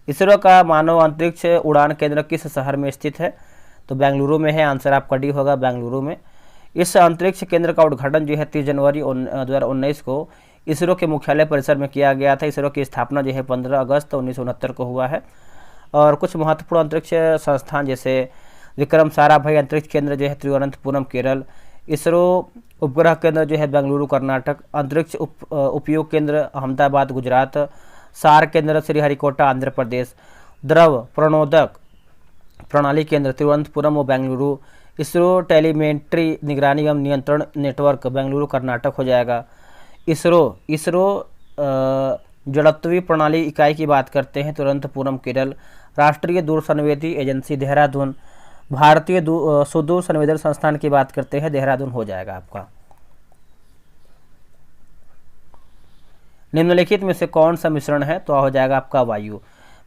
इसरो का मानव अंतरिक्ष उड़ान केंद्र किस शहर में स्थित है। तो बेंगलुरु में है। आंसर आपका डी होगा, बेंगलुरु में। इस अंतरिक्ष केंद्र का उद्घाटन जो है 30 जनवरी 2019 को इसरो के मुख्यालय परिसर में किया गया था। इसरो की स्थापना जो है 15 अगस्त 1969 को हुआ है। और कुछ महत्वपूर्ण अंतरिक्ष संस्थान जैसे विक्रम साराभाई अंतरिक्ष केंद्र जो है तिरुवनंतपुरम केरल, इसरो उपग्रह केंद्र जो है बेंगलुरु कर्नाटक, अंतरिक्ष उपयोग केंद्र अहमदाबाद गुजरात, सार केंद्र श्रीहरिकोटा आंध्र प्रदेश, द्रव प्रणोदक प्रणाली केंद्र तिरुवनंतपुरम व बेंगलुरु, इसरो टेलीमेट्री निगरानी एवं नियंत्रण नेटवर्क बेंगलुरु कर्नाटक हो जाएगा। इसरो जड़त्वी प्रणाली इकाई की बात करते हैं तिरुवनंतपुरम केरल, राष्ट्रीय दूरसंवेदी एजेंसी देहरादून, भारतीय सुदूर संवेदन संस्थान की बात करते हैं देहरादून हो जाएगा आपका। निम्नलिखित में से कौन सा मिश्रण है। तो हो जाएगा आपका वायु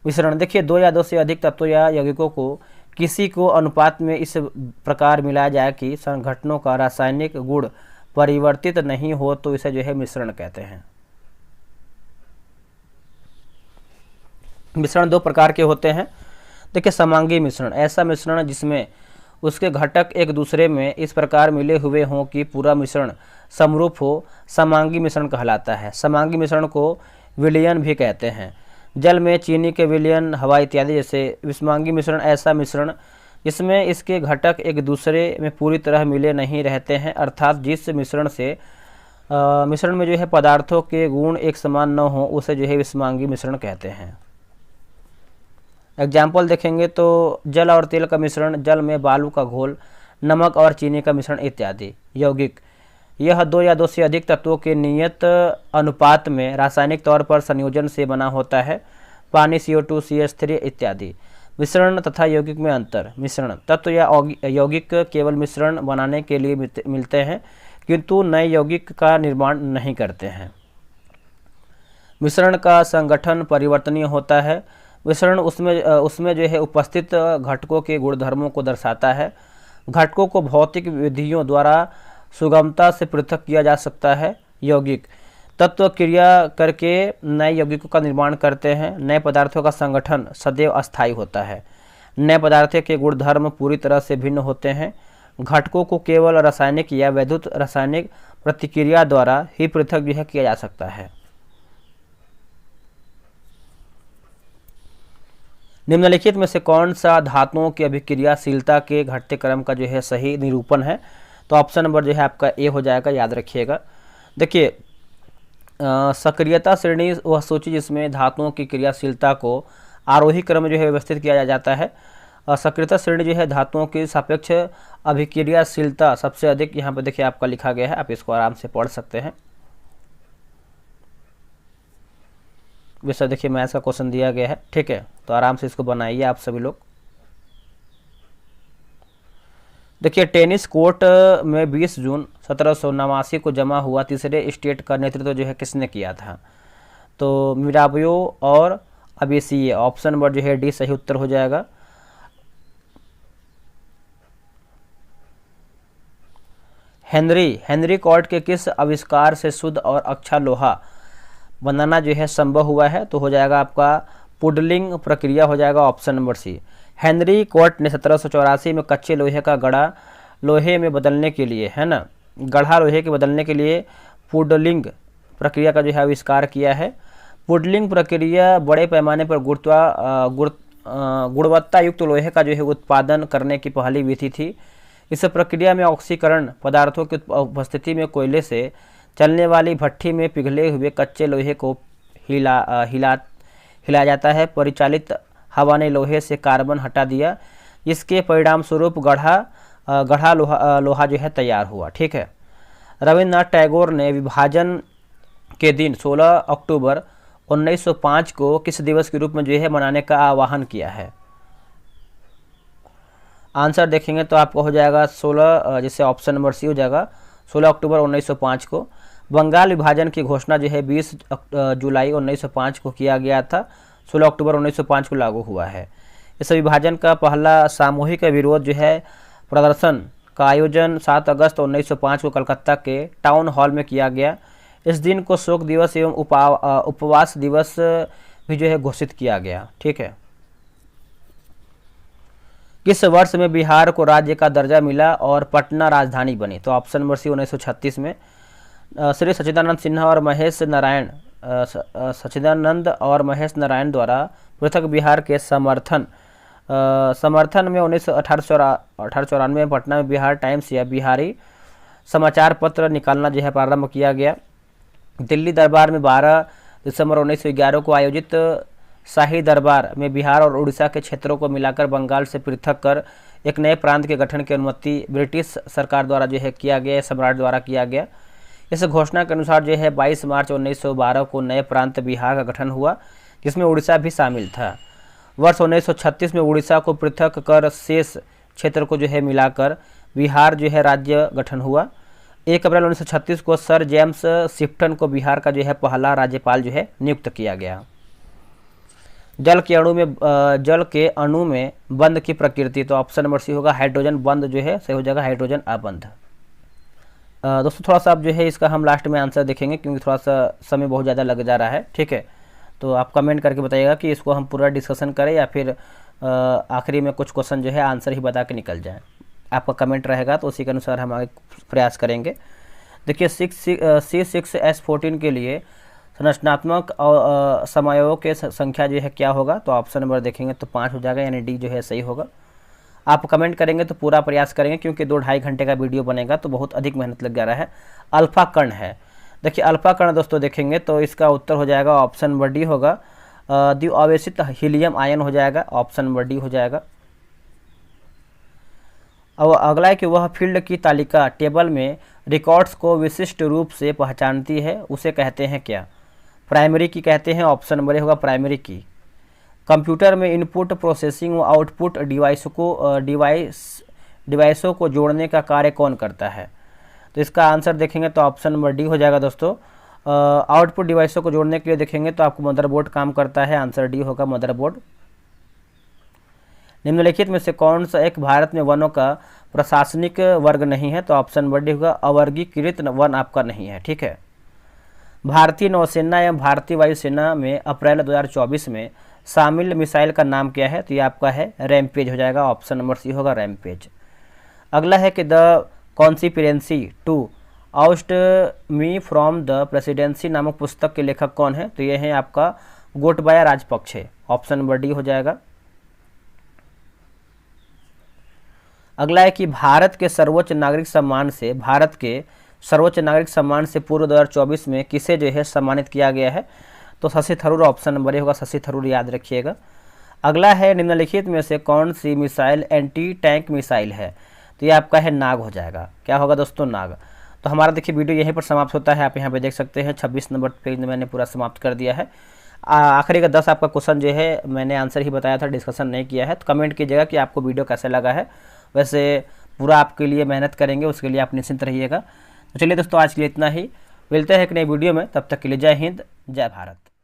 मिश्रण। देखिए 2 या 2 से अधिक तत्वों या यौगिकों को किसी को अनुपात में इस प्रकार मिलाया जाए कि संघटनों का रासायनिक गुण परिवर्तित नहीं हो तो इसे जो है मिश्रण कहते हैं। मिश्रण 2 प्रकार के होते हैं। देखिए समांगी मिश्रण, ऐसा मिश्रण जिसमें उसके घटक एक दूसरे में इस प्रकार मिले हुए हों कि पूरा मिश्रण समरूप हो, समांगी मिश्रण कहलाता है। समांगी मिश्रण को विलयन भी कहते हैं। जल में चीनी के विलयन, हवा इत्यादि जैसे। विषमांगी मिश्रण ऐसा मिश्रण जिसमें इसके घटक एक दूसरे में पूरी तरह मिले नहीं रहते हैं, अर्थात जिस मिश्रण में जो है पदार्थों के गुण एक समान न हो उसे जो है विषमांगी मिश्रण कहते हैं। एग्जाम्पल देखेंगे तो जल और तेल का मिश्रण, जल में बालू का घोल, नमक और चीनी का मिश्रण इत्यादि। यौगिक, यह 2 या 2 से अधिक तत्वों के नियत अनुपात में रासायनिक तौर पर संयोजन से बना होता है। पानी, CO2, CH3 इत्यादि। मिश्रण तथा यौगिक में अंतर। मिश्रण तत्व या यौगिक केवल मिश्रण बनाने के लिए मिलते हैं किंतु नए यौगिक का निर्माण नहीं करते हैं। मिश्रण का संगठन परिवर्तनीय होता है। मिश्रण उसमें जो है उपस्थित घटकों के गुणधर्मों को दर्शाता है। घटकों को भौतिक विधियों द्वारा सुगमता से पृथक किया जा सकता है। यौगिक तत्व क्रिया करके नए यौगिकों का निर्माण करते हैं। नए पदार्थों का संगठन सदैव अस्थायी होता है। नए पदार्थों के गुणधर्म पूरी तरह से भिन्न होते हैं। घटकों को केवल रासायनिक या वैद्युत रासायनिक प्रतिक्रिया द्वारा ही पृथक जो है किया जा सकता है। निम्नलिखित में से कौन सा धातुओं की अभिक्रियाशीलता के घटते क्रम का जो है सही निरूपण है? तो ऑप्शन नंबर जो है आपका ए हो जाएगा, याद रखिएगा। देखिए सक्रियता श्रेणी वह सूची जिसमें धातुओं की क्रियाशीलता को आरोही क्रम में जो है व्यवस्थित किया जाता है। सक्रियता श्रेणी जो है धातुओं की सापेक्ष अभिक्रियाशीलता सबसे अधिक यहाँ पर देखिए आपका लिखा गया है, आप इसको आराम से पढ़ सकते हैं। वैसा देखिए मैथ्स का क्वेश्चन दिया गया है, ठीक है, तो आराम से इसको बनाइए आप सभी लोग। देखिए टेनिस कोर्ट में 20 जून 1789 को जमा हुआ तीसरे स्टेट का नेतृत्व जो है किसने किया था? तो मिराबियो और अबेसिये। ऑप्शन नंबर जो है डी सही उत्तर हो जाएगा। हेनरी कॉर्ट के किस आविष्कार से शुद्ध और अच्छा लोहा बनाना जो है संभव हुआ है? तो हो जाएगा आपका पुडलिंग प्रक्रिया हो जाएगा, option number C. Henry Cort ने 1784 में कच्चे लोहे का गढ़ा लोहे में बदलने के लिए, है ना, गढ़ा लोहे के बदलने के लिए पुडलिंग प्रक्रिया का जो है आविष्कार किया है। पुडलिंग प्रक्रिया बड़े पैमाने पर गुणवत्ता युक्त लोहे का जो है उत्पादन करने की पहली विधि थी। इस प्रक्रिया में ऑक्सीकरण पदार्थों की उपस्थिति में कोयले से चलने वाली भट्ठी में पिघले हुए कच्चे लोहे को हिलाया जाता है। परिचालित हवा ने लोहे से कार्बन हटा दिया। इसके परिणाम स्वरूप गढ़ा लोहा जो है तैयार हुआ, ठीक है। रविन्द्रनाथ टैगोर ने विभाजन के दिन 16 अक्टूबर 1905 को किस दिवस के रूप में जो है मनाने का आह्वान किया है? आंसर देखेंगे तो आपको हो जाएगा 16, जिससे ऑप्शन नंबर सी हो जाएगा, 16 अक्टूबर 1905 को। बंगाल विभाजन की घोषणा जो है 20 जुलाई 1905 को किया गया था। 16 अक्टूबर 1905 को लागू हुआ है। इस विभाजन का पहला सामूहिक विरोध जो है प्रदर्शन का आयोजन 7 अगस्त 1905 को कलकत्ता के टाउन हॉल में किया गया। इस दिन को शोक दिवस एवं उपवास दिवस भी जो है घोषित किया गया, ठीक है। किस वर्ष में बिहार को राज्य का दर्जा मिला और पटना राजधानी बनी? तो ऑप्शन नंबर सी 1936 में। श्री सच्चिदानंद और महेश नारायण द्वारा पृथक बिहार के समर्थन में 1894 में पटना में बिहार टाइम्स या बिहारी समाचार पत्र निकालना जो है प्रारंभ किया गया। दिल्ली दरबार में 12 दिसंबर 1911 को आयोजित शाही दरबार में बिहार और उड़ीसा के क्षेत्रों को मिलाकर बंगाल से पृथक कर एक नए प्रांत के गठन की अनुमति ब्रिटिश सरकार द्वारा जो है किया गया, सम्राट द्वारा किया गया। इस घोषणा के अनुसार जो है 22 मार्च 1912 को नए प्रांत बिहार का गठन हुआ, जिसमें उड़ीसा भी शामिल था। वर्ष 1936 में उड़ीसा को पृथक कर शेष क्षेत्र को जो है मिलाकर बिहार जो है राज्य गठन हुआ। 1 अप्रैल 1936 को सर जेम्स शिफ्टन को बिहार का जो है पहला राज्यपाल जो है नियुक्त किया गया। जल के अणु में बंध की प्रकृति, तो ऑप्शन नंबर सी होगा हाइड्रोजन बंध जो है सही हो जाएगा, हाइड्रोजन अबंध। दोस्तों थोड़ा सा आप जो है इसका हम लास्ट में आंसर देखेंगे क्योंकि थोड़ा सा समय बहुत ज़्यादा लग जा रहा है, ठीक है। तो आप कमेंट करके बताइएगा कि इसको हम पूरा डिस्कशन करें या फिर आखिरी में कुछ क्वेश्चन जो है आंसर ही बता के निकल जाए। आपका कमेंट रहेगा तो उसी के अनुसार हम आगे प्रयास करेंगे। देखिए C6H14 के लिए संरचनात्मक समयों के संख्या जो है क्या होगा? तो ऑप्शन नंबर देखेंगे तो 5 हो जाएगा, यानी डी जो है सही होगा। आप कमेंट करेंगे तो पूरा प्रयास करेंगे क्योंकि 2-2.5 घंटे का वीडियो बनेगा तो बहुत अधिक मेहनत लग जा रहा है। अल्फा कण है, देखिए अल्फा कण दोस्तों देखेंगे तो इसका उत्तर हो जाएगा ऑप्शन नंबर डी होगा, द्विआवेशित हीलियम आयन हो जाएगा, ऑप्शन नंबर डी हो जाएगा। अब अगला है कि वह फील्ड की तालिका टेबल में रिकॉर्ड्स को विशिष्ट रूप से पहचानती है, उसे कहते हैं क्या? प्राइमरी की कहते हैं, ऑप्शन नंबर ए होगा प्राइमरी की। कंप्यूटर में इनपुट प्रोसेसिंग व आउटपुट डिवाइसों को जोड़ने का कार्य कौन करता है? तो इसका आंसर देखेंगे तो ऑप्शन नंबर डी हो जाएगा दोस्तों, आउटपुट डिवाइसों को जोड़ने के लिए देखेंगे तो आपको मदरबोर्ड काम करता है, आंसर डी होगा मदरबोर्ड। निम्नलिखित में से कौन सा एक भारत में वनों का प्रशासनिक वर्ग नहीं है, तो ऑप्शन डी होगा अवर्गीकृत वन आपका नहीं है, ठीक है। भारतीय नौसेना एवं भारतीय वायुसेना में अप्रैल 2024 में शामिल मिसाइल का नाम क्या है, तो ये आपका है रैमपेज हो जाएगा, ऑप्शन नंबर सी होगा रैमपेज। अगला है कि the conspiracy to oust me from the presidency नामक पुस्तक के लेखक कौन है, तो ये है आपका Gotabaya Rajapaksa, option number D हो जाएगा। अगला है कि भारत के सर्वोच्च नागरिक सम्मान से पूर्व 2024 में किसे जो है सम्मानित किया गया है, तो Shashi Tharoor, option number A होगा शशि थरूर, याद रखिएगा। अगला है निम्नलिखित में से कौन सी मिसाइल एंटी टैंक मिसाइल है, तो ये आपका है नाग हो जाएगा, क्या होगा दोस्तों नाग। तो हमारा देखिए वीडियो यहीं पर समाप्त होता है, आप यहाँ पे देख सकते हैं 26 नंबर पेज में मैंने पूरा समाप्त कर दिया है। आखिरी का 10 आपका क्वेश्चन जो है मैंने आंसर ही बताया था, डिस्कशन नहीं किया है, तो कमेंट कीजिएगा कि आपको वीडियो कैसे लगा है। वैसे पूरा आपके लिए मेहनत करेंगे, उसके लिए आप निश्चिंत रहिएगा। तो चलिए दोस्तों आज के लिए इतना ही, मिलते हैं एक नई वीडियो में, तब तक के लिए जय हिंद जय भारत।